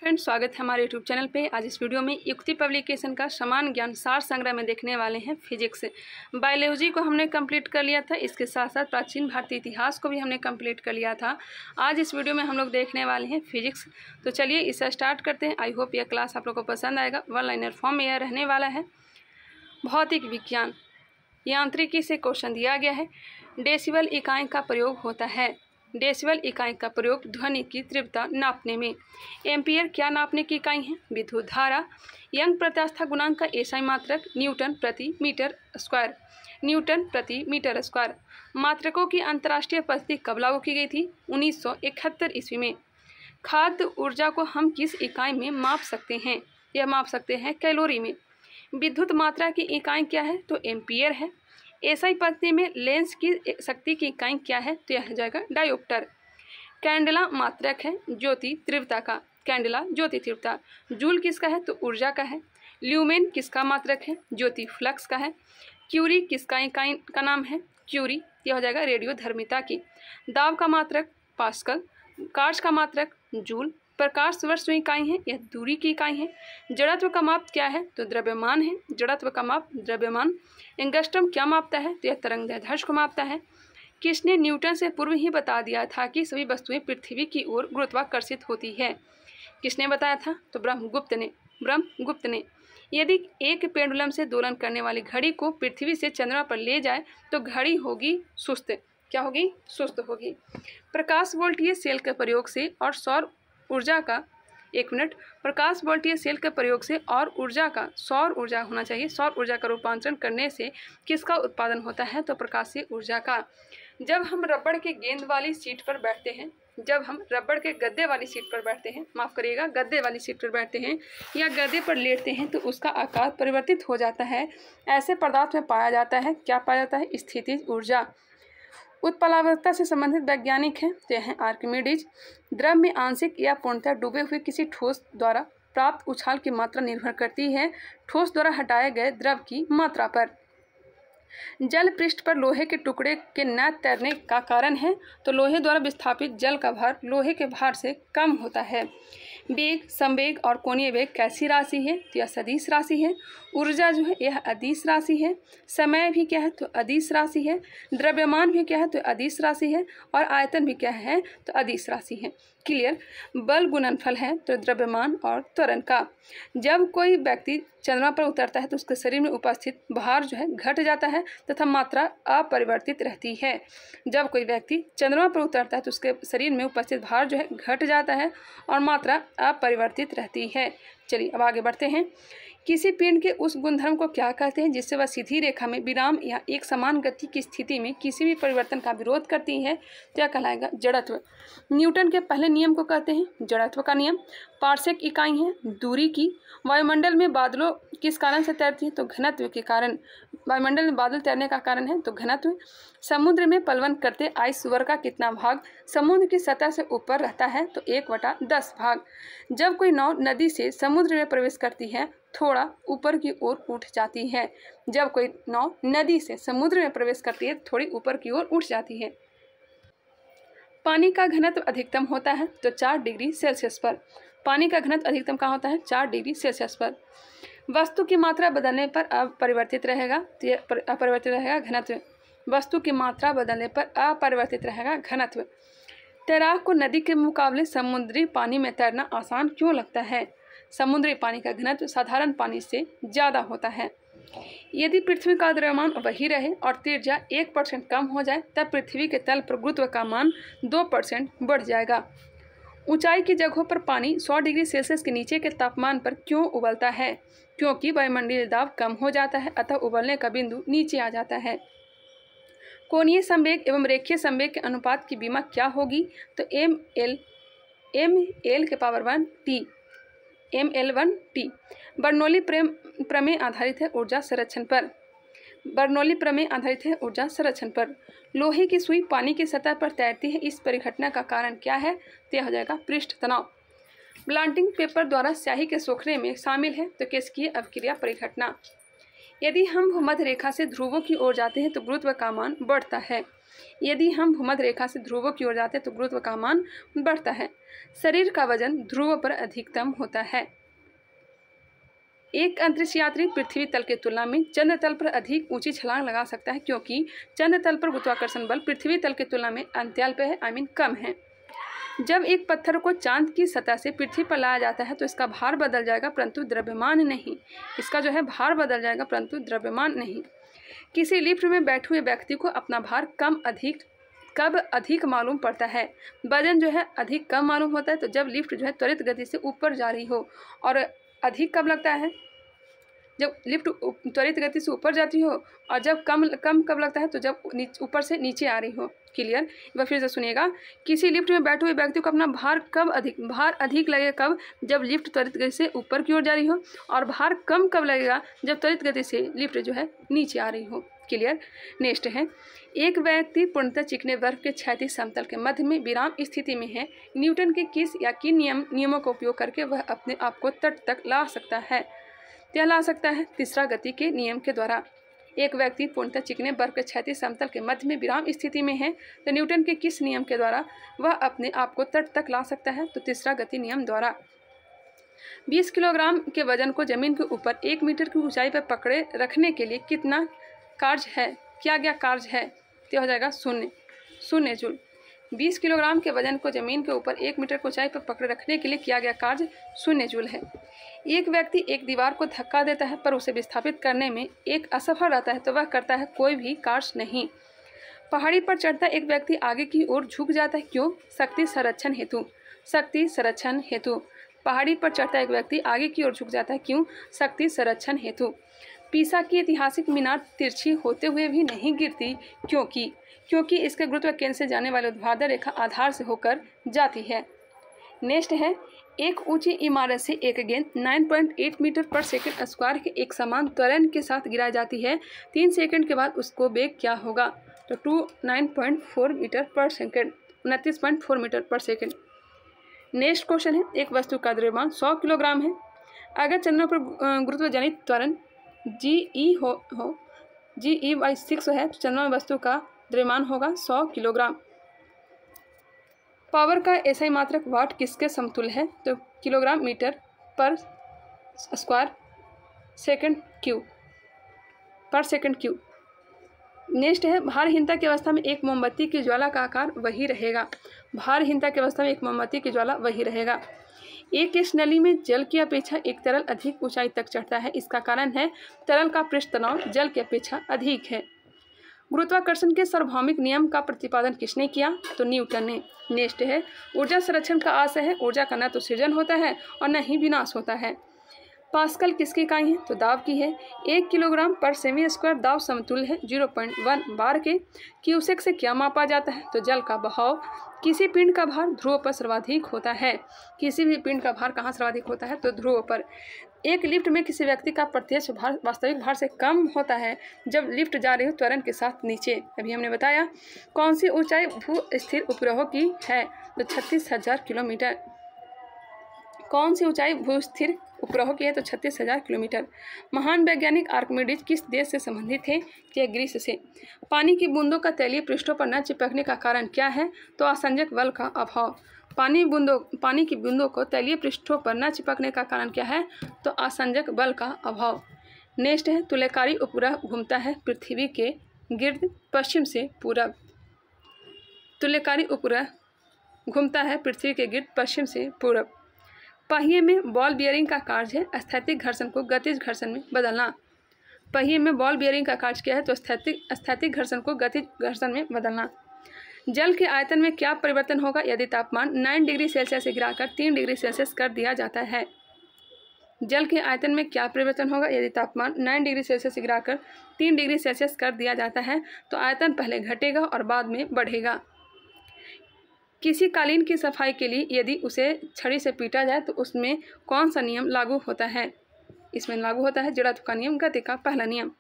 Friends, स्वागत है हमारे यूट्यूब चैनल पे। आज इस वीडियो में युक्ति पब्लिकेशन का समान ज्ञान सार संग्रह में देखने वाले हैं। फिजिक्स बायोलॉजी को हमने कंप्लीट कर लिया था, इसके साथ साथ प्राचीन भारतीय इतिहास को भी हमने कंप्लीट कर लिया था। आज इस वीडियो में हम लोग देखने वाले हैं फिजिक्स। तो चलिए इसे स्टार्ट करते हैं। आई होप यह क्लास आप लोग को पसंद आएगा। वन लाइनर फॉर्म में यह रहने वाला है। भौतिक विज्ञान यांत्रिकी से क्वेश्चन दिया गया है। डेसिबल इकाई का प्रयोग होता है। डेसिबल इकाई का प्रयोग ध्वनि की तीव्रता नापने में। एम्पियर क्या नापने की इकाई है? विद्युत धारा। यंग प्रत्यास्था गुणांक का एसआई मात्रक न्यूटन प्रति मीटर स्क्वायर। न्यूटन प्रति मीटर स्क्वायर। मात्रकों की अंतर्राष्ट्रीय उपस्थिति कब लागू की गई थी? 1971 ईस्वी में। खाद्य ऊर्जा को हम किस इकाई में माप सकते हैं? यह माप सकते हैं कैलोरी में। विद्युत मात्रा की इकाई क्या है? तो एम्पियर है। एसआई पद्धति में लेंस की शक्ति की इकाई क्या है? तो यह हो जाएगा डायोप्टर। कैंडेला मात्रक है ज्योति तीव्रता का। कैंडेला ज्योति तीव्रता। जूल किसका है? तो ऊर्जा का है। ल्यूमेन किसका मात्रक है? ज्योति फ्लक्स का है। क्यूरी किसका इकाई का नाम है? क्यूरी, यह हो जाएगा रेडियोधर्मिता की। दाब का मात्रक पास्कल। कार्च का मात्रक जूल। प्रकाश वर्ष जो इकाई है यह दूरी की इकाई है। जड़त्व का माप क्या है? तो द्रव्यमान है। जड़त्व का माप द्रव्यमान। एंगस्ट्रम क्या मापता है? तो यह तरंगदैर्ध्य को मापता है। किसने न्यूटन से पूर्व ही बता दिया था कि सभी वस्तुएं पृथ्वी की ओर गुरुत्वाकर्षित होती है? किसने बताया था? तो ब्रह्मगुप्त ने। यदि एक पेंडुलम से दोलन करने वाली घड़ी को पृथ्वी से चंद्रमा पर ले जाए तो घड़ी होगी सुस्त। क्या होगी? सुस्त होगी। प्रकाश वोल्टीय सेल के प्रयोग से और सौर ऊर्जा का प्रकाश वोल्टीय सेल के प्रयोग से और ऊर्जा का सौर ऊर्जा होना चाहिए। सौर ऊर्जा का रूपांतरण करने से किसका उत्पादन होता है? तो प्रकाशीय ऊर्जा का। जब हम रबड़ के गेंद वाली सीट पर बैठते हैं, जब हम रबड़ के गद्दे वाली सीट पर बैठते हैं, माफ़ करिएगा गद्दे वाली सीट पर बैठते हैं या गद्दे पर लेटते हैं तो उसका आकार परिवर्तित हो जाता है। ऐसे पदार्थ में पाया जाता है, क्या पाया जाता है? स्थितिज ऊर्जा। उत्प्लावकता से संबंधित वैज्ञानिक हैं तो यह हैं आर्किमिडीज। द्रव में आंशिक या पूर्णतः डूबे हुए किसी ठोस द्वारा प्राप्त उछाल की मात्रा निर्भर करती है ठोस द्वारा हटाए गए द्रव की मात्रा पर। जल पृष्ठ पर लोहे के टुकड़े के न तैरने का कारण है तो लोहे द्वारा विस्थापित जल का भार लोहे के भार से कम होता है। वेग, संवेग और कोणीय वेग कैसी राशि है? तो यह सदिश राशि है। ऊर्जा जो है यह अदिश राशि है। समय भी क्या है? तो अदिश राशि है। द्रव्यमान भी क्या है? तो अदिश राशि है। और आयतन भी क्या है? तो अदिश राशि है। क्लियर। बल गुणनफल है तो द्रव्यमान और त्वरण का। जब कोई व्यक्ति चंद्रमा पर उतरता है तो उसके शरीर में उपस्थित भार जो है घट जाता है तथा मात्रा अपरिवर्तित रहती है। जब कोई व्यक्ति चंद्रमा पर उतरता है तो उसके शरीर में उपस्थित भार जो है घट जाता है और मात्रा अपरिवर्तित रहती है। चलिए अब आगे बढ़ते हैं। किसी पिंड के उस गुणधर्म को क्या कहते हैं जिससे वह सीधी रेखा में विराम या एक समान गति की स्थिति में किसी भी परिवर्तन का विरोध करती है? क्या कहलाएगा? जड़त्व। न्यूटन के पहले नियम को कहते हैं जड़त्व का नियम। पार्सेक इकाई है दूरी की। वायुमंडल में बादलों किस कारण से तैरती है? तो घनत्व के कारण। वायुमंडल में बादल तैरने का कारण है तो घनत्व। समुद्र में पलवन करते आइस सुअर का कितना भाग समुद्र की सतह से ऊपर रहता है? तो 1/10 भाग। जब कोई नाव नदी से समुद्र में प्रवेश करती है थोड़ा ऊपर की ओर उठ जाती है। जब कोई नाव नदी से समुद्र में प्रवेश करती है थोड़ी ऊपर की ओर उठ जाती है। पानी का घनत्व अधिकतम होता है तो 4 डिग्री सेल्सियस पर। पानी का घनत्व अधिकतम कहाँ होता है? 4 डिग्री सेल्सियस पर। वस्तु की मात्रा बदलने पर अपरिवर्तित रहेगा तो यह अपरिवर्तित रहेगा घनत्व। वस्तु की मात्रा बदलने पर अपरिवर्तित रहेगा घनत्व। तैराक को नदी के मुकाबले समुद्री पानी में तैरना आसान क्यों लगता है? समुद्री पानी का घनत्व साधारण पानी से ज़्यादा होता है। यदि पृथ्वी का द्रव्यमान वही रहे और त्रिज्या 1% कम हो जाए तब पृथ्वी के तल पर गुरुत्व का मान 2% बढ़ जाएगा। ऊंचाई की जगहों पर पानी 100 डिग्री सेल्सियस के नीचे के तापमान पर क्यों उबलता है? क्योंकि वायुमंडलीय दाब कम हो जाता है अतः उबलने का बिंदु नीचे आ जाता है। कोणीय संवेग एवं रेखीय संवेग के अनुपात की बीमा क्या होगी? तो ml1t। बर्नौली प्रमेय आधारित है ऊर्जा संरक्षण पर। बर्नौली प्रमेय आधारित है ऊर्जा संरक्षण पर। लोहे की सुई पानी की सतह पर तैरती है, इस परिघटना का कारण क्या है? तो यह हो जाएगा पृष्ठ तनाव। ब्लांटिंग पेपर द्वारा स्याही के सोखने में शामिल है तो किसकी अवक्रिया परिघटना। यदि हम भूमध्य रेखा से ध्रुवों की ओर जाते हैं तो गुरुत्व का मान बढ़ता है। यदि हम भूमध्य रेखा से ध्रुवों की ओर जाते हैं तो गुरुत्व का मान बढ़ता है। शरीर का वजन ध्रुवों पर अधिकतम होता है। एक अंतरिक्ष यात्री पृथ्वी तल की तुलना में चंद्र तल पर अधिक ऊंची छलांग लगा सकता है, क्योंकि चंद्र तल पर गुरुत्वाकर्षण बल पृथ्वी तल की तुलना में अंत्याल पे है, कम है। जब एक पत्थर को चांद की सतह से पृथ्वी पर लाया जाता है तो इसका भार बदल जाएगा, परंतु द्रव्यमान नहीं। इसका जो है भार बदल जाएगा, परंतु द्रव्यमान नहीं। किसी लिफ्ट में बैठे हुए व्यक्ति को अपना भार कब अधिक मालूम पड़ता है? वजन जो है अधिक कम मालूम होता है तो जब लिफ्ट जो है त्वरित गति से ऊपर जा रही हो। और अधिक कब लगता है? जब लिफ्ट त्वरित गति से ऊपर जाती हो। और जब कम कब लगता है? तो जब ऊपर से नीचे आ रही हो। क्लियर? वह फिर से सुनिएगा। किसी लिफ्ट में बैठे हुए व्यक्ति को अपना भार अधिक लगेगा कब? जब लिफ्ट त्वरित गति से ऊपर की ओर जा रही हो। और भार कम कब लगेगा? जब त्वरित गति से लिफ्ट जो है नीचे आ रही हो। क्लियर? नेक्स्ट है, एक व्यक्ति पूर्णतः चिकने बर्फ के क्षैतिज समतल के मध्य में विराम स्थिति में है। न्यूटन के किस या किन नियमों का उपयोग करके वह अपने आप को तट तक ला सकता है? यह ला सकता है तीसरा गति के नियम के द्वारा। एक व्यक्ति पूर्णतः चिकने बर्फ के क्षैतिज समतल के मध्य में विराम स्थिति में है तो न्यूटन के किस नियम के द्वारा वह अपने आप को तट तक ला सकता है? तो तीसरा गति नियम द्वारा। 20 किलोग्राम के वजन को जमीन के ऊपर 1 मीटर की ऊंचाई पर पकड़े रखने के लिए कितना किया गया कार्य है? तो हो जाएगा शून्य जूल। 20 किलोग्राम के वजन को जमीन के ऊपर 1 मीटर की ऊंचाई पर पकड़े रखने के लिए किया गया कार्य 0 जूल है। एक व्यक्ति एक दीवार को धक्का देता है पर उसे विस्थापित करने में एक असफल रहता है तो वह करता है कोई भी कार्य नहीं। पहाड़ी पर चढ़ता एक व्यक्ति आगे की ओर झुक जाता है, क्यों? शक्ति संरक्षण हेतु। पहाड़ी पर चढ़ता एक व्यक्ति आगे की ओर झुक जाता है, क्यों? शक्ति संरक्षण हेतु। पीसा की ऐतिहासिक मीनार तिरछी होते हुए भी नहीं गिरती, क्योंकि इसके गुरुत्व केंद्र से जाने वाली ऊर्ध्वाधर रेखा आधार से होकर जाती है। नेक्स्ट है, एक ऊंची इमारत से एक गेंद 9.8 मीटर पर सेकंड स्क्वायर के एक समान त्वरण के साथ गिराई जाती है। 3 सेकंड के बाद उसको वेग क्या होगा? तो 29.4 मीटर पर सेकंड, 29.4 मीटर पर सेकंड। नेक्स्ट क्वेश्चन है, एक वस्तु का द्रव्यमान 100 किलोग्राम है। अगर चंद्रमा पर गुरुत्वजनित त्वरण GE/6 है तो चंद्रमा में वस्तु का द्रव्यमान होगा 100 किलोग्राम। पावर का एसआई मात्रक वाट किसके समतुल्य है? तो किलोग्राम मीटर पर स्क्वायर पर सेकंड क्यूब। नेक्स्ट है, भारहीनता की अवस्था में एक मोमबत्ती की ज्वाला का आकार वही रहेगा। भारहीनता की अवस्था में एक मोमबत्ती की ज्वाला वही रहेगा। एक इस नली में जल की अपेक्षा एक तरल अधिक ऊंचाई तक चढ़ता है। इसका कारण है तरल का पृष्ठ तनाव जल की अपेक्षा अधिक है। गुरुत्वाकर्षण के सार्वभौमिक नियम का प्रतिपादन किसने किया? तो न्यूटन ने। नेक्स्ट है, ऊर्जा संरक्षण का आशय है ऊर्जा का न तो सृजन होता है और न ही विनाश होता है। पास्कल किसकी इकाई है? तो दाब की है। 1 किलोग्राम पर सेमी स्क्वायर दाब समतुल्य है 0.1 बार के। क्यूसेक से क्या मापा जाता है? तो जल का बहाव। किसी पिंड का भार ध्रुव पर सर्वाधिक होता है। किसी भी पिंड का भार कहाँ सर्वाधिक होता है? तो ध्रुव पर। एक लिफ्ट में किसी व्यक्ति का प्रत्यक्ष भार वास्तविक भार से कम होता है जब लिफ्ट जा रही हो त्वरण के साथ नीचे। अभी हमने बताया। कौन सी ऊंचाई भू स्थिर उपग्रहों की है? तो 36,000 किलोमीटर। कौन सी ऊंचाई भू स्थिर उपग्रहों की है? तो 36,000 किलोमीटर। महान वैज्ञानिक आर्किमिडीज किस देश से संबंधित थे? तो ग्रीस से। पानी की बूंदों का तैलीय पृष्ठों पर न चिपकने का कारण क्या है? तो आसंजक बल का अभाव। पानी की बूंदों को तैलीय पृष्ठों पर न चिपकने का कारण क्या है? तो आसंजक बल का अभाव। नेक्स्ट है, तुल्यकारी उपग्रह घूमता है पृथ्वी के गिर्द पश्चिम से पूरब। तुल्यकारी उपग्रह घूमता है पृथ्वी के गिर्द पश्चिम से पूरब। पहिए में बॉल बियरिंग का कार्य है स्थैतिक घर्षण को गतिज घर्षण में बदलना। पहिए में बॉल बियरिंग का कार्य क्या है? तो स्थैतिक घर्षण को गतिज घर्षण में बदलना। जल के आयतन में क्या परिवर्तन होगा यदि तापमान 9 डिग्री सेल्सियस से गिराकर 3 डिग्री सेल्सियस कर दिया जाता है? जल के आयतन में क्या परिवर्तन होगा यदि तापमान 9 डिग्री सेल्सियस से गिराकर 3 डिग्री सेल्सियस कर दिया जाता है? तो आयतन पहले घटेगा और बाद में बढ़ेगा। किसी कालीन की सफाई के लिए यदि उसे छड़ी से पीटा जाए तो उसमें कौन सा नियम लागू होता है? इसमें लागू होता है जड़त्व का नियम, गति का पहला नियम।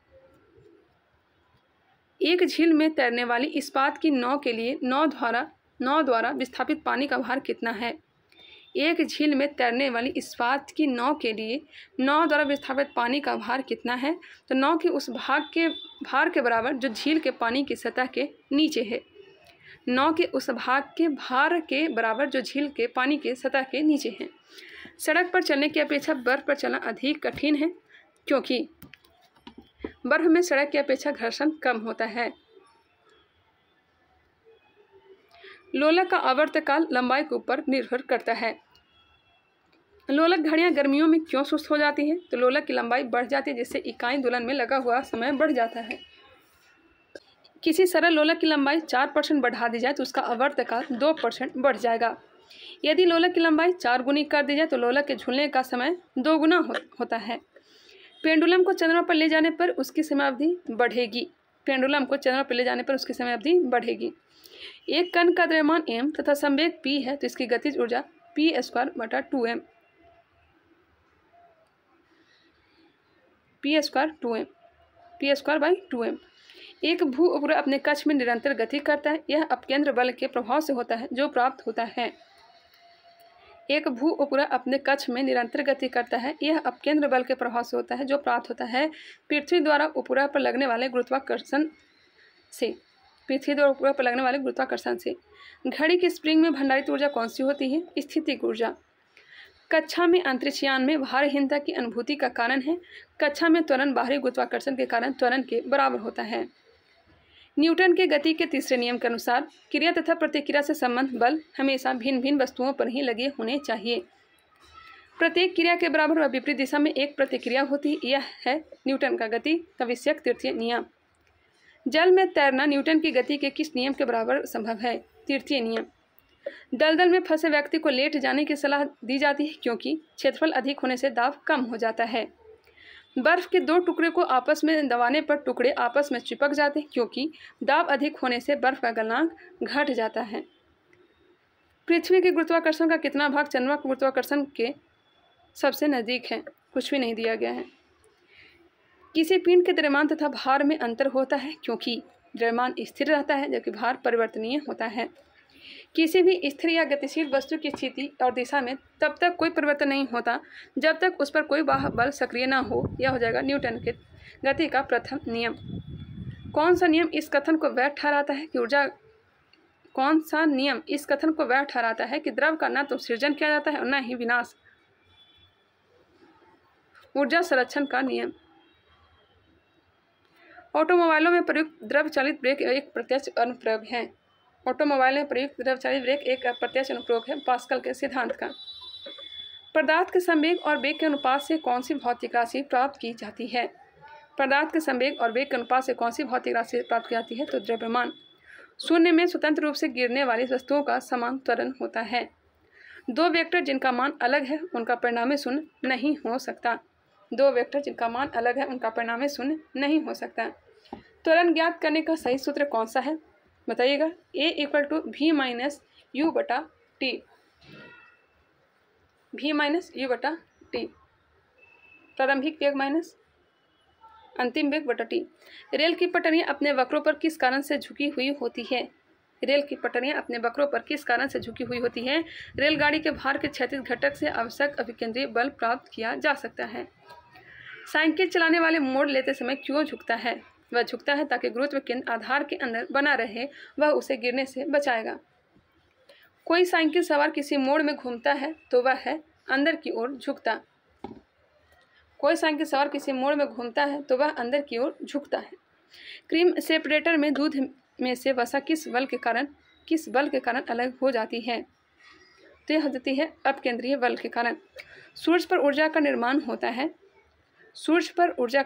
एक झील में तैरने वाली इस्पात की नाव के लिए नाव द्वारा विस्थापित पानी का भार कितना है? एक झील में तैरने वाली इस्पात की नाव के लिए नाव द्वारा विस्थापित पानी का भार कितना है? तो नाव के उस भार के बराबर जो झील के पानी की सतह के नीचे है। नाव के उस भाग के भार के बराबर जो झील के पानी के सतह के नीचे है। सड़क पर चलने की अपेक्षा बर्फ पर चलना अधिक कठिन है, क्योंकि बर्फ में सड़क की अपेक्षा घर्षण कम होता है। लोलक का आवर्तकाल लंबाई के ऊपर निर्भर करता है। लोलक घड़ियां गर्मियों में क्यों सुस्त हो जाती हैं? तो लोलक की लंबाई बढ़ जाती है, जिससे इकाई दोलन में लगा हुआ समय बढ़ जाता है। किसी सरल लोलक की लंबाई 4% बढ़ा दी जाए तो उसका आवर्तकाल 2% बढ़ जाएगा। यदि लोलक की लंबाई 4 गुनी कर दी जाए तो लोलक के झूलने का समय 2 गुना होता है। पेंडुलम को चंद्रमा पर ले जाने पर उसकी समयावधि बढ़ेगी। पेंडुलम को चंद्रमा पर ले जाने पर उसकी समयावधि बढ़ेगी। एक कण का द्रव्यमान m तथा संवेग p है, तो इसकी गतिज ऊर्जा p² by 2m। एक भू उपग्रह अपने कक्ष में निरंतर गति करता है। यह अपकेंद्र बल के प्रभाव से होता है जो प्राप्त होता है। एक भू उपग्रह अपने कक्ष में निरंतर गति करता है। यह अपकेंद्र बल के प्रभाव से होता है जो प्राप्त होता है पृथ्वी द्वारा उपग्रह पर लगने वाले गुरुत्वाकर्षण से। घड़ी की स्प्रिंग में भंडारित ऊर्जा कौन सी होती है? स्थितिक ऊर्जा। कक्षा में अंतरिक्षयान में भारहीनता की अनुभूति का कारण है। कक्षा में त्वरण बाहरी गुरुत्वाकर्षण के कारण त्वरण के बराबर होता है। न्यूटन के गति के तीसरे नियम के अनुसार क्रिया तथा प्रतिक्रिया से संबंध बल हमेशा भिन्न भिन्न वस्तुओं पर ही लगे होने चाहिए। प्रत्येक क्रिया के बराबर व विपरीत दिशा में एक प्रतिक्रिया होती है। यह है न्यूटन का गति का विषयक तृतीय नियम। जल में तैरना न्यूटन की गति के किस नियम के बराबर संभव है? तृतीय नियम। दलदल में फंसे व्यक्ति को लेट जाने की सलाह दी जाती है, क्योंकि क्षेत्रफल अधिक होने से दाब कम हो जाता है। बर्फ के 2 टुकड़े को आपस में दबाने पर टुकड़े आपस में चिपक जाते हैं, क्योंकि दाब अधिक होने से बर्फ का गलनांक घट जाता है। पृथ्वी के गुरुत्वाकर्षण का कितना भाग चंद्रमा के गुरुत्वाकर्षण के सबसे नज़दीक है? कुछ भी नहीं दिया गया है। किसी पिंड के द्रव्यमान तथा भार में अंतर होता है, क्योंकि द्रव्यमान स्थिर रहता है जबकि भार परिवर्तनीय होता है। किसी भी स्थिर या गतिशील वस्तु की स्थिति और दिशा में तब तक कोई परिवर्तन नहीं होता जब तक उस पर कोई बाह्य बल सक्रिय न हो। यह हो जाएगा न्यूटन के गति का प्रथम नियम। कौन सा नियम इस कथन को वैध ठहराता है कि द्रव का न तो सृजन किया जाता है और न ही विनाश? ऊर्जा संरक्षण का नियम। ऑटोमोबाइलों में प्रयुक्त द्रव चालित ब्रेक एक प्रत्यक्ष अनुप्रयोग है। पास्कल के सिद्धांत का। पदार्थ के संवेग और वेग के अनुपात से कौन सी भौतिक राशि प्राप्त की जाती है? तो द्रव्यमान। शून्य में स्वतंत्र रूप से गिरने वाली वस्तुओं का समान त्वरण होता है। 2 वेक्टर जिनका मान अलग है उनका परिणामी शून्य नहीं हो सकता। त्वरण ज्ञात करने का सही सूत्र कौन सा है? बताइएगा। A = v-u/t। प्रारंभिक वेग माइनस अंतिम वेग बटा t। रेल की पटरियां अपने वक्रों पर किस कारण से झुकी हुई होती है? रेलगाड़ी के भार के क्षैतिज घटक से आवश्यक अभिकेंद्रीय बल प्राप्त किया जा सकता है। साइकिल चलाने वाले मोड़ लेते समय क्यों झुकता है? वह झुकता है ताकि गुरुत्व केंद्र आधार के अंदर बना रहे, वह उसे गिरने से बचाएगा। कोई साइकिल सवार किसी मोड़ में घूमता है तो वह है अंदर की ओर झुकता है। क्रीम सेपरेटर में दूध में से वसा किस बल के कारण अलग हो जाती है? तो यह होती है अपकेंद्रीय बल के कारण। सूर्य पर ऊर्जा का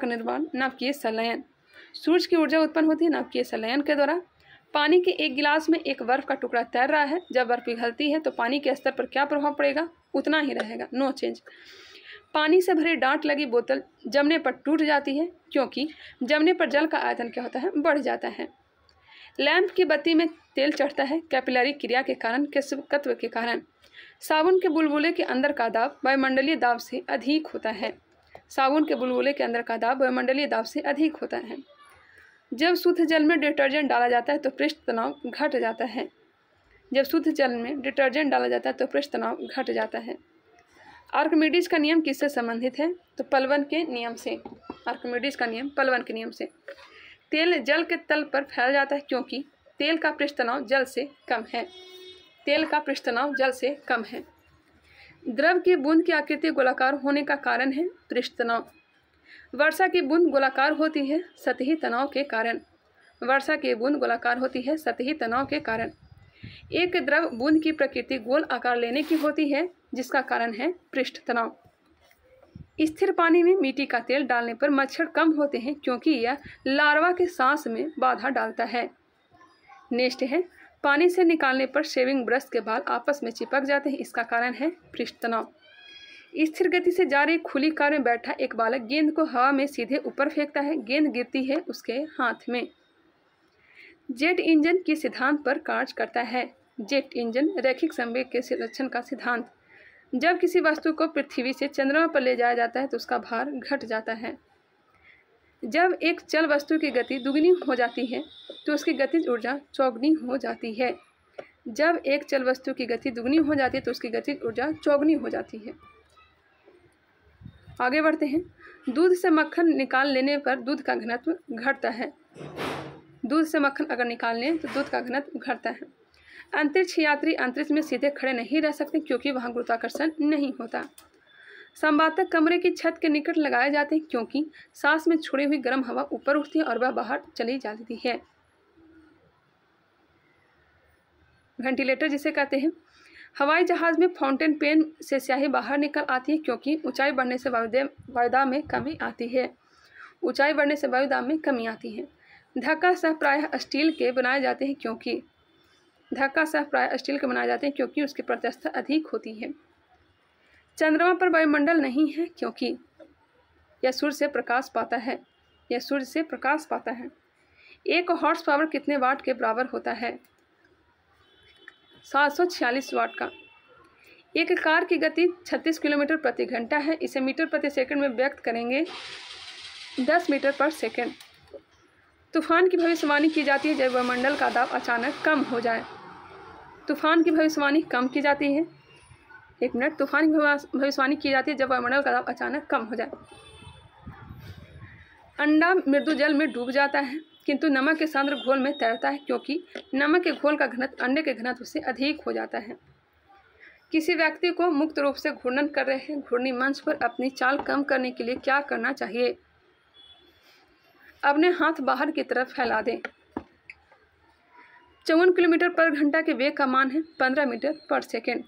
निर्माण नाभिकीय संलयन। सूर्य की ऊर्जा उत्पन्न होती है नाभिकीय संलयन के द्वारा। पानी के एक गिलास में एक बर्फ का टुकड़ा तैर रहा है। जब बर्फ पिघलती है तो पानी के स्तर पर क्या प्रभाव पड़ेगा? उतना ही रहेगा, नो चेंज। पानी से भरी डांट लगी बोतल जमने पर टूट जाती है, क्योंकि जमने पर जल का आयतन क्या होता है? बढ़ जाता है। लैंप की बत्ती में तेल चढ़ता है कैपिलरी क्रिया के कारण, केशवकत्व के कारण। साबुन के बुलबुले के अंदर का दाब वायुमंडलीय दाब से अधिक होता है। जब शुद्ध जल में डिटर्जेंट डाला जाता है तो पृष्ठ तनाव घट जाता है। जब शुद्ध जल में डिटर्जेंट डाला जाता है तो पृष्ठ तनाव घट जाता है। आर्किमिडीज का नियम किससे संबंधित है? तो पलवन के नियम से। आर्किमिडीज का नियम पलवन के नियम से। तेल जल के तल पर फैल जाता है क्योंकि तेल का पृष्ठ तनाव जल से कम है। तेल का पृष्ठ तनाव जल से कम है। द्रव की बूंद की आकृति गोलाकार होने का कारण है पृष्ठ तनाव। वर्षा की बूंद गोलाकार होती है सतही तनाव के कारण। वर्षा की बूंद गोलाकार होती है सतही तनाव के कारण। एक द्रव बूंद की प्रकृति गोल आकार लेने की होती है जिसका कारण है पृष्ठ तनाव। स्थिर पानी में मिट्टी का तेल डालने पर मच्छर कम होते हैं क्योंकि यह लार्वा के सांस में बाधा डालता है। नेक्स्ट है, पानी से निकालने पर शेविंग ब्रश के बाल आपस में चिपक जाते हैं, इसका कारण है पृष्ठ तनाव। स्थिर गति से जा रही खुली कार में बैठा एक बालक गेंद को हवा में सीधे ऊपर फेंकता है। गेंद गिरती है उसके हाथ में। जेट इंजन किस सिद्धांत पर कार्य करता है? जेट इंजन रैखिक संवेग के संरक्षण का सिद्धांत। जब किसी वस्तु को पृथ्वी से चंद्रमा पर ले जाया जाता है तो उसका भार घट जाता है। जब एक चल वस्तु की गति दुगनी हो जाती है तो उसकी गतिज ऊर्जा चौगुनी हो जाती है। जब एक चल वस्तु की गति दुगनी हो जाती है तो उसकी गतिज ऊर्जा चौगुनी हो जाती है। आगे बढ़ते हैं। दूध से मक्खन निकाल लेने पर दूध का घनत्व घटता है। दूध से मक्खन अगर निकाल लें तो दूध का घनत्व घटता है। अंतरिक्ष यात्री अंतरिक्ष में सीधे खड़े नहीं रह सकते क्योंकि वहाँ गुरुत्वाकर्षण नहीं होता। संवातक कमरे की छत के निकट लगाए जाते हैं क्योंकि सांस में छोड़ी हुई गर्म हवा ऊपर उठती है और वह बाहर चली जाती है। वेंटिलेटर जिसे कहते हैं। हवाई जहाज में फाउंटेन पेन से स्याही बाहर निकल आती है क्योंकि ऊंचाई बढ़ने से वायुदाब में कमी आती है। ऊंचाई बढ़ने से वायुदाब में कमी आती है। धक्का सह प्रायः स्टील के बनाए जाते हैं क्योंकि उसकी प्रत्यस्थता अधिक होती है। चंद्रमा पर वायुमंडल नहीं है क्योंकि यह सूर्य से प्रकाश पाता है। एक हॉर्स पावर कितने वाट के बराबर होता है? 746 वाट का। एक कार की गति 36 किलोमीटर प्रति घंटा है। इसे मीटर प्रति सेकंड में व्यक्त करेंगे 10 मीटर पर सेकंड। तूफान की भविष्यवाणी की जाती है जब वायुमंडल का दाब अचानक कम हो जाए। तूफान की भविष्यवाणी कम की जाती है। तूफान की भविष्यवाणी की जाती है जब वायुमंडल का दाब अचानक कम हो जाए। अंडा मृदु जल में डूब जाता है किंतु नमक के सांद्र घोल में तैरता है क्योंकि नमक के घोल का घनत्व अंडे के घनत्व से अधिक हो जाता है। किसी व्यक्ति को मुक्त रूप से घूर्णन कर रहे घूर्णी मंच पर अपनी चाल कम करने के लिए क्या करना चाहिए? अपने हाथ बाहर की तरफ फैला दें। 54 किलोमीटर पर घंटा के वेग का मान है 15 मीटर पर सेकेंड।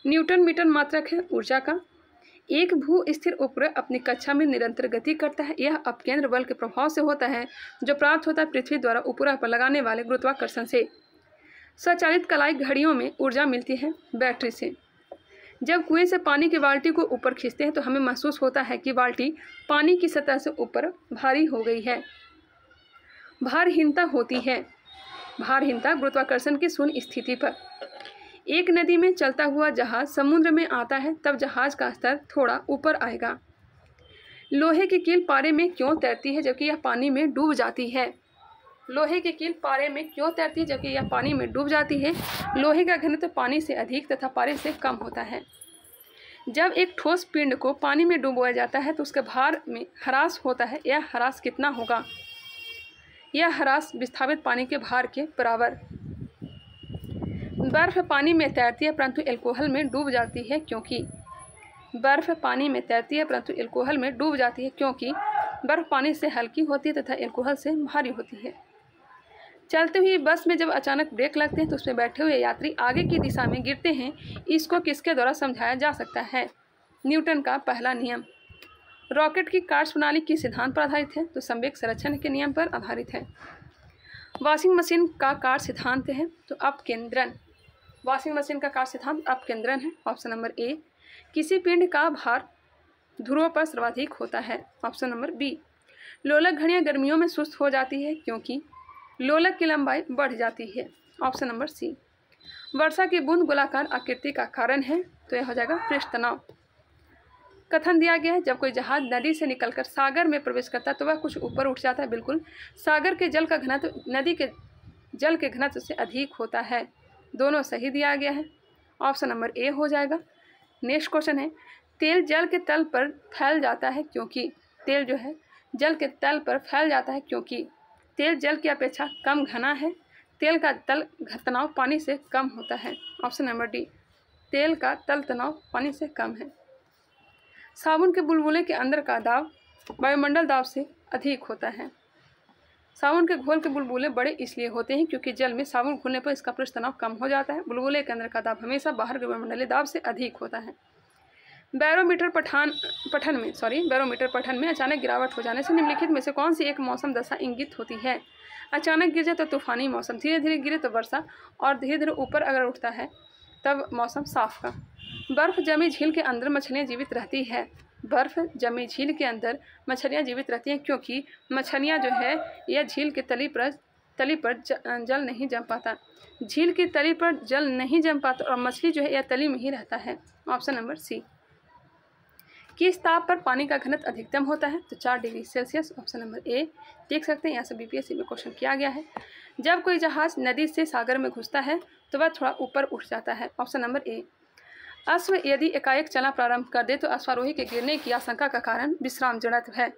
न्यूटन मीटर मात्रक है ऊर्जा का। एक भू स्थिर उपग्रह अपनी कक्षा में निरंतर गति करता है। यह अपकेंद्र बल के प्रभाव से होता है जो प्राप्त होता है पृथ्वी द्वारा उपग्रह पर लगाने वाले गुरुत्वाकर्षण से। स्वचालित कलाई घड़ियों में ऊर्जा मिलती है बैटरी से। जब कुएं से पानी की बाल्टी को ऊपर खींचते हैं तो हमें महसूस होता है कि बाल्टी पानी की सतह से ऊपर भारी हो गई है। भारहीनता होती है। भारहीनता गुरुत्वाकर्षण की शून्य स्थिति पर। एक नदी में चलता हुआ जहाज समुद्र में आता है तब जहाज का स्तर थोड़ा ऊपर आएगा। लोहे की कील पारे में क्यों तैरती है जबकि यह पानी में डूब जाती है? लोहे की कील पारे में क्यों तैरती है जबकि यह पानी में डूब जाती है? लोहे का घनत्व पानी से अधिक तथा पारे से कम होता है। जब एक ठोस पिंड को पानी में डुबोया जाता है तो उसके भार में ह्रास होता है। यह ह्रास कितना होगा? यह ह्रास विस्थापित पानी के भार के बराबर। बर्फ पानी में तैरती है परंतु एल्कोहल में डूब जाती है क्योंकि बर्फ पानी में तैरती है परंतु एल्कोहल में डूब जाती है क्योंकि बर्फ पानी से हल्की होती है तथा एल्कोहल से भारी होती है। चलती हुई बस में जब अचानक ब्रेक लगते हैं तो उसमें बैठे हुए यात्री आगे की दिशा में गिरते हैं। इसको किसके द्वारा समझाया जा सकता है? न्यूटन का पहला नियम। रॉकेट की कार्य प्रणाली किस सिद्धांत पर आधारित है? तो संवेग संरक्षण के नियम पर आधारित है। वॉशिंग मशीन का कार्य सिद्धांत है तो अपकेंद्रण। वॉशिंग मशीन का कार्य सिद्धांत अपकेंद्रण है। Option number A. किसी पिंड का भार ध्रुवों पर सर्वाधिक होता है। Option number B. लोलक घड़ियां गर्मियों में सुस्त हो जाती है क्योंकि लोलक की लंबाई बढ़ जाती है। Option number C. वर्षा की बूंद गोलाकार आकृति का कारण है तो यह हो जाएगा पृष्ठ तनाव। कथन दिया गया है जब कोई जहाज नदी से निकलकर सागर में प्रवेश करता है तो वह कुछ ऊपर उठ जाता है। बिल्कुल, सागर के जल का घनत्व नदी के जल के घनत्व से अधिक होता है। दोनों सही दिया गया है, ऑप्शन नंबर ए हो जाएगा। नेक्स्ट क्वेश्चन है, तेल जल के तल पर फैल जाता है क्योंकि, तेल जो है जल के तल पर फैल जाता है क्योंकि तेल जल की अपेक्षा कम घना है, तेल का तल तनाव पानी से कम होता है, ऑप्शन नंबर डी, तेल का तल तनाव पानी से कम है। साबुन के बुलबुले के अंदर का दाब वायुमंडल दाब से अधिक होता है। साबुन के घोल के बुलबुले बड़े इसलिए होते हैं क्योंकि जल में साबुन घुलने पर इसका पृष्ठ तनाव कम हो जाता है। बुलबुले के अंदर का दाब हमेशा बाहर के वायुमंडलीय दाब से अधिक होता है। बैरोमीटर पठन में अचानक गिरावट हो जाने से निम्नलिखित में से कौन सी एक मौसम दशा इंगित होती है? अचानक गिर जाए तो तूफानी मौसम, धीरे धीरे गिरे तो वर्षा, और धीरे धीरे ऊपर अगर उठता है तब मौसम साफ का। बर्फ जमी झील के अंदर मछलियाँ जीवित रहती है। बर्फ जमी झील के अंदर मछलियाँ जीवित रहती हैं क्योंकि मछलियाँ जो है यह झील के तली पर जल नहीं जम पाता। झील की तली पर जल नहीं जम पाता और मछली जो है यह तली में ही रहता है, ऑप्शन नंबर सी। किस ताप पर पानी का घनत्व अधिकतम होता है? तो 4 degree Celsius, option number A. देख सकते हैं यहाँ से बीपीएससी में क्वेश्चन किया गया है। जब कोई जहाज नदी से सागर में घुसता है तो वह थोड़ा ऊपर उठ जाता है, ऑप्शन नंबर ए। अश्व यदि एकाएक चलना प्रारंभ कर दे तो अश्वारोही के गिरने की आशंका का कारण विश्राम जड़त्व है।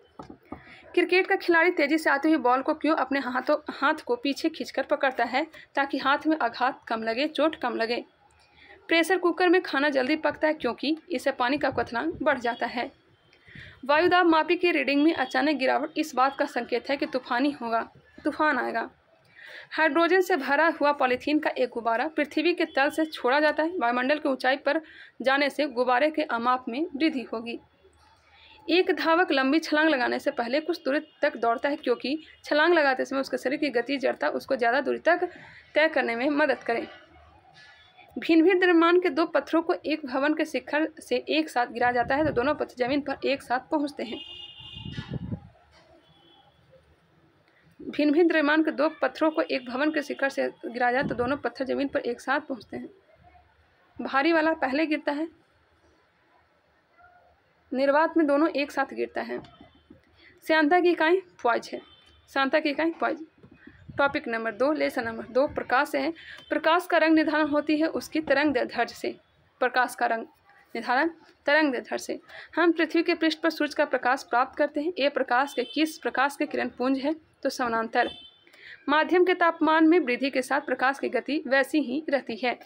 क्रिकेट का खिलाड़ी तेजी से आती हुई बॉल को क्यों अपने हाथ को पीछे खींचकर पकड़ता है? ताकि हाथ में आघात कम लगे, चोट कम लगे। प्रेशर कुकर में खाना जल्दी पकता है क्योंकि इससे पानी का क्वथनांक बढ़ जाता है। वायुदाब मापी की रीडिंग में अचानक गिरावट इस बात का संकेत है कि तूफान आएगा। हाइड्रोजन से भरा हुआ पॉलीथीन का एक गुब्बारा पृथ्वी के तल से छोड़ा जाता है। वायुमंडल की ऊंचाई पर जाने से गुब्बारे के आमाप में वृद्धि होगी। एक धावक लंबी छलांग लगाने से पहले कुछ दूरी तक दौड़ता है क्योंकि छलांग लगाते समय उसके शरीर की गति जड़ता उसको ज़्यादा दूरी तक तय करने में मदद करे। भिन्न भिन्न द्रव्यमान के दो पत्थरों को एक भवन के शिखर से एक साथ गिरा जाता है तो दोनों पत्थर जमीन पर एक साथ पहुंचते हैं। भिन्न भिन्न द्रव्यमान के दो पत्थरों को एक भवन के शिखर से गिरा जाए तो दोनों पत्थर जमीन पर एक साथ पहुंचते हैं। भारी वाला पहले गिरता है, निर्वात में दोनों एक साथ गिरता है। श्यानता की इकाई पॉइज है, श्यानता की इकाई poise. Topic number 2, lesson number 2 प्रकाश है। प्रकाश का रंग निर्धारण होती है उसकी तरंगदैर्ध्य से। प्रकाश का रंग निर्धारण तरंगदैर्ध्य से। हम पृथ्वी के पृष्ठ पर सूर्य का प्रकाश प्राप्त करते हैं। ये प्रकाश के किस प्रकाश के किरण पुंज है? तो समानांतर। माध्यम के तापमान में वृद्धि के साथ प्रकाश की गति वैसी ही रहती है।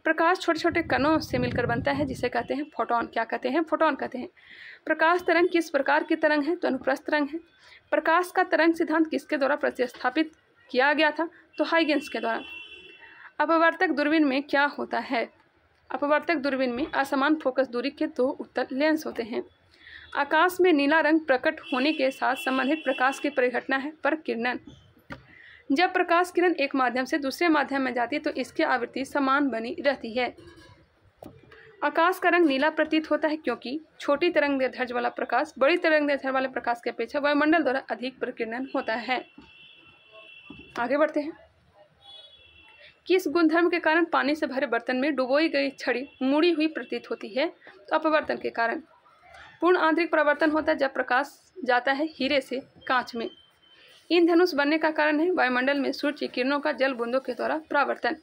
प्रकाश छोटे छोटे कणों से मिलकर बनता है जिसे कहते हैं फोटोन। क्या कहते हैं? फोटोन कहते हैं। प्रकाश तरंग किस प्रकार की तरंग है? तो अनुप्रस्थ तरंग है। प्रकाश का तरंग सिद्धांत किसके द्वारा प्रतिस्थापित किया गया था? तो हाइगेंस के द्वारा। अपवर्तक दूरबीन में क्या होता है? अपवर्तक दूरबीन में असमान फोकस दूरी के 2 उत्तल लेंस होते हैं। आकाश में नीला रंग प्रकट होने के साथ संबंधित प्रकाश की परिघटना है परकिरणन। जब प्रकाश किरण एक माध्यम से दूसरे माध्यम में जाती है तो इसकी आवृत्ति समान बनी रहती है। आकाश का रंग नीला प्रतीत होता है क्योंकि छोटी तरंगदैर्ध्य वाला प्रकाश बड़ी तरंगदैर्ध्य वाले प्रकाश की अपेक्षा वायुमंडल द्वारा अधिक प्रकीर्णन होता है। आगे बढ़ते हैं। किस गुणधर्म के कारण पानी से भरे बर्तन में डुबोई गई छड़ी मुड़ी हुई प्रतीत होती है? तो अपवर्तन के कारण। पूर्ण आंतरिक परावर्तन होता है जब प्रकाश जाता है हीरे से कांच में। इंद्रधनुष बनने का कारण है वायुमंडल में सूर्य की किरणों का जल बूंदों के द्वारा परावर्तन।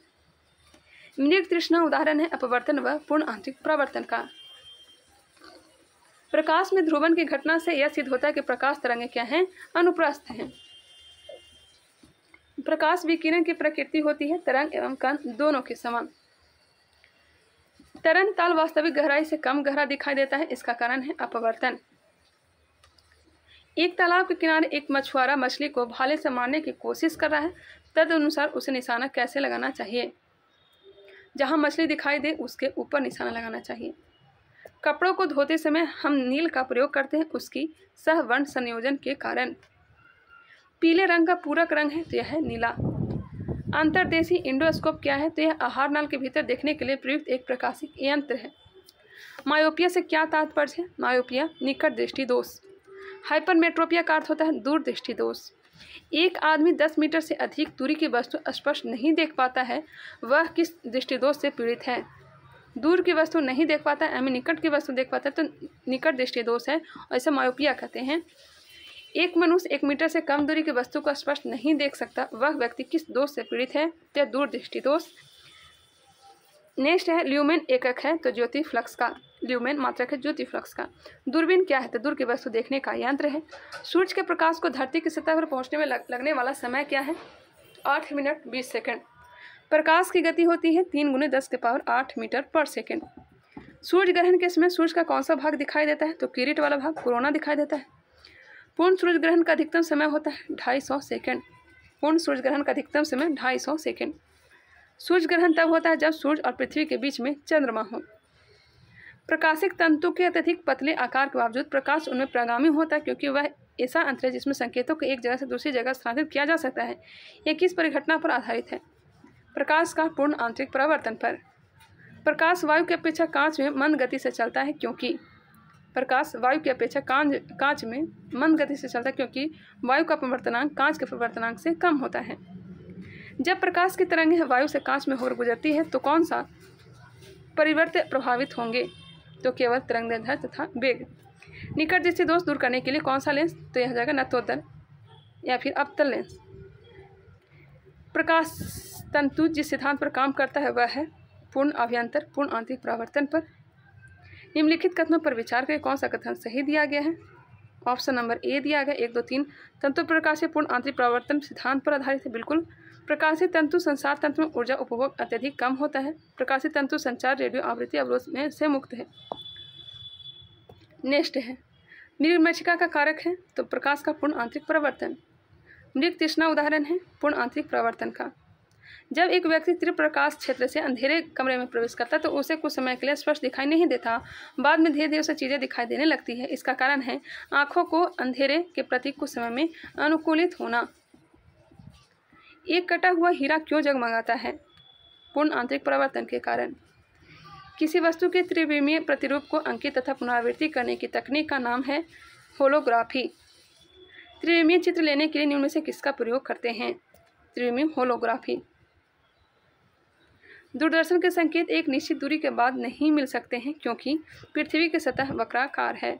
मृग तृष्णा उदाहरण है अपवर्तन व पूर्ण आंतरिक परावर्तन का। प्रकाश में ध्रुवन की घटना से यह सिद्ध होता है कि प्रकाश तरंगें क्या हैं? अनुप्रस्थ हैं। प्रकाश विकिरण की प्रकृति होती है तरंग एवं कण दोनों के समान। तरंग ताल वास्तविक गहराई से कम गहरा दिखाई देता है, इसका कारण है अपवर्तन। एक तालाब के किनारे एक मछुआरा मछली को भाले से मारने की कोशिश कर रहा है, तदनुसार उसे निशाना कैसे लगाना चाहिए? जहां मछली दिखाई दे उसके ऊपर निशाना लगाना चाहिए। कपड़ों को धोते समय हम नील का प्रयोग करते हैं उसकी सहवर्ण संयोजन के कारण। पीले रंग का पूरक रंग है तो यह है नीला। अंतर्देशीय इंडोस्कोप क्या है? तो यह आहार नाल के भीतर देखने के लिए प्रयुक्त एक प्रकाशिक यंत्र है। मायोपिया से क्या तात्पर्य है? मायोपिया निकट दृष्टि दोष। हाइपरमेट्रोपिया का अर्थ होता है दूर दृष्टि दोष। एक आदमी 10 मीटर से अधिक दूरी की वस्तु स्पष्ट नहीं देख पाता है, वह किस दृष्टि दोष से पीड़ित है? दूर की वस्तु नहीं देख पाता है, निकट की वस्तु देख पाता है तो निकट दृष्टि दोष है और इसे मायोपिया कहते हैं। एक मनुष्य 1 मीटर से कम दूरी की वस्तु को स्पष्ट नहीं देख सकता, वह व्यक्ति किस दोष से पीड़ित है? तो दूर दृष्टि दोष। नेक्स्ट है ल्यूमेन एकक है तो ज्योति फ्लक्स का, ल्यूमेन मात्रक है ज्योति फ्लक्स का। दूरबीन क्या है तो दूर की वस्तु देखने का यंत्र है। सूर्य के प्रकाश को धरती की सतह पर पहुंचने में लगने वाला समय क्या है? 8 मिनट 20 सेकंड। प्रकाश की गति होती है 3 × 10⁸ मीटर पर सेकंड। सूर्य ग्रहण के समय सूर्य का कौन सा भाग दिखाई देता है तो किरीट वाला भाग, कोरोना दिखाई देता है। पूर्ण सूर्य ग्रहण का अधिकतम समय होता है 250 सेकंड। पूर्ण सूर्य ग्रहण का अधिकतम समय 250 सेकंड। सूर्य ग्रहण तब होता है जब सूर्य और पृथ्वी के बीच में चंद्रमा हो। प्रकाशिक तंतु के अत्यधिक पतले आकार के बावजूद प्रकाश उनमें प्रगामी होता है क्योंकि वह ऐसा अंतर है जिसमें संकेतों को एक जगह से दूसरी जगह स्थानांतरित किया जा सकता है। यह किस परिघटना पर आधारित है? प्रकाश का पूर्ण आंतरिक परावर्तन पर। प्रकाश वायु की अपेक्षा कांच में मंद गति से चलता है क्योंकि प्रकाश वायु की अपेक्षा कांच में मंद गति से चलता है क्योंकि वायु का अपवर्तनांक कांच के अपवर्तनांक से कम होता है। जब प्रकाश की तरंगें वायु से कांच में होकर गुजरती है तो कौन सा परिवर्तन प्रभावित होंगे तो केवल तरंगदैर्ध्य तथा वेग। निकट दृष्टि दोष दूर करने के लिए कौन सा लेंस तो यह हो जाएगा नतोदर या फिर अवतल लेंस। प्रकाश तंतु जिस सिद्धांत पर काम करता है वह है पूर्ण अभ्यंतर पूर्ण आंतरिक परावर्तन पर। निम्नलिखित कथनों पर विचार करें कौन सा कथन सही दिया गया है। ऑप्शन नंबर ए दिया गया 1, 2, 3 तंतु प्रकाशीय पूर्ण आंतरिक परावर्तन सिद्धांत पर आधारित है। बिल्कुल। प्रकाशित तंतु संचार तंत्र में ऊर्जा उपभोग अत्यधिक कम होता है। प्रकाशित तंतु संचार रेडियो आवृत्ति अवरोध में से मुक्त है। नेक्स्ट है मृगमरीचिका का कारक है तो प्रकाश का पूर्ण आंतरिक परावर्तन। मृग तृष्णा उदाहरण है पूर्ण आंतरिक परावर्तन का। जब एक व्यक्ति तीव्र प्रकाश क्षेत्र से अंधेरे कमरे में प्रवेश करता है तो उसे कुछ समय के लिए स्पष्ट दिखाई नहीं देता, बाद में धीरे धीरे उसे चीज़ें दिखाई देने लगती है। इसका कारण है आँखों को अंधेरे के प्रति कुछ समय में अनुकूलित होना। एक कटा हुआ हीरा क्यों जगमगाता है? पूर्ण आंतरिक परावर्तन के कारण। किसी वस्तु के त्रिविमीय प्रतिरूप को अंकित तथा पुनरावृत्ति करने की तकनीक का नाम है होलोग्राफी। त्रिविमीय चित्र लेने के लिए निम्न में से किसका प्रयोग करते हैं? त्रिविमीय होलोग्राफी। दूरदर्शन के संकेत एक निश्चित दूरी के बाद नहीं मिल सकते हैं क्योंकि पृथ्वी की सतह वक्राकार है।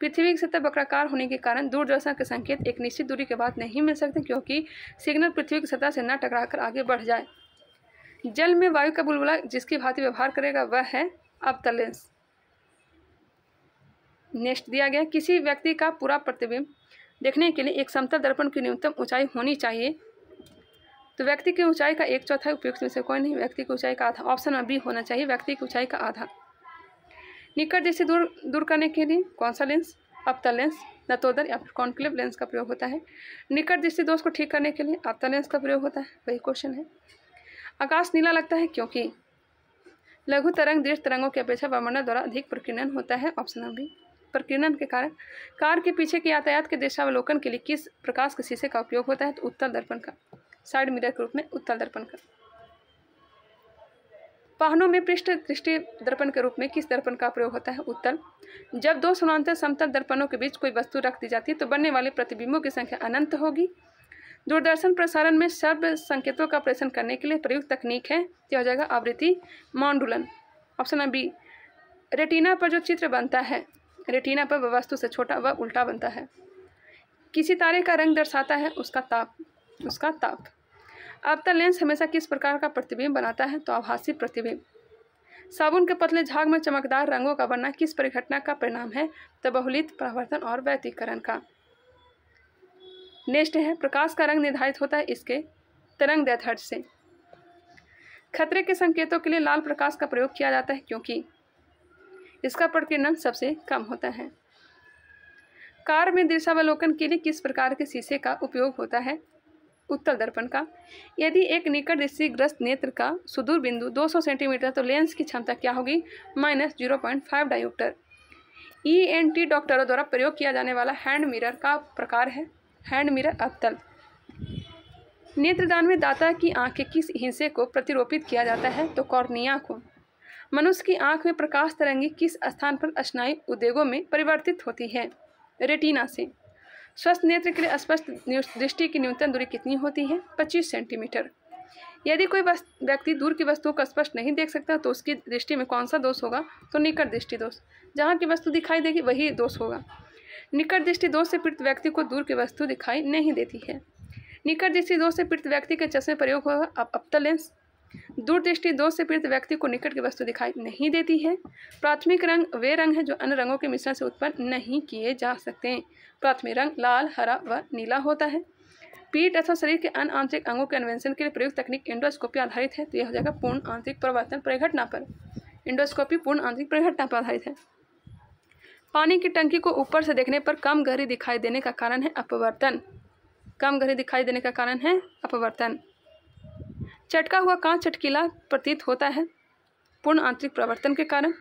पृथ्वी की सतह वक्राकार होने के कारण दूरदर्शन के संकेत एक निश्चित दूरी के बाद नहीं मिल सकते क्योंकि सिग्नल पृथ्वी की सतह से न टकराकर आगे बढ़ जाए। जल में वायु का बुलबुला जिसकी भांति व्यवहार करेगा वह है अवतल लेंस। नेक्स्ट दिया गया किसी व्यक्ति का पूरा प्रतिबिंब देखने के लिए एक समतल दर्पण की न्यूनतम ऊंचाई होनी चाहिए तो व्यक्ति की ऊंचाई का 1/4 उपयुक्त में से कोई नहीं, व्यक्ति की ऊंचाई का आधा। ऑप्शन में बी होना चाहिए व्यक्ति की ऊंचाई का आधा। निकट दृष्टि दूर करने के लिए कौन सा लेंस? अवतल लेंस, नतोदर या फिर कॉन्क्लेव लेंस का प्रयोग होता है। निकट दृष्टि दोष को ठीक करने के लिए अवतल लेंस का प्रयोग होता है। वही क्वेश्चन है। आकाश नीला लगता है क्योंकि लघु तरंग दृश्य तरंगों की अपेक्षा वायुमंडल द्वारा अधिक प्रकीर्णन होता है। ऑप्शन में बी। प्रकीर्णन के कारण कार के पीछे के यातायात के दृश्यावलोकन के लिए किस प्रकाश के शीशे का उपयोग होता है तो उत्तल दर्पण का, साइड मिरर के रूप में उत्तल दर्पण का। वाहनों में पृष्ठ दृष्टि दर्पण के रूप में किस दर्पण का प्रयोग होता है? उत्तल। जब दो समांतर समतल दर्पणों के बीच कोई वस्तु रख दी जाती है तो बनने वाले प्रतिबिंबों की संख्या अनंत होगी। दूरदर्शन प्रसारण में शब्द संकेतों का प्रेषण करने के लिए प्रयुक्त तकनीक है यह हो जाएगा आवृत्ति मॉड्यूलन। Option B. रेटिना पर जो चित्र बनता है, रेटिना पर वह वस्तु से छोटा व उल्टा बनता है। किसी तारे का रंग दर्शाता है उसका ताप। अवतल लेंस हमेशा किस प्रकार का प्रतिबिंब बनाता है तो आभासी प्रतिबिंब। साबुन के पतले झाग में चमकदार रंगों का बनना किस परिघटना का परिणाम है तो बहुलित परावर्तन और व्यतिकरण का। नेक्स्ट है प्रकाश का रंग निर्धारित होता है इसके तरंगदैर्ध्य से। खतरे के संकेतों के लिए लाल प्रकाश का प्रयोग किया जाता है क्योंकि इसका प्रकीर्णन सबसे कम होता है। कार में दृश्यावलोकन के लिए किस प्रकार के शीशे का उपयोग होता है? उत्तल दर्पण का। यदि एक निकट दृष्टिग्रस्त नेत्र का सुदूर बिंदु 200 सेंटीमीटर तो लेंस की क्षमता क्या होगी? -0.5 डायोप्टर। ENT डॉक्टरों द्वारा प्रयोग किया जाने वाला हैंड मिरर का प्रकार है हैंड मिरर अवतल। नेत्रदान में दाता की आंख के किस हिस्से को प्रतिरोपित किया जाता है तो कॉर्निया को। मनुष्य की आंख में प्रकाश तरंगी किस स्थान पर स्नायु उद्वेगों में परिवर्तित होती है? रेटिना से। स्वस्थ नेत्र के लिए स्पष्ट दृष्टि की न्यूनतम दूरी कितनी होती है? 25 सेंटीमीटर। यदि कोई व्यक्ति दूर की वस्तुओं को स्पष्ट नहीं देख सकता तो उसकी दृष्टि में कौन सा दोष होगा तो निकट दृष्टि दोष। जहाँ की वस्तु दिखाई देगी वही दोष होगा। निकट दृष्टि दोष से पीड़ित व्यक्ति को दूर की वस्तु दिखाई नहीं देती है। निकट दृष्टि दोष से पीड़ित व्यक्ति के चश्मे प्रयोग होगा अवतल लेंस। दूरदृष्टि दोष से पीड़ित व्यक्ति को निकट की वस्तु दिखाई नहीं देती है। प्राथमिक रंग वे रंग हैं जो अन्य रंगों के मिश्रण से उत्पन्न नहीं किए जा सकते। प्राथमिक रंग लाल, हरा व नीला होता है। पीठ अथवा शरीर के अन्य आंतरिक अंगों के अन्वेषण के लिए प्रयुक्त तकनीक एंडोस्कोपी आधारित है। तो यह हो जाएगा पूर्ण आंतरिक परिवर्तन परिघटना पर। एंडोस्कोपी पूर्ण आंतरिक परिघटना पर आधारित है। पानी की टंकी को ऊपर से देखने पर कम गहरी दिखाई देने का कारण है अपवर्तन। कम गहरी दिखाई देने का कारण है अपवर्तन। चटका हुआ कांच चटकीला प्रतीत होता है पूर्ण आंतरिक परिवर्तन के कारण।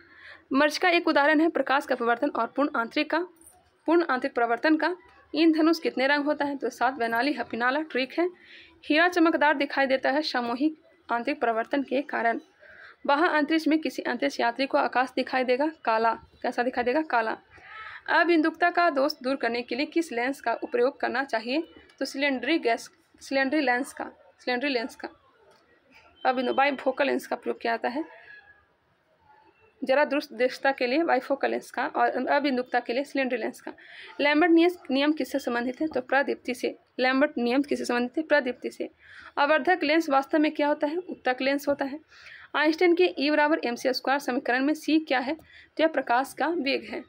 मर्च का एक उदाहरण है प्रकाश का अपवर्तन और पूर्ण आंतरिक परिवर्तन का। इंद्रधनुष कितने रंग होता है? तो 7 वैनाली हपिनाला ट्रिक है। हीरा चमकदार दिखाई देता है सामूहिक आंतरिक परिवर्तन के कारण। बाहर अंतरिक्ष में किसी अंतरिक्ष यात्री को आकाश दिखाई देगा काला। कैसा दिखाई देगा? काला। अबिंदुकता का दोष दूर करने के लिए किस लेंस का उपयोग करना चाहिए? तो सिलेंडरी लेंस का बाइफोकल लेंस का प्रयोग किया जाता है। जरा दृष्टता के लिए बाइफोकल लेंस का और अबिंदुकता के लिए सिलेंडरी लेंस का। लैम्बर्ट नियम किससे संबंधित है? तो प्रदीप्ति से। लैम्बर्ट नियम किससे संबंधित है? प्रदीप्ति से। आवर्धक लेंस वास्तव में क्या होता है? उत्तक लेंस होता है। आइंस्टाइन के E = mc² समीकरण में c क्या है? तो यह प्रकाश का वेग है।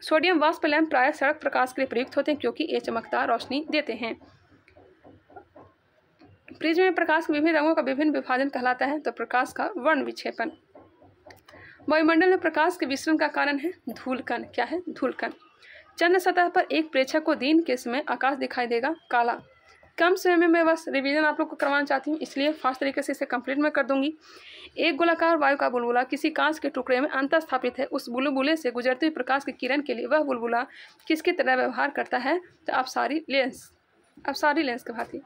सोडियम वाष्प लैंप प्रायः सड़क प्रकाश के लिए प्रयुक्त होते हैं क्योंकि ये चमकदार रोशनी देते हैं। प्रिज्म में प्रकाश के विभिन्न रंगों का विभिन्न विभाजन कहलाता है। तो प्रकाश का वर्ण विक्षेपण। वायुमंडल में प्रकाश के विसरण का कारण है धूलकण। क्या है? धूलकण। चंद्र सतह पर एक प्रेक्षक को दिन के समय आकाश दिखाई देगा काला। कम समय में मैं बस रिवीजन आप लोग को करवाना चाहती हूँ, इसलिए फास्ट तरीके से इसे कंप्लीट मैं कर दूंगी। एक गोलाकार वायु का बुलबुला किसी कांच के टुकड़े में अंतर स्थापित है। उस बुलबुले से गुजरते हुए प्रकाश की किरण के लिए वह बुलबुला किसकी तरह व्यवहार करता है? तो अपसारी लेंस के भांति।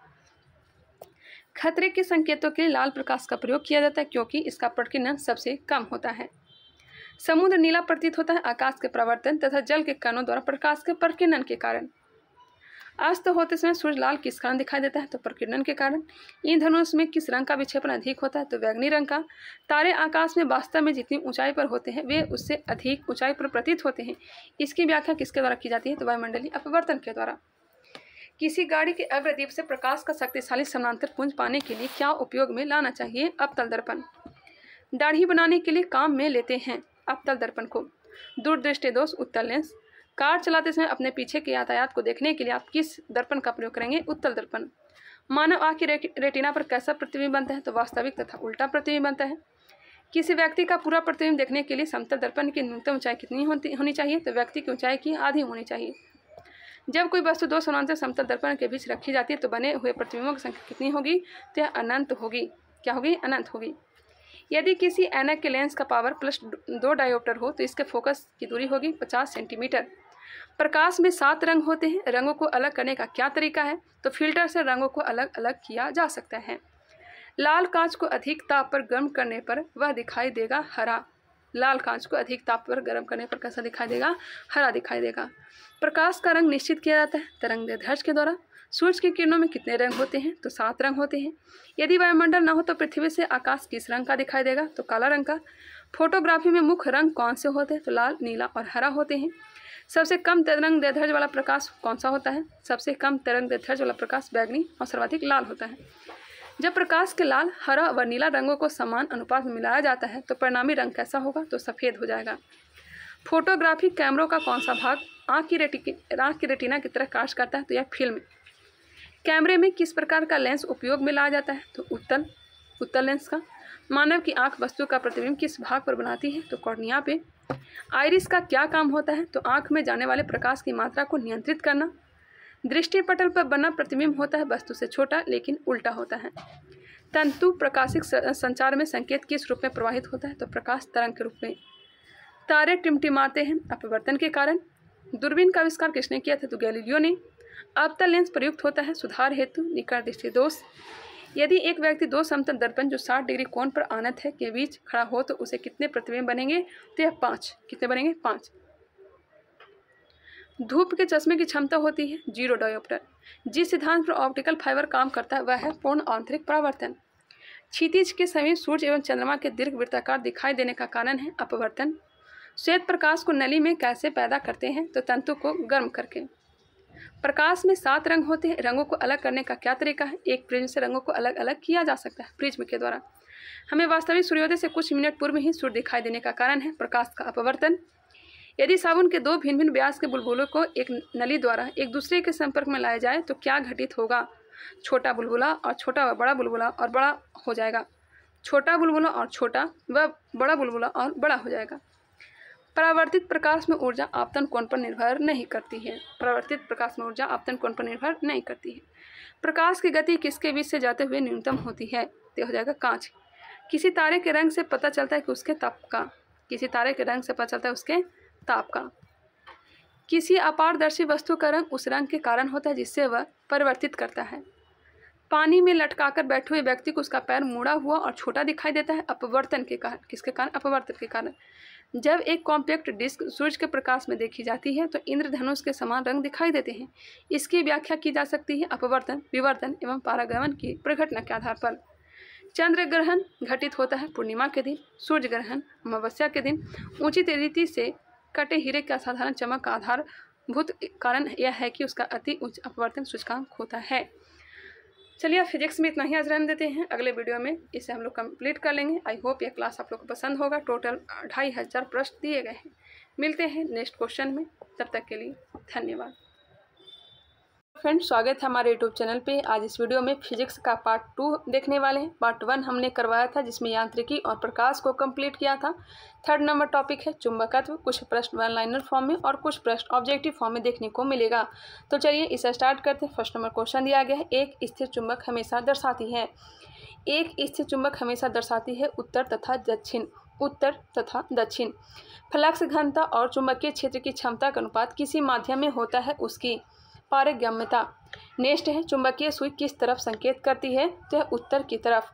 खतरे के संकेतों के लिए लाल प्रकाश का प्रयोग किया जाता है क्योंकि इसका प्रकीर्णन सबसे कम होता है। समुद्र नीला प्रतीत होता है आकाश के प्रवर्तन तथा जल के कणों द्वारा प्रकाश के प्रकीर्णन के कारण। अस्त होते समय सूर्य लाल किस कारण दिखाई देता है? तो प्रकीर्णन के कारण। इंद्रधनुष में किस रंग का विक्षेपण अधिक होता है? तो बैंगनी रंग का। तारे आकाश में वास्तव में जितनी ऊंचाई पर होते हैं वे उससे अधिक ऊंचाई पर प्रतीत होते हैं। इसकी व्याख्या किसके द्वारा की जाती है? तो वायुमंडलीय अपवर्तन के द्वारा। किसी गाड़ी के अग्रदीप से प्रकाश का शक्तिशाली समानांतर पुंज पाने के लिए क्या उपयोग में लाना चाहिए? अवतल दर्पण। दाढ़ी बनाने के लिए काम में लेते हैं अवतल दर्पण को। दूरदृष्टि दोष उत्तल लेंस। कार चलाते समय अपने पीछे के यातायात को देखने के लिए आप किस दर्पण का प्रयोग करेंगे? उत्तल दर्पण। मानव आँख की रेटिना पर कैसा प्रतिबिंब बनता है? तो वास्तविक तथा उल्टा प्रतिबिंब बनता है। किसी व्यक्ति का पूरा प्रतिबिंब देखने के लिए समतल दर्पण की न्यूनतम ऊंचाई कितनी होनी चाहिए? तो व्यक्ति की ऊंचाई की आधी होनी चाहिए। जब कोई वस्तु दो समानांतर समतल दर्पण के बीच रखी जाती है तो बने हुए प्रतिबिंबों की संख्या कितनी होगी? तो यह अनंत होगी। क्या होगी? अनंत होगी। यदि किसी ऐनक के लेंस का पावर +2 डायोप्टर हो तो इसके फोकस की दूरी होगी 50 सेंटीमीटर। प्रकाश में 7 रंग होते हैं। रंगों को अलग करने का क्या तरीका है? तो फिल्टर से रंगों को अलग अलग किया जा सकता है। लाल कांच को अधिक ताप पर गर्म करने पर वह दिखाई देगा हरा। लाल कांच को अधिक ताप पर गर्म करने पर कैसा दिखाई देगा? हरा दिखाई देगा। प्रकाश का रंग निश्चित किया जाता है तरंगदैर्ध्य के द्वारा। सूर्य की किरणों में कितने रंग होते हैं? तो 7 रंग होते हैं। यदि वायुमंडल न हो तो पृथ्वी से आकाश किस रंग का दिखाई देगा? तो काला रंग का। फोटोग्राफी में मुख्य रंग कौन से होते हैं? तो लाल, नीला और हरा होते हैं। सबसे कम तरंगदैर्ध्य वाला प्रकाश कौन सा होता है? सबसे कम तरंगदैर्ध्य वाला प्रकाश बैंगनी और सर्वाधिक लाल होता है। जब प्रकाश के लाल, हरा व नीला रंगों को समान अनुपात में मिलाया जाता है तो परिणामी रंग कैसा होगा? तो सफ़ेद हो जाएगा। फोटोग्राफी कैमरों का कौन सा भाग आँख की रेटिना की तरह कार्य करता है? तो यह फिल्म। कैमरे में किस प्रकार का लेंस उपयोग में लाया जाता है? तो उत्तल लेंस का। मानव की आँख वस्तु का प्रतिबिंब किस भाग पर बनाती है? तो कॉर्निया पे। आइरिस का क्या काम होता है? तो आँख में जाने वाले प्रकाश की मात्रा को नियंत्रित करना। दृष्टिपटल पर बना प्रतिबिंब होता है वस्तु से छोटा लेकिन उल्टा होता है। तंतु प्रकाशिक संचार में संकेत किस रूप में प्रवाहित होता है? तो प्रकाश तरंग के रूप में। तारे टिमटिमाते हैं अपवर्तन के कारण। दूरबीन का आविष्कार किसने किया था? तो गैलीलियो ने। अवतल लेंस प्रयुक्त होता है सुधार हेतु निकट दृष्टि दोष। यदि एक व्यक्ति 2 समतल दर्पण जो 60 डिग्री कोण पर आनत है के बीच खड़ा हो तो उसे कितने प्रतिबिंब बनेंगे? तो यह 5। कितने बनेंगे? 5। धूप के चश्मे की क्षमता होती है 0 डायोप्टर। जिस सिद्धांत पर ऑप्टिकल फाइबर काम करता है वह है पूर्ण आंतरिक परावर्तन। क्षितिज के समीप सूर्य एवं चंद्रमा के दीर्घवृत्ताकार दिखाई देने का कारण है अपवर्तन। श्वेत प्रकाश को नली में कैसे पैदा करते हैं? तो तंतु को गर्म करके। प्रकाश में 7 रंग होते हैं। रंगों को अलग करने का क्या तरीका है? एक प्रिज्म से रंगों को अलग अलग किया जा सकता है, प्रिज्म के द्वारा। हमें वास्तविक सूर्योदय से कुछ मिनट पूर्व ही सूर्य दिखाई देने का कारण है प्रकाश का अपवर्तन। यदि साबुन के 2 भिन्न भिन्न व्यास के बुलबुलों को एक नली द्वारा एक दूसरे के संपर्क में लाया जाए तो क्या घटित होगा? छोटा बुलबुला और छोटा व बड़ा बुलबुला और बड़ा हो जाएगा। छोटा बुलबुला और छोटा व बड़ा बुलबुला और बड़ा हो जाएगा। परावर्तित प्रकाश में ऊर्जा आपतन कोण पर निर्भर नहीं करती है। परावर्तित प्रकाश में ऊर्जा आपतन कोण पर निर्भर नहीं करती है। प्रकाश की गति किसके बीच से जाते हुए न्यूनतम होती है? तो हो जाएगा कांच। किसी तारे के रंग से पता चलता है कि उसके ताप का। किसी तारे के रंग से पता चलता है उसके ताप का। किसी अपारदर्शी वस्तु का रंग उस रंग के कारण होता है जिससे वह परिवर्तित करता है। पानी में लटकाकर बैठे हुए व्यक्ति को उसका पैर मुड़ा हुआ और छोटा दिखाई देता है अपवर्तन के कारण। किसके कारण? अपवर्तन के कारण। जब एक कॉम्पैक्ट डिस्क सूर्य के प्रकाश में देखी जाती है तो इंद्रधनुष के समान रंग दिखाई देते हैं। इसकी व्याख्या की जा सकती है अपवर्तन, विवर्तन एवं पारागमन की प्रघटना के आधार पर। चंद्र ग्रहण घटित होता है पूर्णिमा के दिन। सूर्य ग्रहण अमावस्या के दिन। ऊंची रीति से कटे हीरे का साधारण चमक का आधारभूत कारण यह है कि उसका अति उच्च अपवर्तन सूचकांक होता है। चलिए फिजिक्स में इतना ही आज रहने देते हैं। अगले वीडियो में इसे हम लोग कंप्लीट कर लेंगे। आई होप यह क्लास आप लोग को पसंद होगा। टोटल 2500 प्रश्न दिए गए हैं। मिलते हैं नेक्स्ट क्वेश्चन में, तब तक के लिए धन्यवाद। फ्रेंड्स, स्वागत है हमारे यूट्यूब चैनल पे। आज इस वीडियो में फिजिक्स का पार्ट 2 देखने वाले हैं। पार्ट 1 हमने करवाया था जिसमें यांत्रिकी और प्रकाश को कंप्लीट किया था। 3rd नंबर टॉपिक है चुंबकत्व। कुछ प्रश्न वन लाइनर फॉर्म में और कुछ प्रश्न ऑब्जेक्टिव फॉर्म में देखने को मिलेगा। तो चलिए इसे स्टार्ट करते हैं। 1st नंबर क्वेश्चन दिया गया है, एक स्थिर चुंबक हमेशा दर्शाती है। एक स्थिर चुंबक हमेशा दर्शाती है उत्तर तथा दक्षिण। उत्तर तथा दक्षिण। फ्लक्स घनता और चुंबकीय क्षेत्र की क्षमता का अनुपात किसी माध्यम में होता है उसकी पारगम्यता। नेक्स्ट है चुंबकीय सुई किस तरफ संकेत करती है? तो यह उत्तर की तरफ।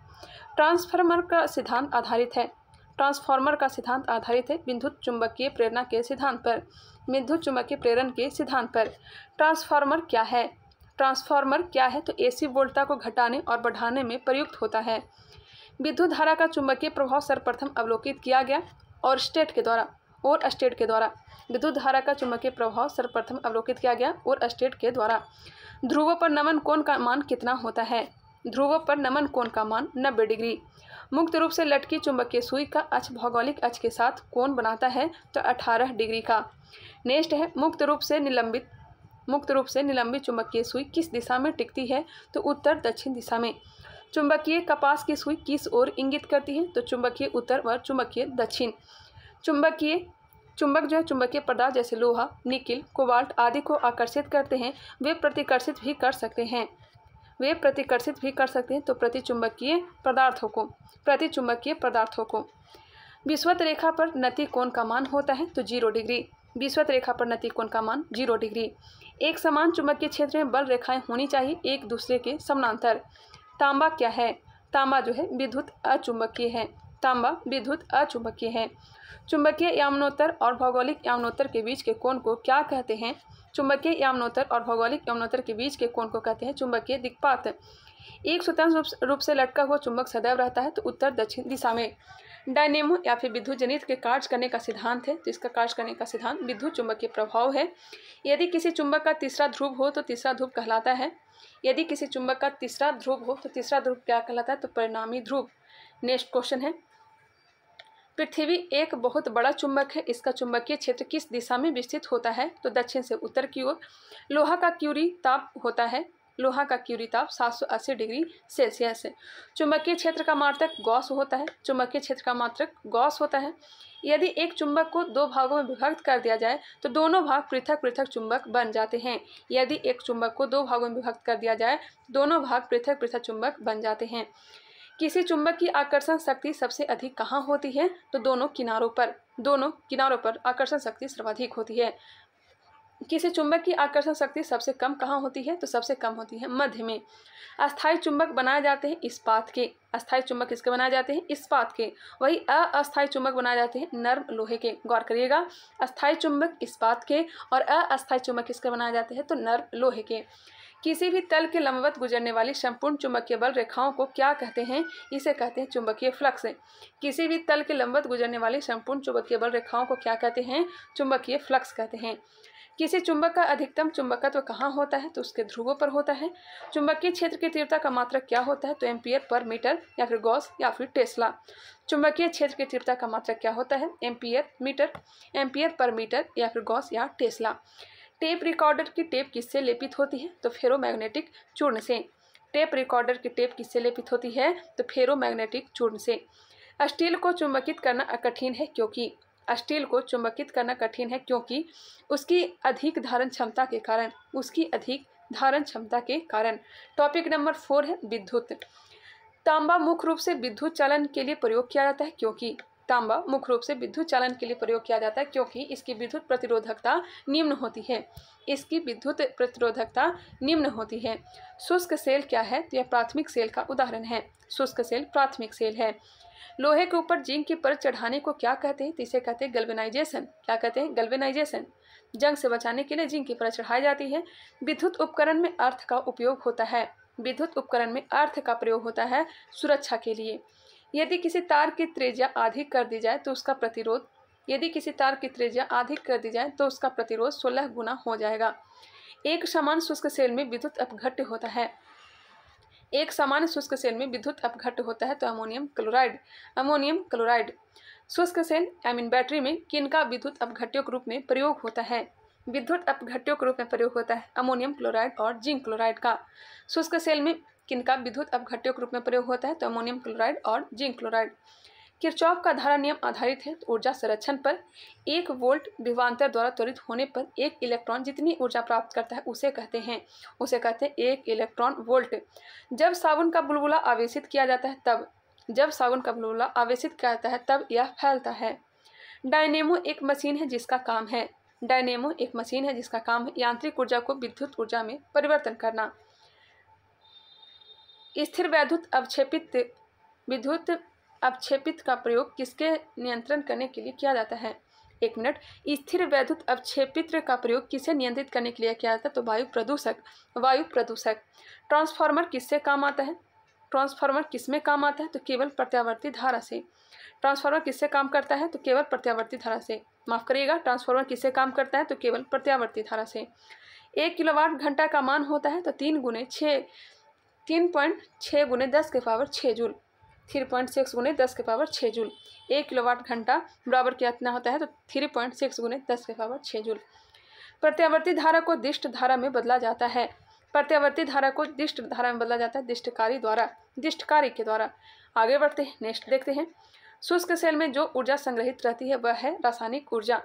ट्रांसफार्मर का सिद्धांत आधारित है। ट्रांसफार्मर का सिद्धांत आधारित है विद्युत चुंबकीय प्रेरणा के सिद्धांत पर। विद्युत चुंबकीय प्रेरण के सिद्धांत पर। ट्रांसफार्मर क्या है? ट्रांसफार्मर क्या है? तो एसी वोल्टता को घटाने और बढ़ाने में प्रयुक्त होता है। विद्युत धारा का चुंबकीय प्रभाव सर्वप्रथम अवलोकित किया गया और स्टेट के द्वारा। विद्युत धारा का चुंबकीय प्रभाव सर्वप्रथम अवलोकित किया गया और स्टेट के द्वारा। ध्रुवों पर नमन कोण का मान कितना होता है? ध्रुवों पर नमन कोण का मान 90 डिग्री। मुक्त रूप से लटकी चुंबकीय सुई का अक्ष भौगोलिक अक्ष के साथ कोण बनाता है तो 18 डिग्री का। नेक्स्ट है मुक्त रूप से निलंबित चुंबकीय सुई किस दिशा में टिकती है? तो उत्तर दक्षिण दिशा में। चुंबकीय कपास की सुई किस ओर इंगित करती है? तो चुंबकीय उत्तर व चुंबकीय दक्षिण। चुंबक जो है चुंबकीय पदार्थ जैसे लोहा, निकिल, कोबाल्ट आदि को आकर्षित करते हैं। वे प्रतिकर्षित भी कर सकते हैं। तो प्रतिचुंबकीय पदार्थों को। विषुवत रेखा पर नति कोण का मान होता है तो 0 डिग्री। विषुवत रेखा पर नति कोण का मान 0 डिग्री। एक समान चुंबकीय क्षेत्र में बल रेखाएं होनी चाहिए एक दूसरे के समानांतर। तांबा क्या है? तांबा जो है विद्युत अचुंबकीय है। चुंबकीय यामनोत्तर और भौगोलिक यामनोत्तर के बीच के कोण को क्या कहते हैं? चुंबकीय यामनोत्तर और भौगोलिक यामनोत्तर के बीच के कोण को कहते हैं चुंबकीय दिक्पात। एक स्वतंत्र रूप से लटका हुआ चुंबक सदैव रहता है तो उत्तर दक्षिण दिशा में। डायनेमो या फिर विद्युत जनित्र के कार्य करने का सिद्धांत है तो इसका कार्य करने का सिद्धांत विद्युत चुंबकीय प्रभाव है। यदि किसी चुंबक का तीसरा ध्रुव हो तो तीसरा ध्रुव कहलाता है। यदि किसी चुंबक का तीसरा ध्रुव हो तो तीसरा ध्रुव क्या कहलाता है? तो परिणामी ध्रुव। नेक्स्ट क्वेश्चन है, पृथ्वी एक बहुत बड़ा चुंबक है। इसका चुंबकीय क्षेत्र किस दिशा में विस्तृत होता है? तो दक्षिण से उत्तर की ओर। लोहा का क्यूरी ताप 780 डिग्री सेल्सियस है। चुंबकीय क्षेत्र का मात्रक गॉस होता है। यदि एक चुंबक को 2 भागों में विभक्त कर दिया जाए तो दोनों भाग पृथक पृथक चुंबक बन जाते हैं। यदि एक चुंबक को 2 भागों में विभक्त कर दिया जाए दोनों भाग पृथक पृथक चुंबक बन जाते हैं। किसी चुंबक की आकर्षण शक्ति सबसे अधिक कहाँ होती है? तो दोनों किनारों पर आकर्षण शक्ति सर्वाधिक होती है। किसी चुंबक की आकर्षण शक्ति सबसे कम कहाँ होती है? तो सबसे कम होती है मध्य में। अस्थायी चुंबक बनाए जाते हैं इस्पात के। अस्थायी चुंबक किसके बनाए जाते हैं? इस्पात के। वही अस्थायी चुंबक बनाए जाते हैं नर्म लोहे के। गौर करिएगा, अस्थायी चुंबक इस्पात के और अस्थायी चुंबक किसके बनाए जाते हैं? तो नर्म लोहे के। किसी भी तल के लंबवत गुजरने वाली संपूर्ण चुंबकीय बल रेखाओं को क्या कहते हैं? इसे कहते हैं चुंबकीय फ्लक्स। किसी भी तल के लंबवत गुजरने वाली संपूर्ण चुंबकीय बल रेखाओं को क्या कहते हैं? चुंबकीय फ्लक्स कहते हैं। किसी चुंबक का अधिकतम चुंबकत्व कहाँ होता है? तो उसके ध्रुवों पर होता है। चुंबकीय क्षेत्र की तीव्रता का मात्रक क्या होता है? तो एम्पियर पर मीटर या फिर गॉस या फिर टेस्ला। चुंबकीय क्षेत्र की तीव्रता का मात्रक क्या होता है? एम्पियर पर मीटर या फिर गॉस या टेस्ला। टेप रिकॉर्डर की टेप किससे लेपित होती है? तो फेरोमैग्नेटिक चूर्ण से। टेप रिकॉर्डर की टेप किससे लेपित होती है? तो फेरोमैग्नेटिक चूर्ण से। स्टील को चुंबकित करना कठिन है क्योंकि उसकी अधिक धारण क्षमता के कारण। टॉपिक नंबर 4 है विद्युत। तांबा मुख्य रूप से विद्युत चालन के लिए प्रयोग किया जाता है क्योंकि इसकी विद्युत प्रतिरोधकता निम्न होती है। शुष्क सेल क्या है? तो यह प्राथमिक सेल का उदाहरण है। शुष्क सेल प्राथमिक सेल है। लोहे के ऊपर जिंक की परत चढ़ाने को क्या कहते हैं? तो इसे कहते हैं गैल्वेनाइजेशन। क्या कहते हैं? गैल्वेनाइजेशन। जंग से बचाने के लिए जिंक की परत चढ़ाई जाती है। विद्युत उपकरण में अर्थ का प्रयोग होता है सुरक्षा के लिए। यदि किसी तार की त्रिज्या अधिक कर दी जाए तो उसका प्रतिरोध 16 गुना हो जाएगा। एक समान शुष्क सेल में विद्युत अपघट्य होता है तो अमोनियम क्लोराइड। शुष्क सेल बैटरी में किनका विद्युत अपघट्यों के रूप में प्रयोग होता है? अमोनियम क्लोराइड और जिंक क्लोराइड का। शुष्क सेल में किनका विद्युत अपघट्यों के रूप में प्रयोग होता है? तो अमोनियम क्लोराइड और जिंक क्लोराइड। किरचॉफ का धारा नियम आधारित है तो ऊर्जा संरक्षण पर 1 वोल्ट विभवांतर द्वारा त्वरित होने पर एक इलेक्ट्रॉन जितनी ऊर्जा प्राप्त करता है उसे कहते हैं 1 इलेक्ट्रॉन वोल्ट। जब साबुन का बुलबुला आवेशित किया जाता है तब यह फैलता है। डायनेमो एक मशीन है जिसका काम है यांत्रिक ऊर्जा को विद्युत ऊर्जा में परिवर्तन करना। स्थिर विद्युत अवक्षेपित का प्रयोग किसके नियंत्रण करने के लिए किया जाता है? स्थिर वैद्युत अवक्षेपित का प्रयोग किसे नियंत्रित करने के लिए किया जाता है? तो वायु प्रदूषक। ट्रांसफार्मर किससे काम आता है? ट्रांसफार्मर किसमें काम आता है? तो केवल प्रत्यावर्ती धारा से। ट्रांसफार्मर किससे काम करता है? तो केवल प्रत्यावर्ती धारा से। माफ करिएगा, ट्रांसफार्मर किससे काम करता है? तो केवल प्रत्यावर्ती धारा से। 1 किलोवाट घंटा का मान होता है तो 3.6 × 10⁶ जूल। 3.6 × 10⁶ जूल। 1 किलोवाट घंटा बराबर कितना होता है? तो 3.6 × 10⁶ जूल। प्रत्यावर्ती धारा को दिष्ट धारा में बदला जाता है। दिष्टकारी के द्वारा। आगे बढ़ते हैं, नेक्स्ट देखते हैं। शुष्क सेल में जो ऊर्जा संग्रहित रहती है वह है रासायनिक ऊर्जा।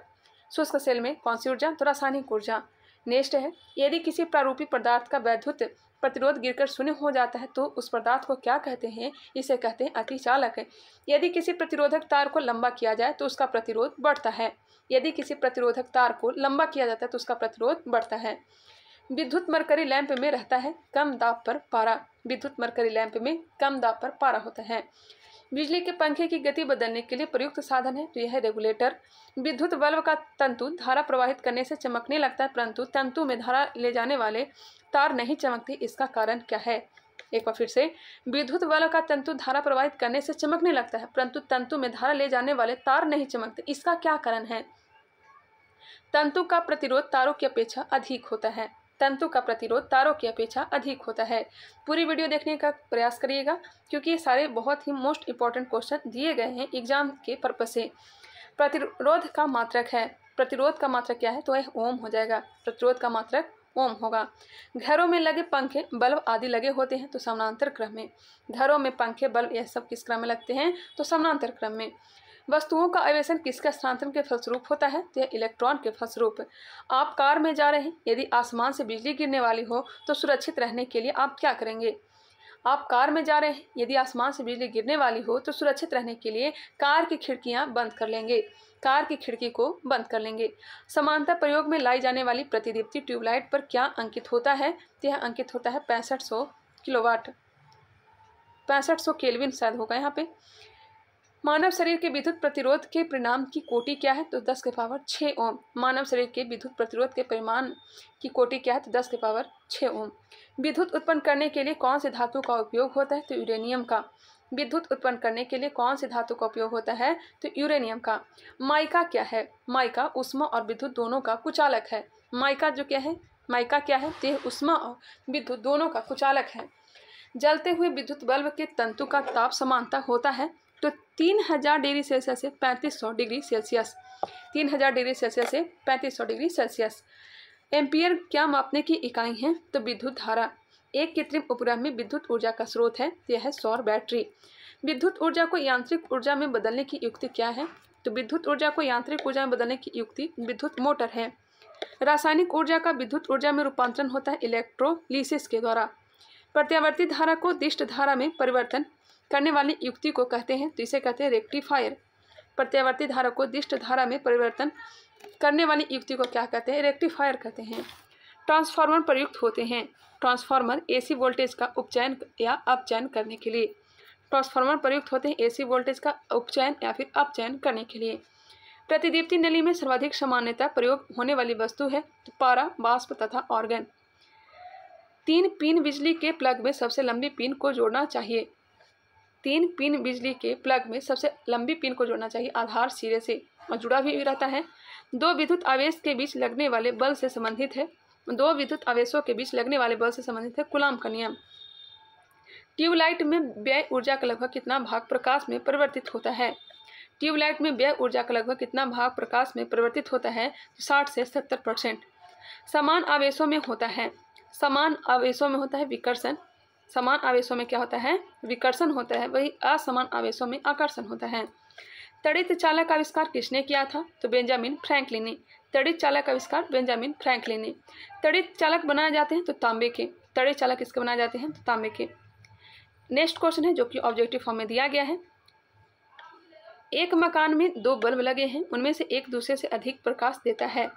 शुष्क सेल में कौन सी ऊर्जा? तो रासायनिक ऊर्जा। नेक्स्ट है, यदि किसी प्रारूपी पदार्थ का वैद्युत प्रतिरोध गिरकर शून्य हो जाता है तो उस पदार्थ को क्या कहते हैं? इसे कहते हैं अतिचालक। यदि किसी प्रतिरोधक तार को लंबा किया जाए तो उसका प्रतिरोध बढ़ता है। विद्युत मरकरी लैंप में रहता है कम दाब पर पारा होता है। बिजली के पंखे की गति बदलने के लिए प्रयुक्त साधन है तो यह है रेगुलेटर। विद्युत बल्ब का तंतु धारा प्रवाहित करने से चमकने लगता है परंतु तंतु में धारा ले जाने वाले तार नहीं चमकते, इसका कारण क्या है? एक बार फिर से, विद्युत बल्ब का तंतु धारा प्रवाहित करने से चमकने लगता है परंतु तंतु में धारा ले जाने वाले तार नहीं चमकते, इसका क्या कारण है? तंतु का प्रतिरोध तारों की अपेक्षा अधिक होता है। पूरी वीडियो देखने का प्रयास करिएगा क्योंकि ये सारे बहुत ही मोस्ट इंपॉर्टेंट क्वेश्चन दिए गए हैं एग्जाम के पर्पज से। प्रतिरोध का मात्रक क्या है? तो यह ओम हो जाएगा। प्रतिरोध का मात्रक ओम होगा। घरों में लगे पंखे बल्ब आदि लगे होते हैं तो समानांतर क्रम में। घरों में पंखे बल्ब यह सब किस क्रम में लगते हैं? तो समानांतर क्रम में। वस्तुओं का आवेशन किसके स्थानांतरण के फलस्वरूप होता है? तो यह इलेक्ट्रॉन के फलस्वरूप। आप कार में जा रहे हैं, यदि आसमान से बिजली गिरने वाली हो तो सुरक्षित रहने के लिए आप क्या करेंगे? आप कार में जा रहे हैं, यदि आसमान से बिजली गिरने वाली हो तो सुरक्षित रहने के लिए कार की खिड़की को बंद कर लेंगे। समांतर प्रयोग में लाई जाने वाली प्रतिदीप्ति ट्यूबलाइट पर क्या अंकित होता है? तो यह अंकित होता है 6500 किलोवाट, 6500 केल्विन शायद होगा यहाँ पे। मानव शरीर के विद्युत प्रतिरोध के परिमाण की कोटि क्या है? तो 10⁶ ओम। मानव शरीर के विद्युत प्रतिरोध के परिमाण की कोटि क्या है? तो 10⁶ ओम। विद्युत उत्पन्न करने के लिए कौन से धातु का उपयोग होता है? तो यूरेनियम का। विद्युत उत्पन्न करने के लिए कौन सी धातु का उपयोग होता है? तो यूरेनियम का। माइका क्या है? माइका ऊष्मा और विद्युत दोनों का कुचालक है। माइका जो क्या है? माइका क्या है? तो यह ऊष्मा और विद्युत दोनों का कुचालक है। जलते हुए विद्युत बल्ब के तंतु का ताप समानता होता है तो 3000 डिग्री सेल्सियस से 3500 डिग्री सेल्सियस। 3000 डिग्री सेल्सियस से 3500 डिग्री सेल्सियस। एम्पियर क्या मापने की इकाई है? तो विद्युत धारा। एक कृत्रिम उपग्रह में विद्युत ऊर्जा का स्रोत है, यह है सौर बैटरी। विद्युत ऊर्जा को यांत्रिक ऊर्जा में बदलने की युक्ति क्या है? तो विद्युत ऊर्जा को यांत्रिक ऊर्जा में बदलने की युक्ति विद्युत मोटर है। रासायनिक ऊर्जा का विद्युत ऊर्जा में रूपांतरण होता है इलेक्ट्रोलिसिस के द्वारा। प्रत्यावर्ती धारा को दिष्ट धारा में परिवर्तन करने वाली युक्ति को कहते हैं, तो इसे कहते हैं रेक्टिफायर। प्रत्यावर्ती धारा को दिष्ट धारा में परिवर्तन करने वाली युक्ति को क्या कहते हैं? रेक्टिफायर कहते हैं। ट्रांसफार्मर प्रयुक्त होते हैं। ट्रांसफार्मर एसी वोल्टेज का उपचयन या अपचयन करने के लिए। ट्रांसफार्मर प्रयुक्त होते हैं एसी वोल्टेज का उपचयन या फिर अपचयन करने के लिए। प्रतिदीप्ति नली में सर्वाधिक सामान्यतः प्रयोग होने वाली वस्तु है तो पारा, वाष्प तथा ऑर्गन। 3 पिन बिजली के प्लग में सबसे लंबी पिन को जोड़ना चाहिए। 3 पिन बिजली के प्लग में सबसे लंबी पिन को जोड़ना चाहिए आधार सिरे से और जुड़ा भी रहता है। 2 विद्युत आवेश के बीच लगने वाले बल से संबंधित है। 2 विद्युत आवेशों के बीच लगने वाले बल से संबंधित है कूलाम का नियम। ट्यूबलाइट में व्यय ऊर्जा का लगभग कितना भाग प्रकाश में परिवर्तित होता है? ट्यूबलाइट में व्यय ऊर्जा का लगभग कितना भाग प्रकाश में परिवर्तित होता है? 60 से 70%। समान आवेशों में होता है। समान आवेशों में होता है विकर्षण। समान आवेशों में क्या होता है? विकर्षण होता है। वही असमान आवेशों में आकर्षण होता है। तड़ित चालक का आविष्कार किसने किया था? तो बेंजामिन फ्रैंकलिन ने। तड़ित चालक का आविष्कार बेंजामिन फ्रैंकलिन ने। तड़ित चालक बनाए जाते हैं तो तांबे के। तड़ित चालक किसके बनाए जाते हैं? तो तांबे के। नेक्स्ट क्वेश्चन है जो कि ऑब्जेक्टिव फॉर्म में दिया गया है। एक मकान में 2 बल्ब लगे हैं, उनमें से एक दूसरे से अधिक प्रकाश देता है।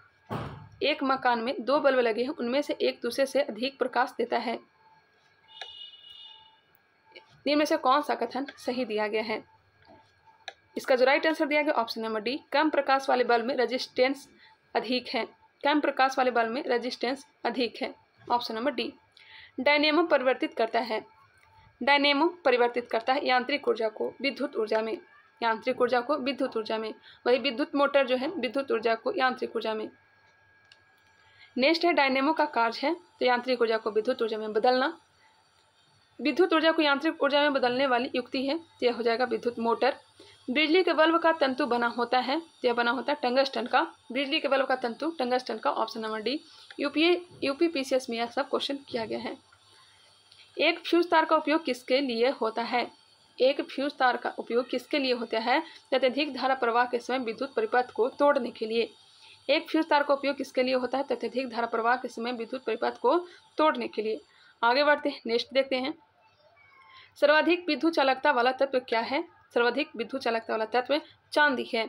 एक मकान में 2 बल्ब लगे हैं, उनमें से एक दूसरे से अधिक प्रकाश देता है। इनमें से कौन सा कथन सही दिया गया है? इसका जो राइट आंसर दिया गया ऑप्शन नंबर डी। कम प्रकाश वाले बल्ब में रेजिस्टेंस अधिक है। कम प्रकाश वाले बल्ब में रेजिस्टेंस अधिक है। Option number D. डायनेमो परिवर्तित करता है। डायनेमो परिवर्तित करता है यांत्रिक ऊर्जा को विद्युत ऊर्जा में। यांत्रिक ऊर्जा को विद्युत ऊर्जा में। वही विद्युत मोटर जो है विद्युत ऊर्जा को यांत्रिक ऊर्जा में। नेक्स्ट है डायनेमो का कार्य है तो यांत्रिक ऊर्जा को विद्युत ऊर्जा में बदलना। विद्युत ऊर्जा को यांत्रिक ऊर्जा में बदलने वाली युक्ति है तो यह हो जाएगा विद्युत मोटर। बिजली के बल्ब का तंतु बना होता है तो यह बना होता है टंगस्टन का। बिजली के बल्ब का तंतु टंगस्टन का। Option number D. UP PCS में यह सब क्वेश्चन किया गया है। एक फ्यूज तार का उपयोग किसके लिए होता है? एक फ्यूज तार का उपयोग किसके लिए होता है? अत्यधिक धारा प्रवाह के समय विद्युत परिपथ को तोड़ने के लिए। एक फ्यूज तार का उपयोग किसके लिए होता है? अत्यधिक धारा प्रवाह के समय विद्युत परिपथ को तोड़ने के लिए। आगे बढ़ते हैं, नेक्स्ट देखते हैं। सर्वाधिक विद्युत चालकता वाला तत्व क्या है? सर्वाधिक विद्युत चालकता वाला तत्व चांदी है।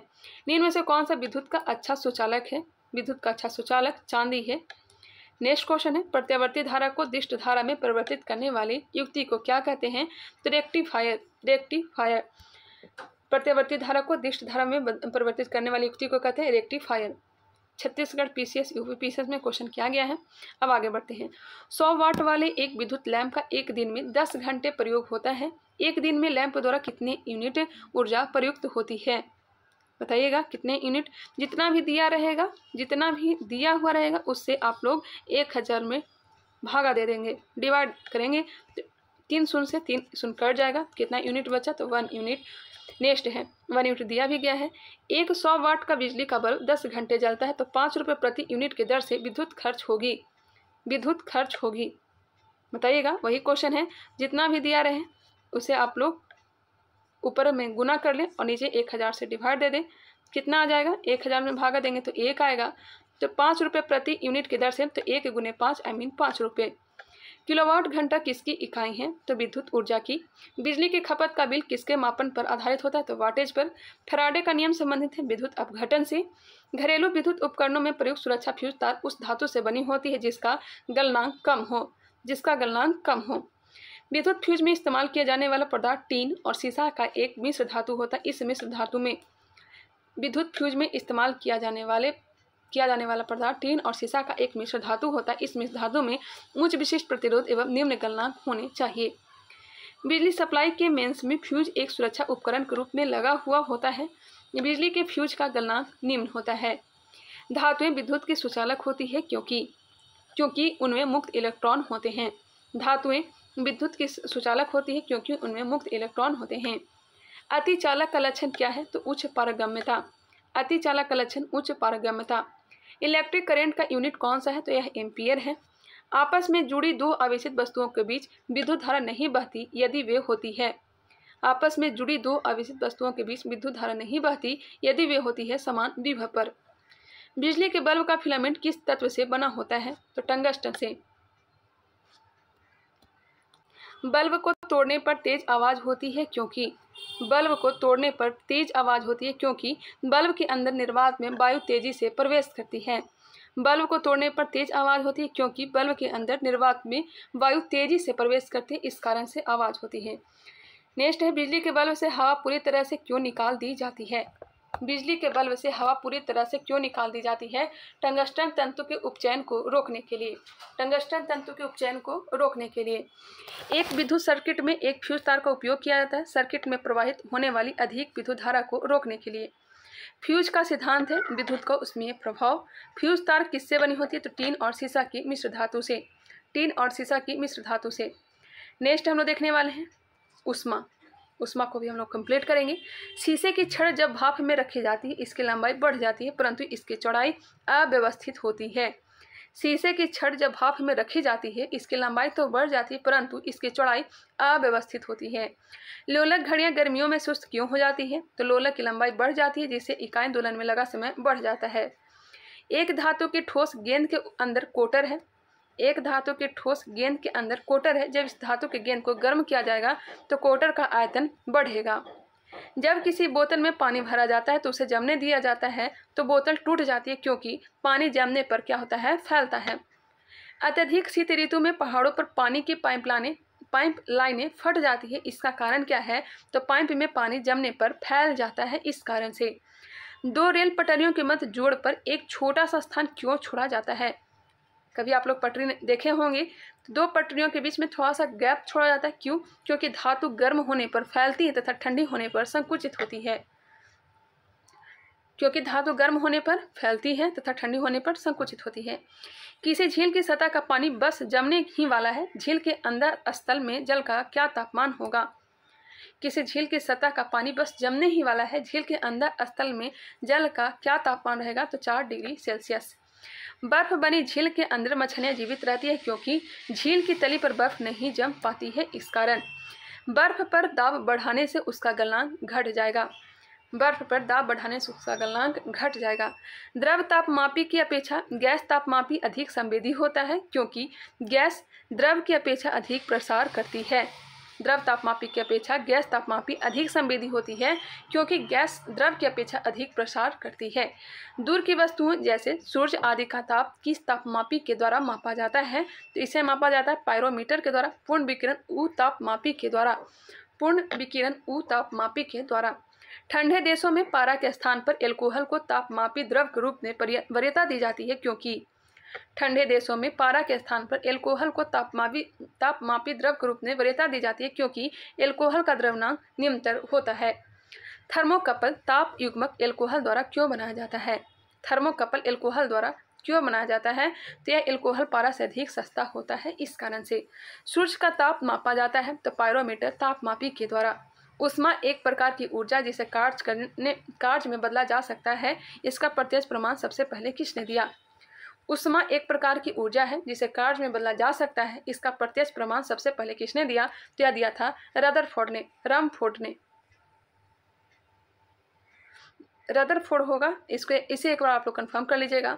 निम्न में से कौन सा विद्युत का अच्छा सुचालक है? विद्युत का अच्छा सुचालक चांदी है। नेक्स्ट क्वेश्चन है प्रत्यावर्ती धारा को दिष्ट धारा में परिवर्तित करने वाली युक्ति को क्या कहते हैं? तो रेक्टिफायर। रेक्टिफायर। प्रत्यावर्ती धारा को दिष्ट धारा में परिवर्तित करने वाली युक्ति को कहते हैं rectifier. Chhattisgarh PCS UP PCS में क्वेश्चन किया गया है। अब आगे बढ़ते हैं। 100 वाट वाले एक विद्युत लैंप का एक दिन में 10 घंटे प्रयोग होता है। एक दिन में लैंप द्वारा कितने यूनिट ऊर्जा प्रयुक्त होती है? बताइएगा कितने यूनिट। जितना भी दिया रहेगा, जितना भी दिया हुआ रहेगा उससे आप लोग 1000 में भागा दे देंगे, डिवाइड करेंगे। 3 शून्य से 3 शून्य कट जाएगा। कितना यूनिट बचा? तो 1 यूनिट। नेक्स्ट है 1 यूनिट दिया भी गया है। एक 100 वाट का बिजली का बल्ब 10 घंटे जलता है तो 5 रुपये प्रति यूनिट की दर से विद्युत खर्च होगी। विद्युत खर्च होगी। बताइएगा, वही क्वेश्चन है। जितना भी दिया रहे उसे आप लोग ऊपर में गुना कर लें और नीचे 1000 से डिवाइड दे दें। कितना आ जाएगा? 1000 में भागा देंगे तो 1 आएगा। तो 5 रुपये प्रति यूनिट की दर से, तो 1 गुने 5 5 रुपये। किलोवाट घंटा किसकी इकाई है? तो विद्युत ऊर्जा की। बिजली की खपत का बिल किसके मापन पर आधारित होता है? तो वाटेज पर। फैराडे का नियम संबंधित है विद्युत अपघटन से। घरेलू विद्युत उपकरणों में प्रयुक्त सुरक्षा फ्यूज तार उस धातु से बनी होती है जिसका गलनांक कम हो। जिसका गलनांक कम हो। विद्युत फ्यूज में इस्तेमाल किया जाने वाला पदार्थ टीन और सीसा का एक मिश्र धातु होता है। इस मिश्र धातु में विद्युत फ्यूज में इस्तेमाल किया जाने वाला पदार्थ टीन और सीसा का एक मिश्र धातु होता है। इस मिश्र धातु में उच्च विशिष्ट प्रतिरोध एवं निम्न गलनांक होने चाहिए। बिजली सप्लाई के मेंस में फ्यूज एक सुरक्षा उपकरण के रूप में लगा हुआ होता है। बिजली के फ्यूज का गलनांक निम्न होता है। धातुएं विद्युत की सुचालक होती है क्योंकि उनमें मुक्त इलेक्ट्रॉन होते हैं। धातुएं विद्युत की सुचालक होती है क्योंकि उनमें मुक्त इलेक्ट्रॉन होते हैं। अतिचालक का लक्षण क्या है? तो उच्च पारगम्यता। अतिचालक का लक्षण उच्च पारगम्यता। इलेक्ट्रिक करंट का यूनिट कौन सा है? तो यह एम्पियर है। आपस में जुड़ी दो आवेशित वस्तुओं के बीच विद्युत धारा नहीं बहती यदि वे होती है। आपस में जुड़ी दो आवेशित वस्तुओं के बीच विद्युत धारा नहीं बहती यदि वे होती है समान विभव पर। बिजली के बल्ब का फिलामेंट किस तत्व से बना होता है? तो टंगस्टन से। बल्ब को तोड़ने पर तेज आवाज होती है क्योंकि बल्ब के अंदर निर्वात में वायु तेजी से प्रवेश करती है। बल्ब को तोड़ने पर तेज आवाज होती है क्योंकि बल्ब के अंदर निर्वात में वायु तेजी से प्रवेश करती है, इस कारण से आवाज होती है। नेक्स्ट है, बिजली के बल्ब से हवा पूरी तरह से क्यों निकाल दी जाती है? बिजली के बल्ब से हवा पूरी तरह से क्यों निकाल दी जाती है? टंगस्टन तंतु के उपचयन को रोकने के लिए। टंगस्टन तंतु के उपचयन को रोकने के लिए। एक विद्युत सर्किट में एक फ्यूज तार का उपयोग किया जाता है सर्किट में प्रवाहित होने वाली अधिक विद्युत धारा को रोकने के लिए। फ्यूज का सिद्धांत है विद्युत का उष्मीय प्रभाव। फ्यूज तार किससे बनी होती है? तो टीन और सीसा की मिश्र धातु से। टीन और सीसा की मिश्र धातु से। नेक्स्ट हम लोग देखने वाले हैं उष्मा। उष्मा को भी हम लोग कंप्लीट करेंगे। शीशे की छड़ जब भाप में रखी जाती है इसकी लंबाई बढ़ जाती है परंतु इसकी चौड़ाई अव्यवस्थित होती है। शीशे की छड़ जब भाप में रखी जाती है इसकी लंबाई तो बढ़ जाती है परंतु इसकी चौड़ाई अव्यवस्थित होती है। लोलक घड़ियां गर्मियों में सुस्त क्यों हो जाती है? तो लोलक की लंबाई बढ़ जाती है जिससे इकाई दोलन में लगा समय बढ़ जाता है। एक धातु की ठोस गेंद के अंदर कोटर है। एक धातु के ठोस गेंद के अंदर कोटर है। जब इस धातु के गेंद को गर्म किया जाएगा तो कोटर का आयतन बढ़ेगा। जब किसी बोतल में पानी भरा जाता है तो उसे जमने दिया जाता है तो बोतल टूट जाती है क्योंकि पानी जमने पर क्या होता है? फैलता है। अत्यधिक शीत ऋतु में पहाड़ों पर पानी की पाइप लाइनें फट जाती है। इसका कारण क्या है? तो पाइप में पानी जमने पर फैल जाता है, इस कारण से। दो रेल पटरियों के मध्य जोड़ पर एक छोटा सा स्थान क्यों छोड़ा जाता है? कभी आप लोग पटरी देखे होंगे तो दो पटरियों के बीच में थोड़ा सा गैप छोड़ा जाता है। क्यों? क्योंकि धातु गर्म होने पर फैलती है तथा ठंडी होने पर संकुचित होती है। क्योंकि धातु गर्म होने पर फैलती है तथा ठंडी होने पर संकुचित होती है। किसी झील की सतह का पानी बस जमने ही वाला है। झील के अंदर स्थल में जल का क्या तापमान होगा? किसी झील की सतह का पानी बस जमने ही वाला है। झील के अंदर स्थल में जल का क्या तापमान रहेगा? तो 4 डिग्री सेल्सियस। बर्फ बनी झील के अंदर मछलियां जीवित रहती है क्योंकि झील की तली पर बर्फ नहीं जम पाती है, इस कारण। बर्फ पर दाब बढ़ाने से उसका गलनांक घट जाएगा। बर्फ पर दाब बढ़ाने से उसका गलनांक घट जाएगा। द्रव तापमापी की अपेक्षा गैस तापमापी अधिक संवेदी होता है क्योंकि गैस द्रव की अपेक्षा अधिक प्रसार करती है। द्रव तापमापी की अपेक्षा गैस तापमापी अधिक संवेदी होती है क्योंकि गैस द्रव की अपेक्षा अधिक प्रसार करती है। दूर की वस्तुओं जैसे सूर्य आदि का ताप किस तापमापी के द्वारा मापा जाता है? तो इसे मापा जाता है पायरोमीटर के द्वारा, पूर्ण विकिरण उ तापमापी के द्वारा। पूर्ण विकिरण उ तापमापी के द्वारा। ठंडे देशों में पारा के स्थान पर एल्कोहल को तापमापी द्रव के रूप में वरीयता दी जाती है क्योंकि ठंडे देशों में पारा के स्थान पर एल्कोहल को तापमापी द्रव के रूप में वरीयता दी जाती है क्योंकि एल्कोहल का द्रव्यमान निम्नतर होता है। थर्मोकपल ताप युग्मक एल्कोहल द्वारा क्यों बनाया जाता है? थर्मोकपल एल्कोहल द्वारा क्यों बनाया जाता है? तो यह एल्कोहल पारा से अधिक सस्ता होता है, इस कारण से। सूर्य का ताप मापा जाता है तो पायरोमीटर तापमापी के द्वारा। उष्मा एक प्रकार की ऊर्जा जिसे कार्य में बदला जा सकता है, इसका प्रत्यक्ष प्रमाण सबसे पहले किसने दिया? उष्मा एक प्रकार की ऊर्जा है जिसे कार्य में बदला जा सकता है, इसका प्रत्यक्ष प्रमाण सबसे पहले किसने दिया? तो यह दिया था रदरफोर्ड ने। रदरफोर्ड होगा, इसे एक बार आप लोग कंफर्म कर लीजिएगा।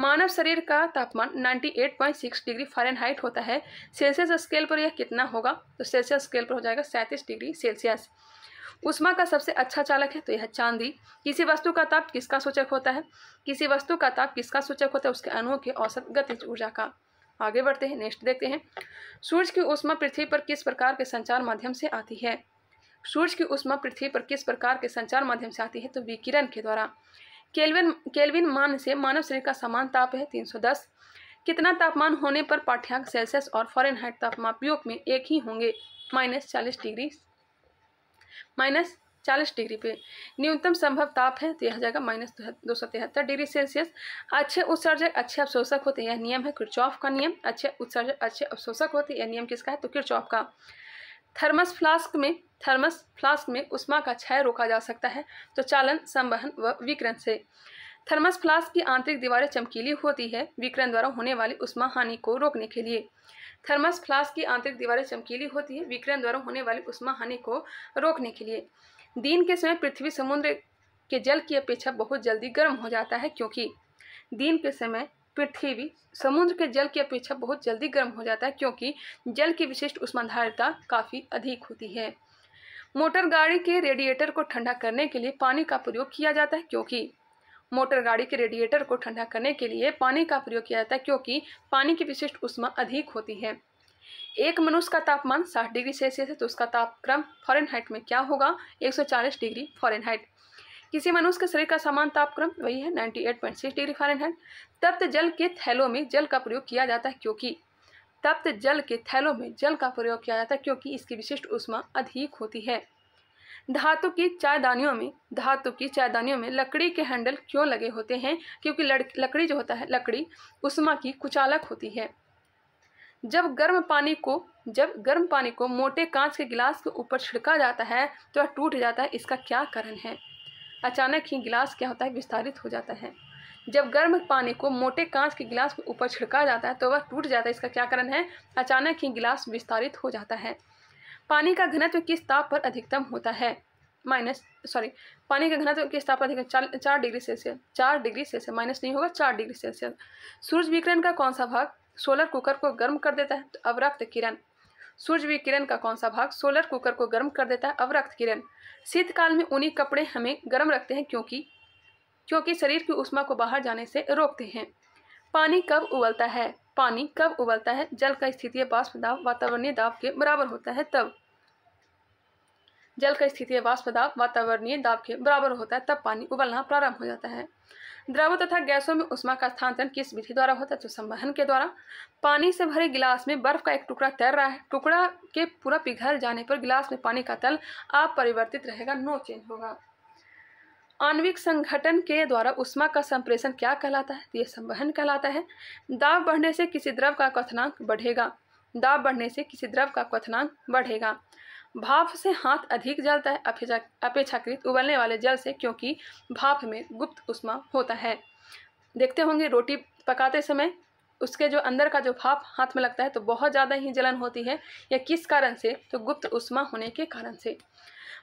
मानव शरीर का तापमान 98.6 डिग्री फ़ारेनहाइट होता है। सेल्सियस स्केल पर यह कितना होगा? तो सेल्सियस स्केल पर हो जाएगा 37 डिग्री सेल्सियस। उष्मा का सबसे अच्छा चालक है तो यह चांदी। किसी वस्तु का ताप किसका सूचक होता है? किसी वस्तु का ताप किसका सूचक होता है? उसके अणुओं की औसत गतिज ऊर्जा का। आगे बढ़ते हैं, नेक्स्ट देखते हैं। सूर्य की ऊष्मा पृथ्वी पर किस प्रकार के संचार माध्यम से आती है? सूर्य की ऊष्मा पृथ्वी पर किस प्रकार के संचार माध्यम से आती है? तो विकिरण के द्वारा। केल्विन मान से मानव शरीर का समान ताप है 310। कितना तापमान होने पर पाठ्यांक सेल्सियस और फ़ारेनहाइट तापमापियों में एक ही होंगे? -40 डिग्री पे। न्यूनतम संभव ताप है तो यह हो जाएगा -273 डिग्री सेल्सियस। अच्छे उत्सर्जक अच्छे अवशोषक होते हैं, यह नियम है किरचॉफ का नियम। अच्छे उत्सर्जक अच्छे अवशोषक होते हैं, यह नियम किसका है तो किरचॉफ का। थर्मस फ्लास्क में उष्मा का क्षय रोका जा सकता है तो चालन, संवहन व विकिरण से। थर्मस फ्लास्क की आंतरिक दीवारें चमकीली होती है विकिरण द्वारा होने वाली उष्मा हानि को रोकने के लिए। थर्मस फ्लास्क की आंतरिक दीवारें चमकीली होती है विकिरण द्वारा होने वाली उष्मा हानि को रोकने के लिए। दिन के समय पृथ्वी समुद्र के जल की अपेक्षा बहुत जल्दी गर्म हो जाता है क्योंकि दिन के समय पृथ्वी समुद्र के जल की अपेक्षा बहुत जल्दी गर्म हो जाता है क्योंकि जल की विशिष्ट ऊष्माधारिता काफ़ी अधिक होती है। मोटर गाड़ी के रेडिएटर को ठंडा करने के लिए पानी का प्रयोग किया जाता है क्योंकि मोटर गाड़ी के रेडिएटर को ठंडा करने के लिए पानी का प्रयोग किया जाता है क्योंकि पानी की विशिष्ट ऊष्मा अधिक होती है। एक मनुष्य का तापमान 60 डिग्री सेल्सियस है तो उसका तापक्रम फ़ारेनहाइट में क्या होगा 140 डिग्री फ़ारेनहाइट। किसी मनुष्य के शरीर का समान तापक्रम वही है 98.6 डिग्री फ़ारेनहाइट। तप्त जल के थैलों में जल का प्रयोग किया जाता है क्योंकि तप्त जल के थैलों में जल का प्रयोग किया जाता है क्योंकि इसकी विशिष्ट ऊष्मा अधिक होती है। धातु की चायदानियों में लकड़ी के हैंडल क्यों लगे होते हैं क्योंकि लकड़ी जो होता है लकड़ी उष्मा की कुचालक होती है। जब गर्म पानी को मोटे कांच के गिलास के ऊपर छिड़का जाता है तो वह टूट जाता है, इसका क्या कारण है। अचानक ही गिलास क्या होता है विस्तारित हो जाता है। जब गर्म पानी को मोटे कांच के गिलास के ऊपर छिड़का जाता है तो वह टूट जाता है, इसका क्या कारण है। अचानक ही गिलास विस्तारित हो जाता है। पानी का घनत्व किस ताप पर अधिकतम होता है पानी का घनत्व किस ताप पर अधिकतम 4 degree Celsius. 4 degree Celsius minus नहीं होगा 4 डिग्री सेल्सियस। सूर्य विकिरण का कौन सा भाग सोलर कुकर को गर्म कर देता है तो अवरक्त किरण। सूर्य विकिरण का कौन सा भाग सोलर कुकर को गर्म कर देता है अवरक्त किरण। शीतकाल में ऊनी कपड़े हमें गर्म रखते हैं क्योंकि शरीर की ऊष्मा को बाहर जाने से रोकते हैं। पानी कब उबलता है जल का स्थितीय वाष्प दाब वातावरणीय दाब के बराबर होता है तब। जल का स्थितीय वाष्प दाब वातावरणीय दाब के बराबर होता है तब पानी उबलना प्रारंभ हो जाता है। द्रव तथा गैसों में ऊष्मा का स्थानांतरण किस विधि द्वारा होता है तो संवहन के द्वारा। पानी से भरे गिलास में बर्फ का एक टुकड़ा तैर रहा है, टुकड़ा के पूरा पिघल जाने पर गिलास में पानी का तल अपरिवर्तित रहेगा, नो चेंज होगा। आणविक संघटन के द्वारा ऊष्मा का संप्रेषण क्या कहलाता है तो यह संवहन कहलाता है। दाब बढ़ने से किसी द्रव का क्वथनांक बढ़ेगा। भाप से हाथ अधिक जलता है अपेक्षाकृत उबलने वाले जल से क्योंकि भाप में गुप्त ऊष्मा होता है। देखते होंगे रोटी पकाते समय उसके जो अंदर का जो भाप हाथ में लगता है तो बहुत ज़्यादा ही जलन होती है, यह किस कारण से तो गुप्त ऊष्मा होने के कारण से।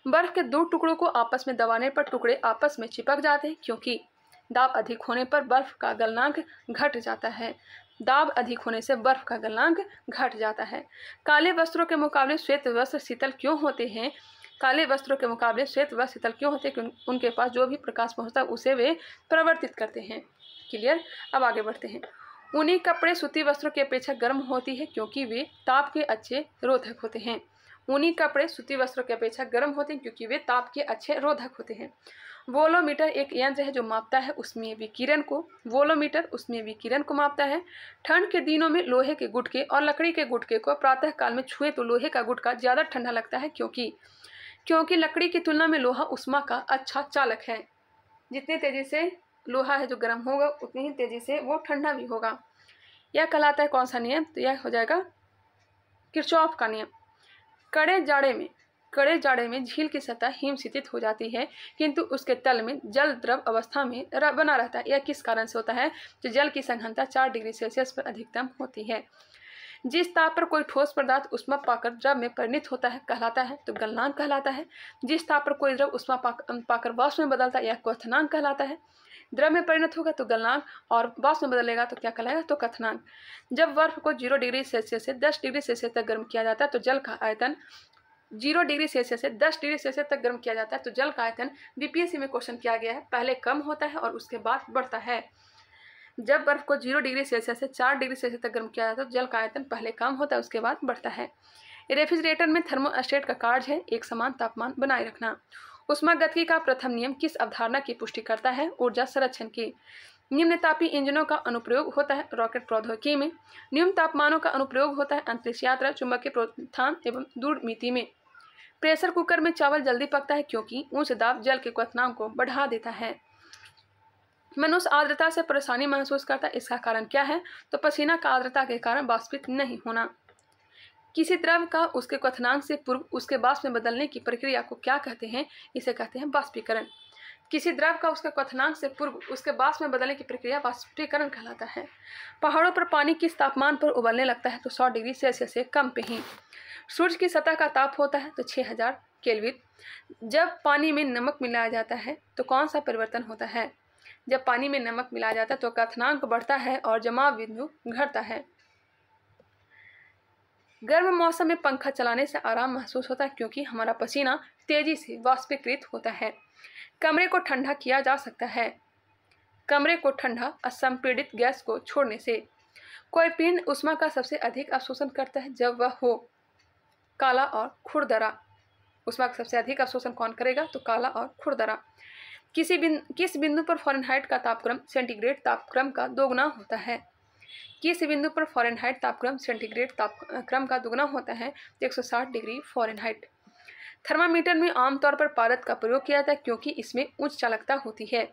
बर्फ के 2 टुकड़ों को आपस में दबाने पर टुकड़े आपस में चिपक जाते हैं क्योंकि दाब अधिक होने पर बर्फ का गलनांक घट जाता है। दाब अधिक होने से बर्फ का गलनांक घट जाता है। काले वस्त्रों के मुकाबले श्वेत वस्त्र शीतल क्यों होते हैं क्योंकि उनके पास जो भी प्रकाश पहुंचता है उसे वे परिवर्तित करते हैं। क्लियर। अब आगे बढ़ते हैं। ऊनी कपड़े सूती वस्त्रों की अपेक्षा गर्म होती है क्योंकि वे ताप के अच्छे रोधक होते हैं। ऊनी कपड़े सूती वस्त्रों की अपेक्षा गर्म होते हैं क्योंकि वे ताप के अच्छे रोधक होते हैं। वोलोमीटर एक यंत्र है जो मापता है उसमें विकिरण को मापता है। ठंड के दिनों में लोहे के गुटके और लकड़ी के गुटके को प्रातः काल में छुए तो लोहे का गुटका ज़्यादा ठंडा लगता है क्योंकि लकड़ी की तुलना में लोहा ऊष्मा का अच्छा चालक है। जितनी तेज़ी से लोहा है जो गर्म होगा उतनी ही तेज़ी से वो ठंडा भी होगा। यह कहलाता है कौन सा नियम तो यह हो जाएगा किरचॉफ का नियम। कड़े जाड़े में झील की सतह हिमशीतित हो जाती है किंतु उसके तल में जल द्रव अवस्था में बना रहता है। यह किस कारण से होता है तो जल की सघनता 4 डिग्री सेल्सियस पर अधिकतम होती है। जिस ताप पर कोई ठोस पदार्थ ऊष्मा पाकर द्रव में परिणत होता है कहलाता है तो गलनांक कहलाता है। जिस ताप पर कोई द्रव ऊष्मा पाकर वाष्प में बदलता है यह क्वथनांक कहलाता है। द्रव में परिणत होगा तो गलनांक और वाष्प में बदलेगा तो क्या कहलाएगा तो क्वथनांक। जब बर्फ को 0 डिग्री सेल्सियस से 10 डिग्री सेल्सियस तक गर्म किया जाता है तो जल का आयतन 0 डिग्री सेल्सियस से 10 डिग्री सेल्सियस तक गर्म किया जाता है तो जल का आयतन बीपीएससी में क्वेश्चन किया गया है पहले कम होता है और उसके बाद बढ़ता है। जब बर्फ को 0 डिग्री सेल्सियस से 4 डिग्री सेल्सियस तक गर्म किया जाता है तो जल का आयतन पहले कम होता है उसके बाद बढ़ता है। रेफ्रिजरेटर में थर्मोस्टेट का कार्य है एक समान तापमान बनाए रखना। ऊष्मागतिकी का प्रथम नियम किस अवधारणा की पुष्टि करता है ऊर्जा संरक्षण की। निम्न तापीय इंजनों का अनुप्रयोग होता है रॉकेट प्रौद्योगिकी में। निम्न तापमानों का अनुप्रयोग होता है अंतरिक्ष यात्रा, चुंबकीय प्रोत्थान एवं दूरमिति में। प्रेशर कुकर में चावल जल्दी पकता है क्योंकि उच्च दाब जल के क्वथनांक को बढ़ा देता है। मनुष्य आर्द्रता से परेशानी महसूस करता है, इसका कारण क्या है? तो पसीना का आर्द्रता के कारण वाष्पित नहीं होना। किसी द्रव का उसके क्वथनांक से पूर्व उसके वाष्प में बदलने की प्रक्रिया को क्या कहते हैं? इसे कहते हैं वाष्पीकरण। किसी द्रव का उसके क्वथनांक से पूर्व उसके वाष्प में बदलने की प्रक्रिया वाष्पीकरण कहलाता है। पहाड़ों पर पानी किस तापमान पर उबलने लगता है? तो 100 डिग्री सेल्सियस से कम पे ही। सूर्य की सतह का ताप होता है तो 6000 केल्विन। जब पानी में नमक मिलाया जाता है तो कौन सा परिवर्तन होता है? जब पानी में नमक मिलाया जाता है तो क्वथनांक बढ़ता है और जमाव बिंदु घटता है। गर्म मौसम में पंखा चलाने से आराम महसूस होता है क्योंकि हमारा पसीना तेजी से वाष्पीकृत होता है। कमरे को ठंडा किया जा सकता है। कमरे को ठंडा असंपीड़ित गैस को छोड़ने से। कोई पिंड ऊष्मा का सबसे अधिक अवशोषण करता है जब वह हो काला और खुरदरा। ऊष्मा का सबसे अधिक अवशोषण कौन करेगा? तो काला और खुरदरा। किस बिंदु पर फ़ारेनहाइट का तापक्रम सेंटीग्रेड तापक्रम का दोगुना होता है? किस बिंदु पर फ़ारेनहाइट तापक्रम सेंटीग्रेड तापक्रम का दोगुना होता है? 160 डिग्री फ़ारेनहाइट। थर्मामीटर में आमतौर पर पारद का प्रयोग किया जाता है क्योंकि इसमें उच्च चालकता होती है।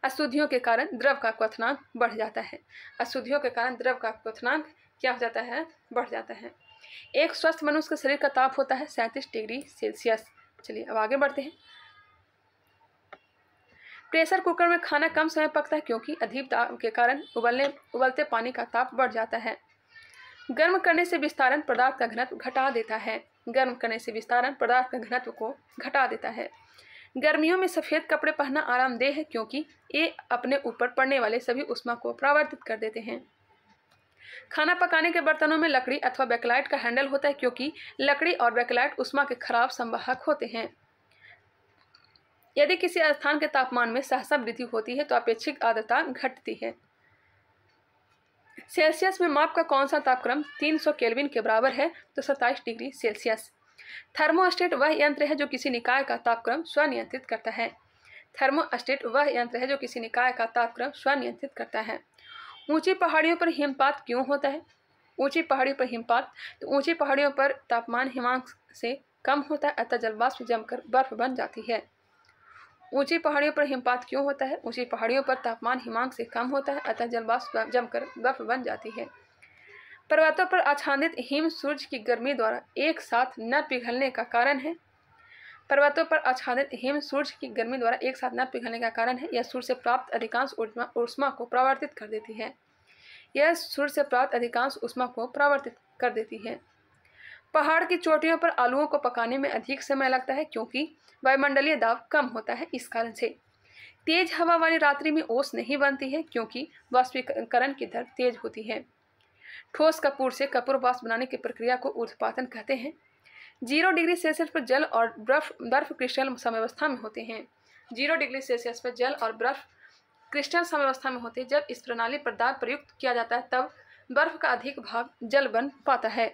अशुद्धियों के कारण द्रव का क्वथनांक बढ़ जाता है। अशुद्धियों के कारण द्रव का क्वथनांक क्या हो जाता है? बढ़ जाता है। एक स्वस्थ मनुष्य के शरीर का ताप होता है 37 डिग्री सेल्सियस। चलिए अब आगे बढ़ते हैं। प्रेशर कुकर में खाना कम समय पकता है क्योंकि अधिक दाब के कारण उबलते पानी का ताप बढ़ जाता है। गर्म करने से विस्तारण पदार्थ का घनत्व घटा देता है। गर्म करने से विस्तारण पदार्थ का घनत्व को घटा देता है। गर्मियों में सफ़ेद कपड़े पहनना आरामदेह है क्योंकि ये अपने ऊपर पड़ने वाले सभी ऊष्मा को परावर्तित कर देते हैं। खाना पकाने के बर्तनों में लकड़ी अथवा बैकलाइट का हैंडल होता है क्योंकि लकड़ी और बैकलाइट ऊष्मा के खराब संवाहक होते हैं। यदि किसी स्थान के तापमान में सहसा वृद्धि होती है तो अपेक्षित आर्द्रता घटती है। सेल्सियस में माप का कौन सा तापक्रम 300 केल्विन के बराबर है? तो 27 डिग्री सेल्सियस। थर्मोस्टेट वह यंत्र है जो किसी निकाय का तापक्रम स्वनियंत्रित करता है। थर्मोस्टेट वह यंत्र है जो किसी निकाय का तापक्रम स्वनियंत्रित करता है। ऊंची पहाड़ियों पर हिमपात क्यों होता है? ऊंची पहाड़ियों पर हिमपात, तो ऊंची पहाड़ियों पर तापमान हिमांक से कम होता है अतः जलवाष्प जमकर बर्फ बन जाती है। ऊंची पहाड़ियों पर हिमपात क्यों होता है? ऊंची पहाड़ियों पर तापमान हिमांक से कम होता है अतः जलवाष्प जमकर बर्फ बन जाती है। पर्वतों पर आच्छादित हिम सूर्य की गर्मी द्वारा एक साथ न पिघलने का कारण है। पर्वतों पर आच्छादित हिम सूर्य की गर्मी द्वारा एक साथ न पिघलने का कारण है। यह सूर्य से प्राप्त अधिकांश ऊष्मा को परावर्तित कर देती है। यह सूर्य से प्राप्त अधिकांश ऊष्मा को परावर्तित कर देती है। पहाड़ की चोटियों पर आलूओं को पकाने में अधिक समय लगता है क्योंकि वायुमंडलीय दाब कम होता है। इस कारण से तेज हवा वाली रात्रि में ओस नहीं बनती है क्योंकि वाष्पीकरण की दर तेज होती है। ठोस कपूर से कपूर वाष्प बनाने की प्रक्रिया को ऊर्ध्वपातन कहते हैं। 0 डिग्री सेल्सियस पर जल और बर्फ क्रिस्टल साम्यावस्था में होते हैं। 0 डिग्री सेल्सियस पर जल और बर्फ क्रिस्टल साम्यावस्था में होते हैं। जब इस प्रणाली पर दाब प्रयुक्त किया जाता है तब बर्फ का अधिक भाग जल बन पाता है।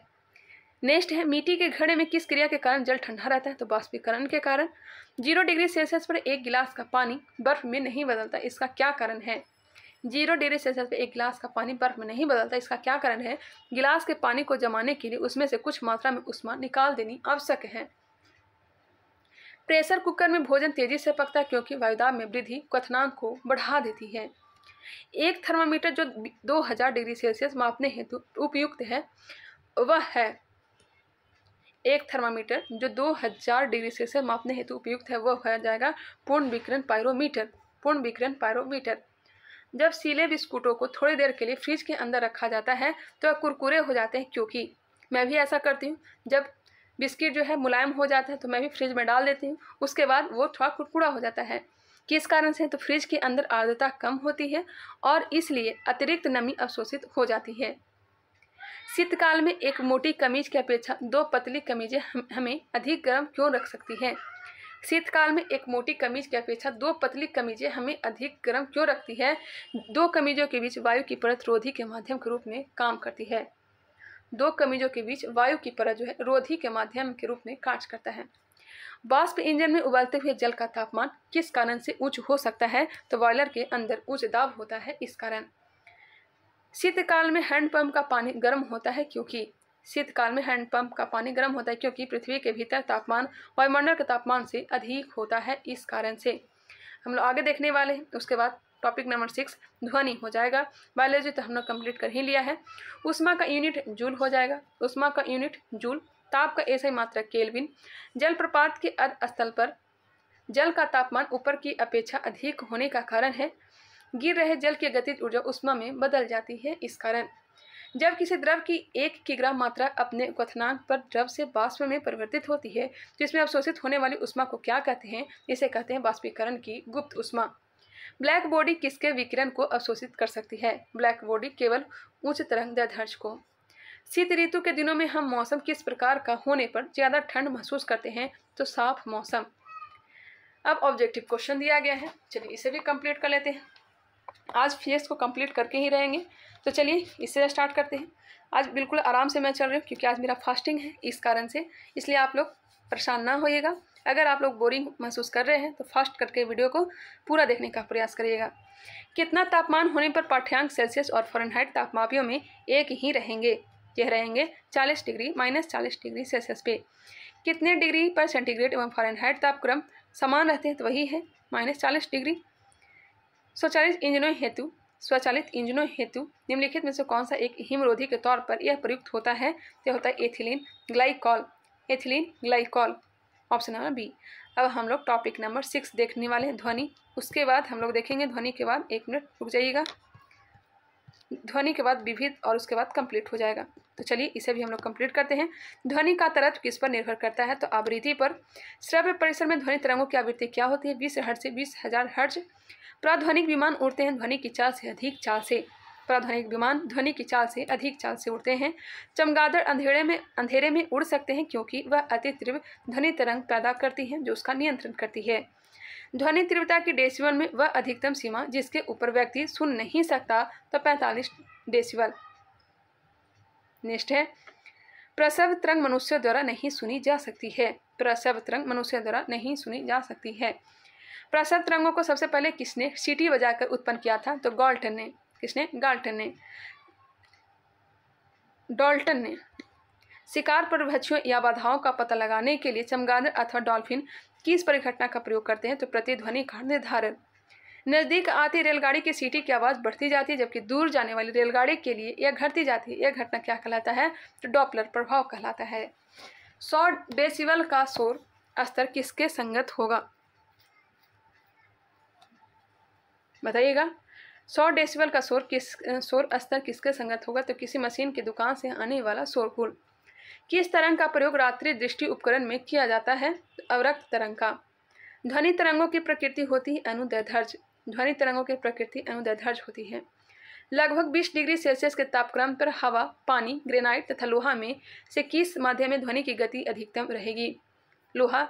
नेक्स्ट है, मिट्टी के घड़े में किस क्रिया के कारण जल ठंडा रहता है? तो वाष्पीकरण के कारण। 0 डिग्री सेल्सियस पर एक गिलास का पानी बर्फ में नहीं बदलता, इसका क्या कारण है? 0 डिग्री सेल्सियस पर एक गिलास का पानी बर्फ में नहीं बदलता, इसका क्या कारण है? गिलास के पानी को जमाने के लिए उसमें से कुछ मात्रा में ऊष्मा निकाल देनी आवश्यक है। प्रेशर कुकर में भोजन तेजी से पकता है क्योंकि वायुदाब में वृद्धि क्वथनांक को बढ़ा देती है। एक थर्मामीटर जो 2000 डिग्री सेल्सियस मापने हेतु उपयुक्त है वह है एक थर्मामीटर जो 2000 डिग्री सेल्सियस मापने हेतु उपयुक्त है वह हो जाएगा पूर्ण विकिरण पायरोमीटर। पूर्ण विकिरण पायरोमीटर। जब सीले बिस्कुटों को थोड़ी देर के लिए फ्रिज के अंदर रखा जाता है तो वह कुरकुरे हो जाते हैं क्योंकि मैं भी ऐसा करती हूँ। जब बिस्किट जो है मुलायम हो जाता है तो मैं भी फ्रिज में डाल देती हूँ, उसके बाद वो थोड़ा कुरकुरा हो जाता है। किस कारण से? तो फ्रिज के अंदर आर्द्रता कम होती है और इसलिए अतिरिक्त नमी अवशोषित हो जाती है। शीतकाल में एक मोटी कमीज की अपेक्षा 2 पतली कमीजें हमें अधिक गर्म क्यों रख सकती हैं? शीतकाल में एक मोटी कमीज की अपेक्षा 2 पतली कमीजें हमें अधिक गर्म क्यों रखती है? 2 कमीजों के बीच वायु की परत रोधी के माध्यम के रूप में काम करती है। 2 कमीजों के बीच वायु की परत जो है रोधी के माध्यम के रूप में कार्य करता है। वाष्प इंजन में उबलते हुए जल का तापमान किस कारण से उच्च हो सकता है? तो बॉयलर के अंदर उच्च दाब होता है इस कारण। शीतकाल में हैंडपंप का पानी गर्म होता है क्योंकि पृथ्वी के भीतर तापमान वायुमंडल के तापमान से अधिक होता है इस कारण से। हम लोग आगे देखने वाले हैं। उसके बाद टॉपिक नंबर 6 ध्वनि हो जाएगा। बायोलॉजी तो हम लोग कंप्लीट कर ही लिया है। ऊष्मा का यूनिट जूल हो जाएगा। ऊष्मा का यूनिट जूल। ताप का एसआई मात्रक केल्विन। जलप्रपात के अर्ध स्थल पर जल का तापमान ऊपर की अपेक्षा अधिक होने का कारण है। गिर रहे जल की गतिज ऊर्जा ऊष्मा में बदल जाती है इस कारण। जब किसी द्रव की 1 किग्रा मात्रा अपने क्वथनांक पर द्रव से वाष्प में परिवर्तित होती है तो इसमें अवशोषित होने वाली ऊष्मा को क्या कहते हैं? इसे कहते हैं वाष्पीकरण की गुप्त ऊष्मा। ब्लैक बॉडी किसके विकिरण को अवशोषित कर सकती है? ब्लैक बॉडी केवल उच्च तरंगदैर्ध्य को। शीत ऋतु के दिनों में हम मौसम किस प्रकार का होने पर ज़्यादा ठंड महसूस करते हैं? तो साफ मौसम। अब ऑब्जेक्टिव क्वेश्चन दिया गया है, चलिए इसे भी कंप्लीट कर लेते हैं। आज फिजिक्स को कंप्लीट करके ही रहेंगे, तो चलिए इससे स्टार्ट करते हैं। आज बिल्कुल आराम से मैं चल रही हूँ क्योंकि आज मेरा फास्टिंग है इस कारण से, इसलिए आप लोग परेशान ना होइएगा। अगर आप लोग बोरिंग महसूस कर रहे हैं तो फास्ट करके वीडियो को पूरा देखने का प्रयास करिएगा। कितना तापमान होने पर पाठ्यांक सेल्सियस और फ़ारेनहाइट तापमापियों में एक ही रहेंगे? यह रहेंगे 40 डिग्री -40 डिग्री सेल्सियस पे। कितने डिग्री पर सेंटीग्रेड एवं फ़ारेनहाइट तापक्रम समान रहते हैं? तो वही है -40 डिग्री। स्वचालित इंजनों हेतु निम्नलिखित में से कौन सा एक हिमरोधी के तौर पर यह प्रयुक्त होता है? तो होता है ethylene glycol. Option number B. अब हम लोग टॉपिक नंबर 6 देखने वाले हैं, ध्वनि। उसके बाद हम लोग देखेंगे ध्वनि के बाद 1 मिनट रुक जाइएगा। ध्वनि के बाद विविध और उसके बाद कंप्लीट हो जाएगा। तो चलिए इसे भी हम लोग कंप्लीट करते हैं। ध्वनि का तरत्व किस पर निर्भर करता है? तो आवृत्ति पर। श्रव्य परिसर में ध्वनि तरंगों की आवृत्ति क्या होती है? 20 हर्ट्ज से 20,000 हर्ट्ज। प्राध्वनिक विमान उड़ते हैं ध्वनि की चाल से अधिक चाल से। प्राध्वनिक विमान ध्वनि की चाल से अधिक चाल से उड़ते हैं। चमगादड़ अंधेरे में उड़ सकते हैं क्योंकि वह अति तीव्र ध्वनि तरंग पैदा करती है जो उसका नियंत्रण करती है। ध्वनि तीव्रता की डेसिबल में वह अधिकतम सीमा जिसके ऊपर व्यक्ति सुन नहीं सकता तो 45 डेसिबल। नेक्स्ट है प्रसव तरंग मनुष्य द्वारा नहीं सुनी जा सकती है। प्रसव तरंग मनुष्य द्वारा नहीं सुनी जा सकती है। प्रसव तरंगों को सबसे पहले किसने सीटी बजाकर उत्पन्न किया था? तो डाल्टन ने। किसने? डाल्टन ने। शिकार पर भक्षियों या बाधाओं का पता लगाने के लिए चमगादड़ अथवा डॉल्फिन किस परिघटना का प्रयोग करते हैं? तो प्रतिध्वनि का निर्धारण। नज़दीक आती रेलगाड़ी की सीटी की आवाज़ बढ़ती जाती है जबकि दूर जाने वाली रेलगाड़ी के लिए यह घटती जाती है। यह घटना क्या कहलाता है? तो डॉपलर प्रभाव कहलाता है। 100 डेसिबल का शोर स्तर किसके संगत होगा? बताइएगा। 100 डेसिबल का शोर स्तर किसके संगत होगा? तो किसी मशीन की दुकान से आने वाला शोरगुल। किस तरंग का प्रयोग रात्रि दृष्टि उपकरण में किया जाता है? अवरक्त तरंग का। ध्वनि तरंगों की प्रकृति होती है अनुदैर्ध्य। ध्वनि तरंगों की प्रकृति अनुदैर्ध्य होती है। लगभग 20 डिग्री सेल्सियस के तापक्रम पर हवा, पानी, ग्रेनाइट तथा लोहा में से किस माध्यम में ध्वनि की गति अधिकतम रहेगी? लोहा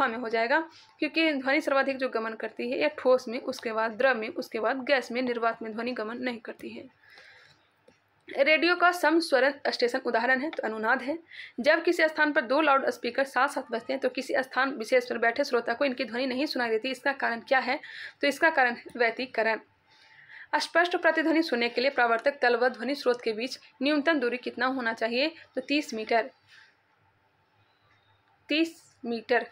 में हो जाएगा क्योंकि ध्वनि सर्वाधिक जो गमन करती है या ठोस में, उसके बाद द्रव में, उसके बाद गैस में, निर्वात में ध्वनि गमन नहीं करती है। रेडियो का समस्वरण स्टेशन उदाहरण है तो अनुनाद है। जब किसी स्थान पर 2 लाउड स्पीकर साथ साथ बजते हैं तो किसी स्थान विशेष पर बैठे श्रोता को इनकी ध्वनि नहीं सुनाई देती। इसका कारण क्या है? तो इसका कारण है व्यतिकरण। स्पष्ट प्रतिध्वनि सुनने के लिए प्रावर्तक तल व ध्वनि स्रोत के बीच न्यूनतम दूरी कितना होना चाहिए? तो 30 मीटर। 30 मीटर।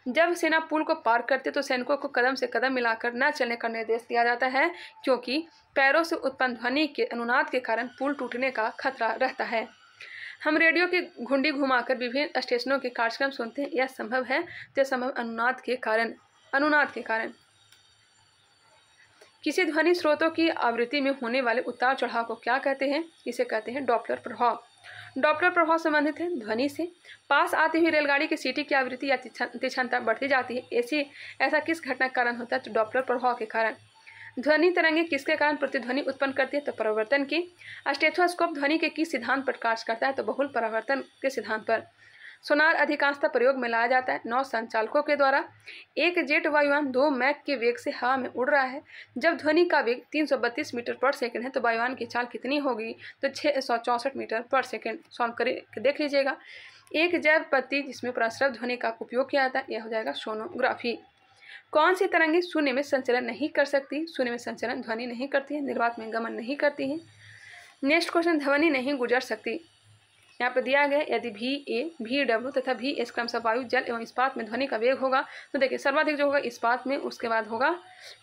जब सेना पुल को पार करते तो सैनिकों को कदम से कदम मिलाकर न चलने का निर्देश दिया जाता है क्योंकि पैरों से उत्पन्न ध्वनि के अनुनाद के कारण पुल टूटने का खतरा रहता है। हम रेडियो की घुंडी घुमाकर विभिन्न स्टेशनों के कार्यक्रम सुनते हैं। यह संभव है तो संभव अनुनाद के कारण। किसी ध्वनि स्रोतों की आवृत्ति में होने वाले उतार चढ़ाव को क्या कहते हैं? इसे कहते हैं डॉपलर प्रभाव। डॉपलर प्रभाव संबंधित है ध्वनि से। पास आती हुई रेलगाड़ी की सीटी की आवृत्ति या तीक्ष्णता बढ़ती जाती है। ऐसा किस घटना के कारण होता है? तो डॉपलर प्रभाव के कारण। ध्वनि तरंगे किसके कारण प्रतिध्वनि उत्पन्न करती है? तो परावर्तन की। स्टेथोस्कोप ध्वनि के किस सिद्धांत पर कार्य करता है? तो बहुल परावर्तन के सिद्धांत पर। सोनार अधिकांशतः प्रयोग में लाया जाता है नौ संचालकों के द्वारा। एक जेट वायुयान 2 मैक के वेग से हवा में उड़ रहा है। जब ध्वनि का वेग 332 मीटर पर सेकंड है तो वायुयान की चाल कितनी होगी? तो 664 मीटर पर सेकंड। सॉल्व करके देख लीजिएगा। एक जैव पद्धति जिसमें प्रसरव ध्वनि का उपयोग किया जाता है, यह हो जाएगा सोनोग्राफी। कौन सी तरंगें शून्य में संचलन नहीं कर सकती? शून्य में संचलन ध्वनि नहीं करती है, निर्वात में गमन नहीं करती है। नेक्स्ट क्वेश्चन, ध्वनि नहीं गुजर सकती। यहाँ पर दिया गया यदि भी डब्ल्यू तथा भी एस क्रमशः वायु, जल एवं इस्पात में ध्वनि का वेग होगा तो देखिए सर्वाधिक जो होगा इस्पात में, उसके बाद होगा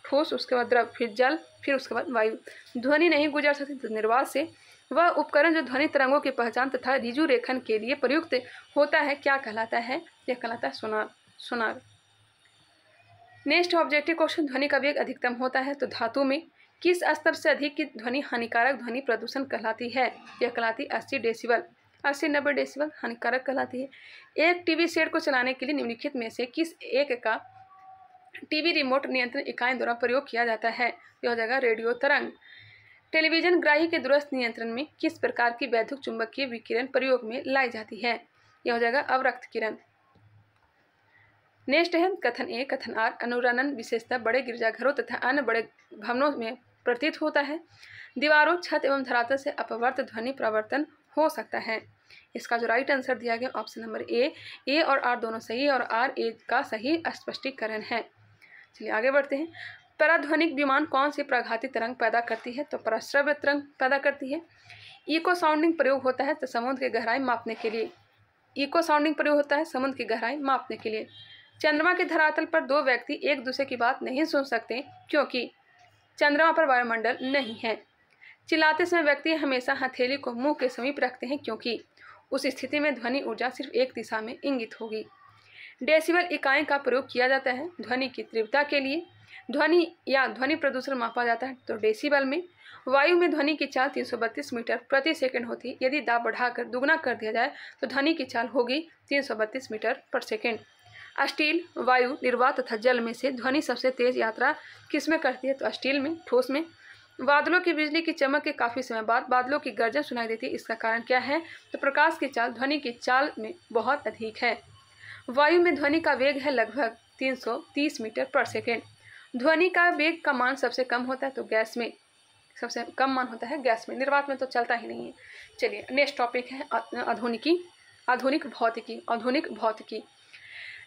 ठोस, उसके बाद द्रव, फिर जल, फिर उसके बाद वायु। ध्वनि नहीं गुजर सकती तो निर्वात से। वह उपकरण जो ध्वनि तरंगों की पहचान तथा ऋजु रेखन के लिए प्रयुक्त होता है क्या कहलाता है? यह कहलाता है सोनार। नेक्स्ट ऑब्जेक्टिव क्वेश्चन, ध्वनि का वेग अधिकतम होता है तो धातु में किस स्तर से अधिक की ध्वनि हानिकारक ध्वनि प्रदूषण कहलाती है? यह कहलाती 80 डेसिबल, 80-90 डेसिबल हानिकारक कहलाती है। एक टीवी सेट को चलाने के लिए निम्नलिखित में से किस एक का टीवी रिमोट नियंत्रण इकाई द्वारा प्रयोग किया जाता है? यह हो जाएगा रेडियो तरंग। टेलीविजन ग्राही के दूरस्थ नियंत्रण में किस प्रकार की वैद्युत चुंबकीय विकिरण प्रयोग में लाई जाती है? यह हो जाएगा अवरक्त किरण। नेक्स्ट है कथन ए, कथन आर, अनुरणन विशेषता बड़े गिरजाघरों तथा अन्य बड़े भवनों में प्रतीत होता है। दीवारों, छत एवं धरातल से अपवर्त ध्वनि प्रवर्तन हो सकता है। इसका जो राइट आंसर दिया गया ऑप्शन नंबर ए और आर दोनों सही है और आर ए का सही स्पष्टीकरण है। चलिए आगे बढ़ते हैं। पराध्वनिक विमान कौन सी प्राघाती तरंग पैदा करती है? तो परश्रव्य तरंग पैदा करती है। इको साउंडिंग प्रयोग होता है तो समुद्र की गहराई मापने के लिए। इको साउंडिंग प्रयोग होता है समुद्र की गहराई मापने के लिए। चंद्रमा के धरातल पर दो व्यक्ति एक दूसरे की बात नहीं सुन सकते क्योंकि चंद्रमा पर वायुमंडल नहीं है। चिल्लाते समय व्यक्ति हमेशा हथेली को मुंह के समीप रखते हैं क्योंकि उस स्थिति में ध्वनि ऊर्जा सिर्फ एक दिशा में इंगित होगी। डेसिबल इकाई का प्रयोग किया जाता है ध्वनि की तीव्रता के लिए। ध्वनि या ध्वनि प्रदूषण मापा जाता है तो डेसिबल में। वायु में ध्वनि की चाल 332 मीटर प्रति सेकंड होती है। यदि दाब बढ़ाकर दुगना कर दिया जाए तो ध्वनि की चाल होगी 332 मीटर पर सेकंड। स्टील, वायु, निर्वात तथा जल में से ध्वनि सबसे तेज यात्रा किसमें करती है? तो स्टील में, ठोस में। बादलों की बिजली की चमक के काफ़ी समय बाद बादलों की गर्जन सुनाई देती है, इसका कारण क्या है? तो प्रकाश की चाल ध्वनि की चाल में बहुत अधिक है। वायु में ध्वनि का वेग है लगभग 330 मीटर पर सेकेंड। ध्वनि का वेग का मान सबसे कम होता है तो गैस में, सबसे कम मान होता है गैस में, निर्वात में तो चलता ही नहीं है। चलिए नेक्स्ट टॉपिक है आधुनिक भौतिकी।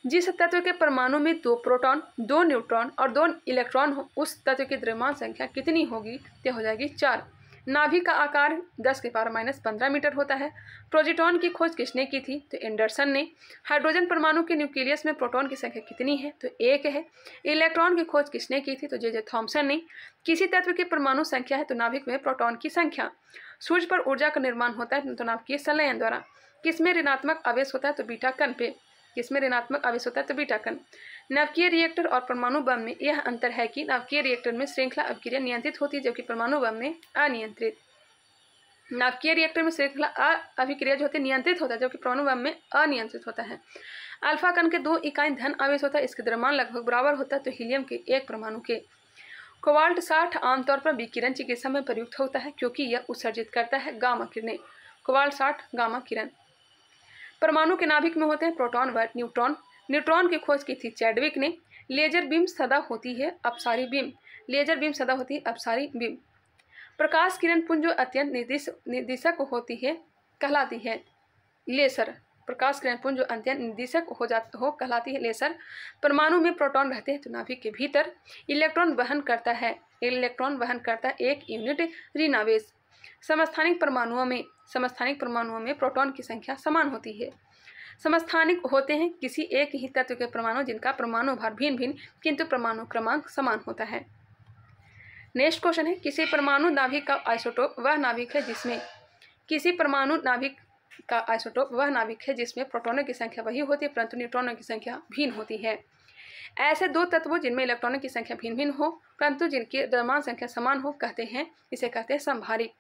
जिस तत्व के परमाणु में 2 प्रोटॉन, 2 न्यूट्रॉन और 2 इलेक्ट्रॉन हो उस तत्व की द्रव्यमान संख्या कितनी होगी? तो हो जाएगी 4। नाभिक का आकार 10⁻⁻15 मीटर होता है। प्रोटॉन की खोज किसने की थी? तो एंडरसन ने। हाइड्रोजन परमाणु के न्यूक्लियस में प्रोटॉन की संख्या कितनी है? तो 1 है। इलेक्ट्रॉन की खोज किसने की थी? तो जे थॉमसन ने। किसी तत्व की परमाणु संख्या है तो नाभिक में प्रोटॉन की संख्या। सूर्य पर ऊर्जा का निर्माण होता है तो नाभिकीय संलयन द्वारा। किसमें ऋणात्मक आवेश होता है? तो बीटा कण पे। किसमें ऋणात्मक आवेश होता है? तो बीटा कण। नाभिकीय रिएक्टर और परमाणु बम में यह अंतर है कि नाभिकीय रिएक्टर में श्रृंखला अभिक्रिया नियंत्रित होती है जबकि परमाणु बम में अनियंत्रित। नाभिकीय रिएक्टर में श्रृंखला अभिक्रिया जो होती है नियंत्रित होता है जबकि परमाणु बम में अनियंत्रित होता है। अल्फा कण के 2 इकाई धन आवेश होता है, इसके द्रव्यमान लगभग बराबर होता है तो हीलियम के 1 परमाणु के। कोबाल्ट 60 आमतौर पर विकिरण चिकित्सा में प्रयुक्त होता है क्योंकि यह उत्सर्जित करता है गामा किरणें। कोबाल्ट 60 गामा किरण। परमाणु के नाभिक में होते हैं प्रोटॉन व न्यूट्रॉन। न्यूट्रॉन की खोज की थी चैडविक ने। लेजर बीम सदा होती है अपसारी बीम। लेजर बीम सदा होती है अपसारी बीम। प्रकाश किरण पुंज जो अत्यंत निर्देशक होती है कहलाती है लेसर। प्रकाश किरण पुंज जो अत्यंत निर्देशक हो कहलाती है लेसर। परमाणु में प्रोटॉन रहते हैं तो नाभिक के भीतर। इलेक्ट्रॉन वहन करता है 1 यूनिट ऋण आवेश। समस्थानिक परमाणुओं में प्रोटॉन की संख्या समान होती है। समस्थानिक होते हैं किसी एक ही तत्व के परमाणु जिनका परमाणु भार भिन्न भिन्न किंतु परमाणु क्रमांक समान होता है। नेक्स्ट क्वेश्चन है किसी परमाणु नाभिक का आइसोटोप वह नाभिक है जिसमें प्रोटॉनों की संख्या वही होती है परंतु न्यूट्रॉनों की संख्या भिन्न होती है। ऐसे 2 तत्वों जिनमें इलेक्ट्रॉनों की संख्या भिन्न भिन्न हो परंतु जिनकी द्रव्यमान संख्या समान हो इसे कहते हैं समभारिक।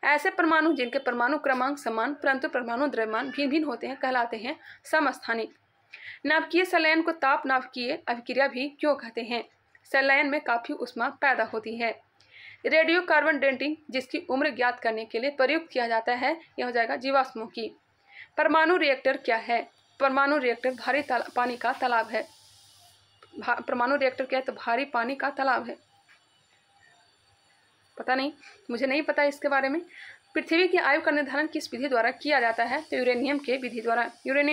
ऐसे परमाणु जिनके परमाणु क्रमांक समान परंतु परमाणु द्रव्यमान भिन्न भिन्न होते हैं कहलाते हैं समस्थानिक। नाभिकीय संलयन को ताप नाभिकीय अभिक्रिया भी क्यों कहते हैं? संलयन में काफी ऊष्मा पैदा होती है। रेडियो कार्बन डेटिंग जिसकी उम्र ज्ञात करने के लिए प्रयुक्त किया जाता है यह हो जाएगा जीवाश्मों की। परमाणु रिएक्टर क्या है? परमाणु रिएक्टर भारी पानी का तालाब है। परमाणु रिएक्टर क्या है? तो भारी पानी का तालाब है। पता नहीं, मुझे नहीं पता इसके बारे में। पृथ्वी की आयु का निर्धारण किस विधि द्वारा किया जाता है? तो यूरेनियम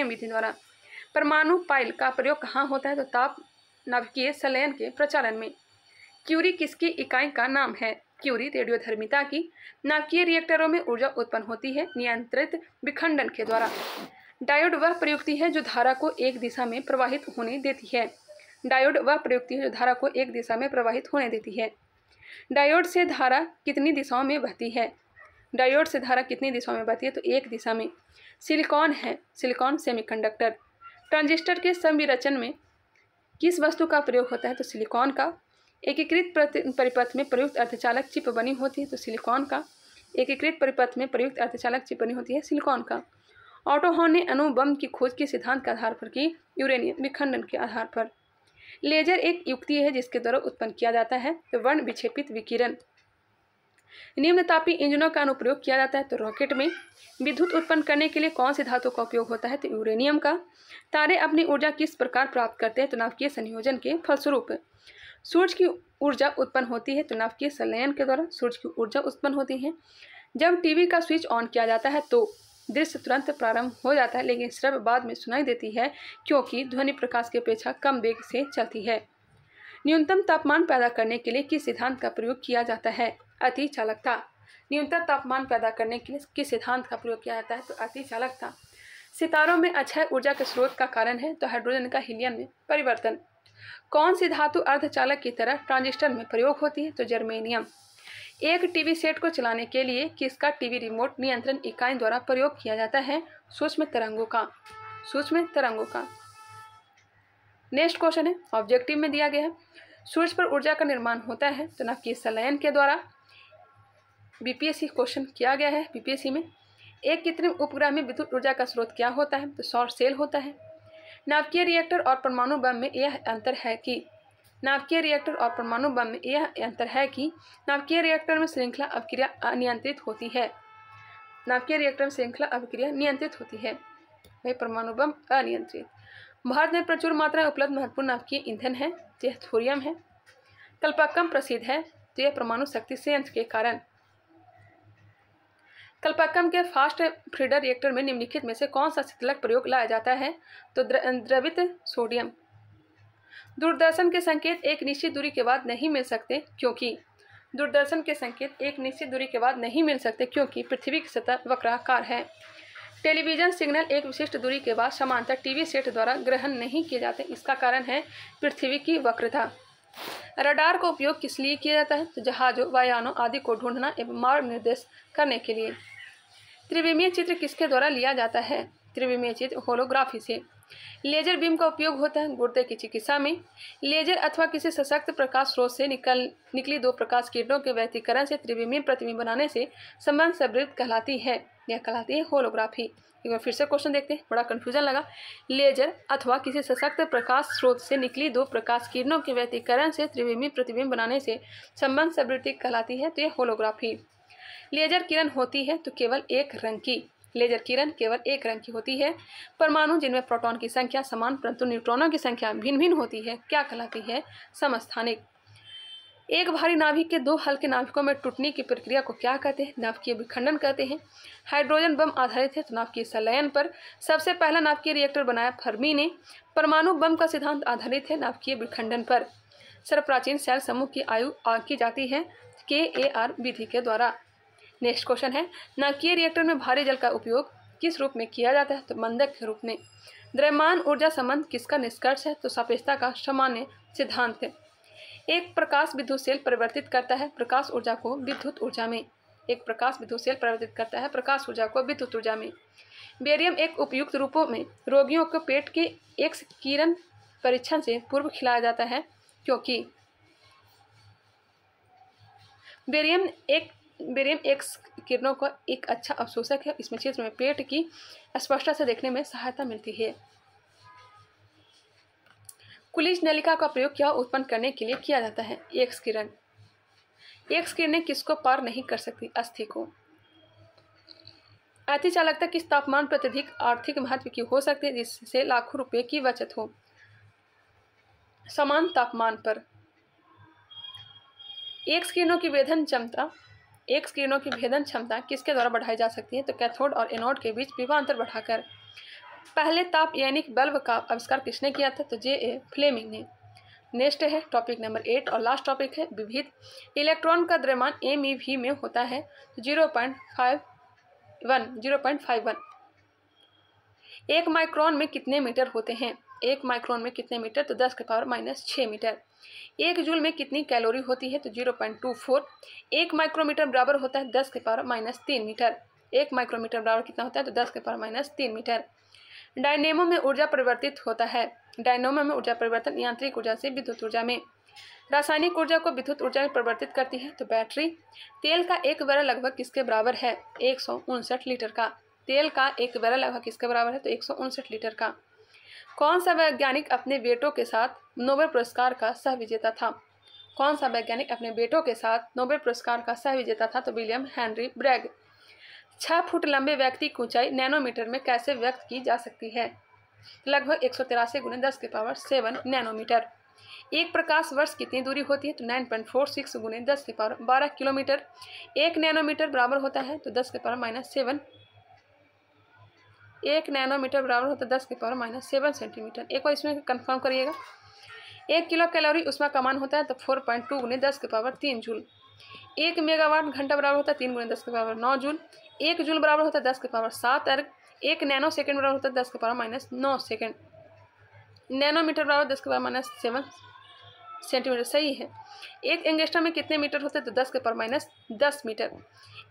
विधि द्वारा। परमाणु पाइल का प्रयोग कहाँ होता है? तो ताप नाभिकीय संलयन के प्रचालन में। क्यूरी किसकी इकाई का नाम है? क्यूरी रेडियोधर्मिता की। नाभिकीय रिएक्टरों में ऊर्जा उत्पन्न होती है नियंत्रित विखंडन के द्वारा। डायोड वह प्रयुक्ति है जो धारा को एक दिशा में प्रवाहित होने देती है। डायोड वह प्रयुक्ति है जो धारा को एक दिशा में प्रवाहित होने देती है। डायोड से धारा कितनी दिशाओं में बहती है? डायोड से धारा कितनी दिशाओं में बहती है? तो एक दिशा में। सिलिकॉन है, सिलिकॉन सेमीकंडक्टर। ट्रांजिस्टर के संविरचन में किस वस्तु का प्रयोग होता है? तो सिलिकॉन का। एकीकृत परिपथ में प्रयुक्त अर्धचालक चिप बनी होती है, तो सिलिकॉन का। एकीकृत परिपथ में प्रयुक्त अर्धचालक चिप बनी होती है, सिलिकॉन का। ऑटो हॉर्न ने अणु बम की खोज के सिद्धांत के आधार पर की? यूरेनियम विखंडन के आधार पर। लेजर एक युक्ति है जिसके द्वारा उत्पन्न किया जाता है, तो वर्ण विक्षेपित विकिरण। निम्नतापी इंजनों का अनुप्रयोग किया जाता है, तो रॉकेट में। विद्युत उत्पन्न करने के लिए कौन सी धातु का उपयोग होता है? तो यूरेनियम का। तारे अपनी ऊर्जा किस प्रकार प्राप्त करते हैं? तो नाभिकीय संयोजन के फलस्वरूप। सूर्य की ऊर्जा उत्पन्न होती है, तो नाभिकीय संलयन के द्वारा सूर्य की ऊर्जा उत्पन्न होती है। जब टीवी का स्विच ऑन किया जाता है तो दृश्य तुरंत प्रारंभ हो जाता है, लेकिन श्रव्य बाद में सुनाई देती है क्योंकि ध्वनि प्रकाश की अपेक्षा कम वेग से चलती है। न्यूनतम तापमान पैदा करने के लिए किस सिद्धांत का प्रयोग किया जाता है? अतिचालकता। न्यूनतम तापमान पैदा करने के लिए किस सिद्धांत का प्रयोग किया जाता है? तो अतिचालकता। सितारों में अक्षय ऊर्जा के स्रोत का कारण है, तो हाइड्रोजन का हीलियम में परिवर्तन। कौन सी धातु अर्धचालक की तरह ट्रांजिस्टर में प्रयोग होती है? तो जर्मेनियम। एक टीवी सेट को चलाने के लिए किसका टीवी रिमोट नियंत्रण इकाई द्वारा प्रयोग किया जाता है? सूक्ष्म तरंगों का। नेक्स्ट क्वेश्चन है, ऑब्जेक्टिव में दिया गया है। सूर्य पर ऊर्जा का निर्माण होता है, तो नाभिकीय संलयन के द्वारा। बीपीएससी क्वेश्चन किया गया है बीपीएससी में। एक कृत्रिम उपग्रह में विद्युत ऊर्जा का स्रोत क्या होता है? तो सौर सेल होता है। नाभिकीय रिएक्टर और परमाणु बम में यह अंतर है कि नाभिकीय रिएक्टर में श्रृंखला अभिक्रिया अनियंत्रित होती है। वही परमाणु बम अनियंत्रित। भारत में प्रचुर मात्रा में उपलब्ध महत्वपूर्ण नाभिकीय ईंधन है, यह थोरियम है। कल्पक्कम प्रसिद्ध है, तो यह परमाणु शक्ति संयंत्र के कारण। कल्पक्कम के फास्ट फ्रीडर रिएक्टर में निम्नलिखित में से कौन सा शीतलक प्रयोग लाया जाता है? तो द्रवित सोडियम। दूरदर्शन के संकेत एक निश्चित दूरी के बाद नहीं मिल सकते क्योंकि पृथ्वी की सतह वक्राकार है। टेलीविजन सिग्नल एक विशिष्ट दूरी के बाद समांतर टीवी सेट द्वारा ग्रहण नहीं किए जाते, इसका कारण है पृथ्वी की वक्रता। रडार का उपयोग किस लिए किया जाता है? तो जहाजों, वायुयानों आदि को ढूंढना एवं मार्ग निर्देश करने के लिए। त्रिविमीय चित्र किसके द्वारा लिया जाता है? त्रिविमीय चित्र होलोग्राफी से। लेजर बीम का उपयोग होता है गुर्दे की चिकित्सा में। लेजर अथवा किसी सशक्त प्रकाश स्रोत से निकली दो प्रकाश किरणों के व्यतिकरण से त्रिविमीय प्रतिबिंब बनाने से संबंध संवृत्त कहलाती है, यह कहलाती है होलोग्राफी। एक बार फिर से क्वेश्चन देखते हैं, बड़ा कन्फ्यूजन लगा। लेजर अथवा किसी सशक्त प्रकाश स्रोत से निकली दो प्रकाश किरणों के व्यतिकरण से त्रिविमीय प्रतिबिंब बनाने से संबंध संवृत्ति कहलाती है, तो यह होलोग्राफी। लेजर किरण होती है तो केवल एक रंग की होती है। परमाणु जिनमें प्रोटॉन की संख्या समान परंतु न्यूट्रॉनों की संख्या भिन्न भिन्न होती है क्या कहलाती है? समस्थानिक। एक भारी नाभिक के दो हल्के नाभिकों में टूटने की प्रक्रिया को क्या कहते हैं? नाभिकीय विखंडन कहते हैं। हाइड्रोजन बम आधारित है तो नाभिकीय संलयन पर। सबसे पहला नाभिकीय रिएक्टर बनाया फर्मी ने। परमाणु बम का सिद्धांत आधारित है नाभिकीय विखंडन पर। सर्वप्राचीन सेल समूह की आयु आंकी जाती है KAR विधि के द्वारा। नेक्स्ट क्वेश्चन है, नाभिकीय रिएक्टर में भारी जल का उपयोग किस रूप में किया जाता है? तो मंदक के रूप में। द्रव्यमान ऊर्जा संबंध किसका निष्कर्ष है? तो सापेक्षता का सामान्य सिद्धांत है। एक प्रकाश विद्युत सेल परिवर्तित करता है प्रकाश ऊर्जा को विद्युत ऊर्जा में। बेरियम एक उपयुक्त रूपों में रोगियों को पेट के एक्स किरण परीक्षण से पूर्व खिलाया जाता है क्योंकि बेरियम एक्स किरणों का एक अच्छा अवशोषक है। इसमें क्षेत्र में पेट की स्पष्टता से देखने में सहायता मिलती है। कुलिज नलिका का प्रयोग क्या उत्पन्न करने के लिए किया जाता है? एक्स किरणें किसको पार नहीं कर सकती? अस्थि को। अतिचालकता किस तापमान पर अत्यधिक आर्थिक महत्व की हो सकती है जिससे लाखों रुपए की बचत हो? समान तापमान पर। एक्स किरणों की वेधन क्षमता एक किरणों की भेदन क्षमता किसके द्वारा बढ़ाई जा सकती है? तो कैथोड और एनोड के बीच विभवांतर बढ़ाकर। पहले ताप यानिक बल्ब का आविष्कार किसने किया था? तो J.A. फ्लेमिंग ने। नेक्स्ट है टॉपिक नंबर 8 और लास्ट टॉपिक है विविध। इलेक्ट्रॉन का द्रव्यमान MeV में होता है तो 0.51। 1 माइक्रोन में कितने मीटर होते हैं? 1 माइक्रोन में कितने मीटर? तो 10⁻⁻6 मीटर। 1 जूल में कितनी कैलोरी होती है? तो 0.24। 1 माइक्रोमीटर बराबर होता है 10⁻³ मीटर। 1 माइक्रोमीटर बराबर कितना होता है? तो 10⁻³ मीटर। डायनेमो में ऊर्जा परिवर्तित होता है। डायनेमो में ऊर्जा परिवर्तन यांत्रिक ऊर्जा से विद्युत ऊर्जा में। रासायनिक ऊर्जा को विद्युत ऊर्जा में परिवर्तित करती है तो बैटरी। तेल का 1 बैरल लगभग किसके बराबर है? 159 लीटर का। तेल का 1 बैरल लगभग किसके बराबर है? तो 159 लीटर का। कौन सा वैज्ञानिक अपने बेटों के साथ नोबेल पुरस्कार का सह विजेता था? कौन सा वैज्ञानिक अपने बेटों के साथ नोबेल पुरस्कार का सह विजेता था? तो विलियम हेनरी ब्रैग। 6 फुट लंबे व्यक्ति की ऊंचाई नैनोमीटर में कैसे व्यक्त की जा सकती है? लगभग 183 × 10⁻7 नैनोमीटर। एक प्रकाश वर्ष कितनी दूरी होती है? तो 9.46 × 10⁻12 किलोमीटर। 1 नैनोमीटर बराबर होता है तो 10⁻7। 1 नैनोमीटर बराबर होता है 10⁻7 सेंटीमीटर। एक बार इसमें कंफर्म करिएगा। 1 किलो कैलोरी उसमें का मान होता है तो 4.2 × 10⁻3 जूल। 1 मेगावाट घंटा बराबर होता है 3 × 10⁻9 जूल। 1 जूल बराबर होता है 10⁻7 अर्ग। 1 नैनो सेकंड बराबर होता है 10⁻9 सेकंड। नैनोमीटर बराबर 10⁻7 सेंटीमीटर। सही है। 1 एंगस्ट्रम में कितने मीटर होते हैं? तो 10⁻10 मीटर।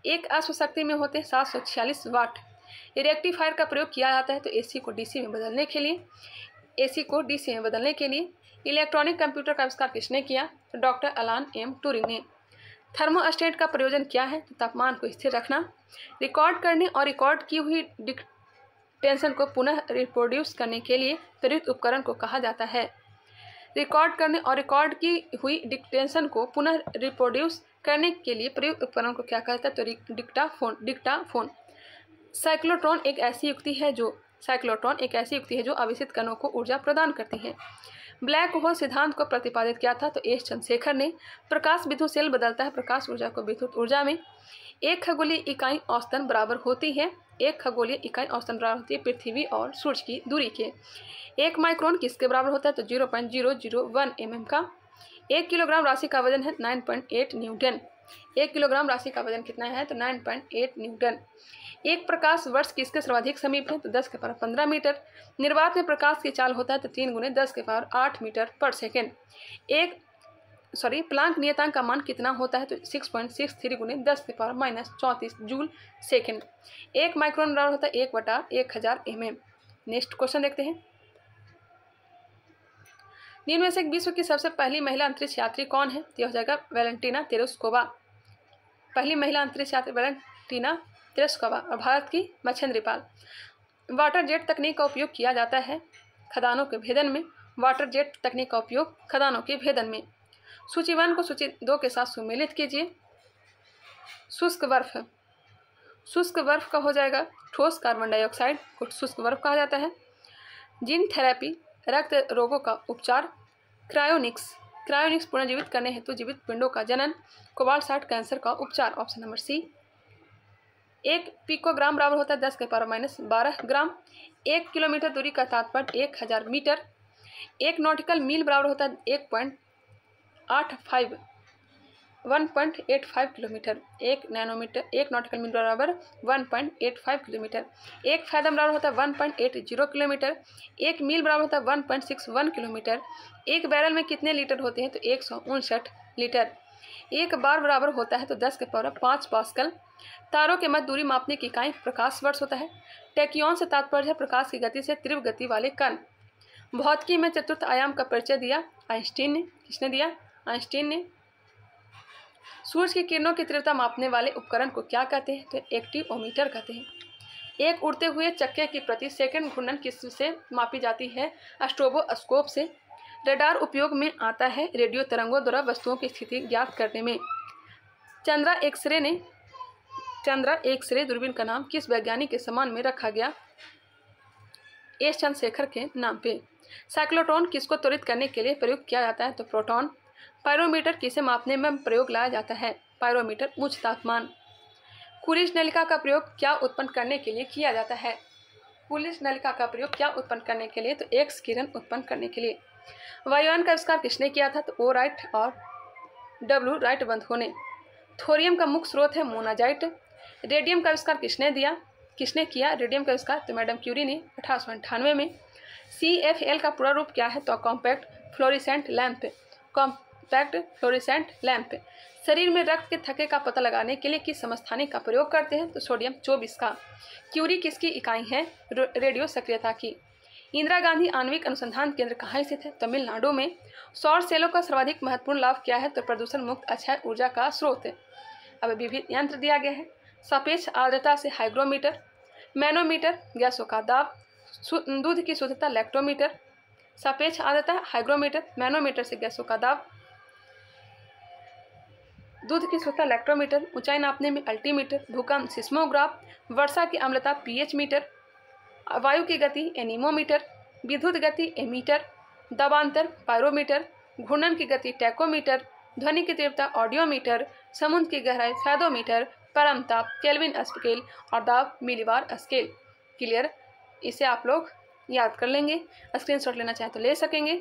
1 अश्वशक्ति में होते हैं 746 वाट। रेक्टिफायर का प्रयोग किया जाता है तो AC को DC में बदलने के लिए। इलेक्ट्रॉनिक कंप्यूटर का आविष्कार किसने किया? तो डॉक्टर अलान M. ट्यूरिंग ने। थर्मोस्टेट का प्रयोजन क्या है? तो तापमान को स्थिर रखना। रिकॉर्ड करने और रिकॉर्ड की हुई डिक्टेंशन को पुनः रिप्रोड्यूस करने के लिए प्रयुक्त उपकरण को कहा जाता है। रिकॉर्ड करने और रिकॉर्ड की हुई डिक्टेंशन को पुनः रिप्रोड्यूस करने के लिए प्रयुक्त उपकरण को क्या कहता है? तो डिक्टाफोन। साइक्लोट्रॉन एक ऐसी युक्ति है जो आवेशित कणों को ऊर्जा प्रदान करती है। ब्लैक होल सिद्धांत को प्रतिपादित किया था तो एस चंद्रशेखर ने। प्रकाश विद्युत सेल बदलता है प्रकाश ऊर्जा को विद्युत ऊर्जा में। 1 खगोलीय इकाई औसतन बराबर होती है पृथ्वी और सूर्य की दूरी के। 1 माइक्रोन किसके बराबर होता है? तो 0.001 mm का। 1 किलोग्राम राशि का वजन है 9.8 न्यूटन। 1 किलोग्राम राशि का वजन कितना है? तो 9.8 न्यूटन। 1 प्रकाश वर्ष किसके सर्वाधिक समीप है? तो 10⁻15 मीटर। निर्वात में प्रकाश की चाल होता है तो 3 × 10⁸ मीटर पर सेकेंड। प्लांक नियतांक का मान कितना होता है? तो 6.63 × 10⁻34 जूल सेकेंड। 1 माइक्रोन बराबर होता है 1/1000 mm। नेक्स्ट क्वेश्चन देखते हैं। निम्न में से विश्व की सबसे पहली महिला अंतरिक्ष यात्री कौन है? तो यह हो जाएगा वैलेंटीना तेरेस्कोवा। पहली महिला अंतरिक्ष यात्री वैलेंटीना तेरेस्कोवा। और भारत की मच्छेंद्र पाल। वाटर जेट तकनीक का उपयोग किया जाता है खदानों के भेदन में। सूची 1 को सूची 2 के साथ सुमेलित कीजिए। शुष्क बर्फ का हो जाएगा ठोस कार्बन डाइऑक्साइड को शुष्क बर्फ कहा जाता है। जीन थेरेपी रक्त रोगों का उपचार। क्रायोनिक्स पुनर्जीवित करने हेतु जीवित पिंडों का जनन। कोबाल्ट 60 कैंसर का उपचार। Option number C. 1 पिकोग्राम बराबर होता है 10⁻12 ग्राम। 1 किलोमीटर दूरी का तात्पर्य 1000 मीटर। 1 नॉटिकल मील बराबर होता है 1.85 किलोमीटर। 1 नॉटिकल मील बराबर 1.85 किलोमीटर। 1 फैदम बराबर होता है 1.80 किलोमीटर। 1 मील बराबर होता है 1.61 किलोमीटर। 1 बैरल में कितने लीटर होते हैं? तो 159 लीटर। 1 बार बराबर होता है तो 10⁵ पास्कल। तारों के मध्य दूरी मापने की इकाई प्रकाश वर्ष होता है। टैक्योन से तात्पर्य है प्रकाश की गति से तीव्र गति वाले कण। भौतिकी में चतुर्थ आयाम का परिचय दिया आइंस्टीन ने। किसने दिया? आइंस्टीन ने। सूर्य की किरणों की तीव्रता मापने वाले उपकरण को क्या कहते हैं? तो एक्टिवोमीटर कहते हैं। 1 उड़ते हुए चक्के की प्रति सेकंड घूर्णन किससे मापी जाती है? स्ट्रोबोस्कोप से। रडार उपयोग में आता है रेडियो तरंगों द्वारा वस्तुओं की स्थिति ज्ञात करने में। चंद्रा एक्सरे दूरबीन का नाम किस वैज्ञानिक के सम्मान में रखा गया? एस चंद्रशेखर के नाम पे। साइक्लोट्रॉन किसको त्वरित करने के लिए प्रयोग किया जाता है? तो प्रोटॉन। पायरोमीटर किसे मापने में प्रयोग लाया जाता है? पायरोमीटर उच्च तापमान। कूलिज नलिका का प्रयोग क्या उत्पन्न करने के लिए किया जाता है? कूलिज नलिका का प्रयोग क्या उत्पन्न करने के लिए? तो एक्स किरण उत्पन्न करने के लिए। वायुयान का आविष्कार किसने किया था? तो ओ राइट और डब्ल्यू राइट बंद होने। थोरियम का मुख्य स्रोत है मोनाजाइट। रेडियम का आविष्कार किसने किया रेडियम का आविष्कार? तो मैडम क्यूरी ने 1898 में। CFL का पूरा रूप क्या है? तो compact fluorescent lamp. Compact fluorescent lamp. शरीर में रक्त के थक्के का पता लगाने के लिए किस समस्थानिक का प्रयोग करते हैं? तो सोडियम 24 का। क्यूरी किसकी इकाई है? रेडियो सक्रियता की। इंदिरा गांधी आणविक अनुसंधान केंद्र कहाँ स्थित है? तमिलनाडु में। सौर सेलों का सर्वाधिक महत्वपूर्ण लाभ क्या है? तो प्रदूषण मुक्त अक्षय ऊर्जा का स्रोत है। अब विभिन्न यंत्र दिया गया है। सापेक्ष आर्द्रता से हाइग्रोमीटर, मैनोमीटर गैसों का दाब, दूध की शुद्धता लैक्टोमीटर। सापेक्ष आर्द्रता हाइग्रोमीटर, मैनोमीटर से गैसों का दाब, दूध की शुद्धता लैक्टोमीटर, ऊंचाई नापने में अल्टीमीटर, भूकंप सिस्मोग्राफ, वर्षा की अम्लता pH मीटर, वायु की गति एनीमोमीटर, विद्युत गति एमीटर, दबांतर पायरोमीटर, घूर्णन की गति टैकोमीटर, ध्वनि की तीव्रता ऑडियोमीटर, समुद्र की गहराई फैदोमीटर, परम ताप केल्विन स्केल और दाब मिलीबार स्केल। क्लियर? इसे आप लोग याद कर लेंगे, स्क्रीनशॉट लेना चाहें तो ले सकेंगे।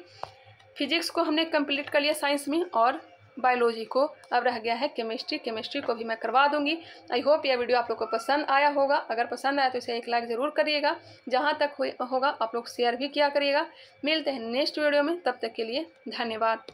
फिजिक्स को हमने कंप्लीट कर लिया साइंस में, और बायोलॉजी को अब रह गया है केमिस्ट्री को भी मैं करवा दूंगी। आई होप यह वीडियो आप लोग को पसंद आया होगा। अगर पसंद आया तो इसे एक लाइक ज़रूर करिएगा। जहाँ तक होगा आप लोग शेयर भी किया करिएगा। मिलते हैं नेक्स्ट वीडियो में, तब तक के लिए धन्यवाद।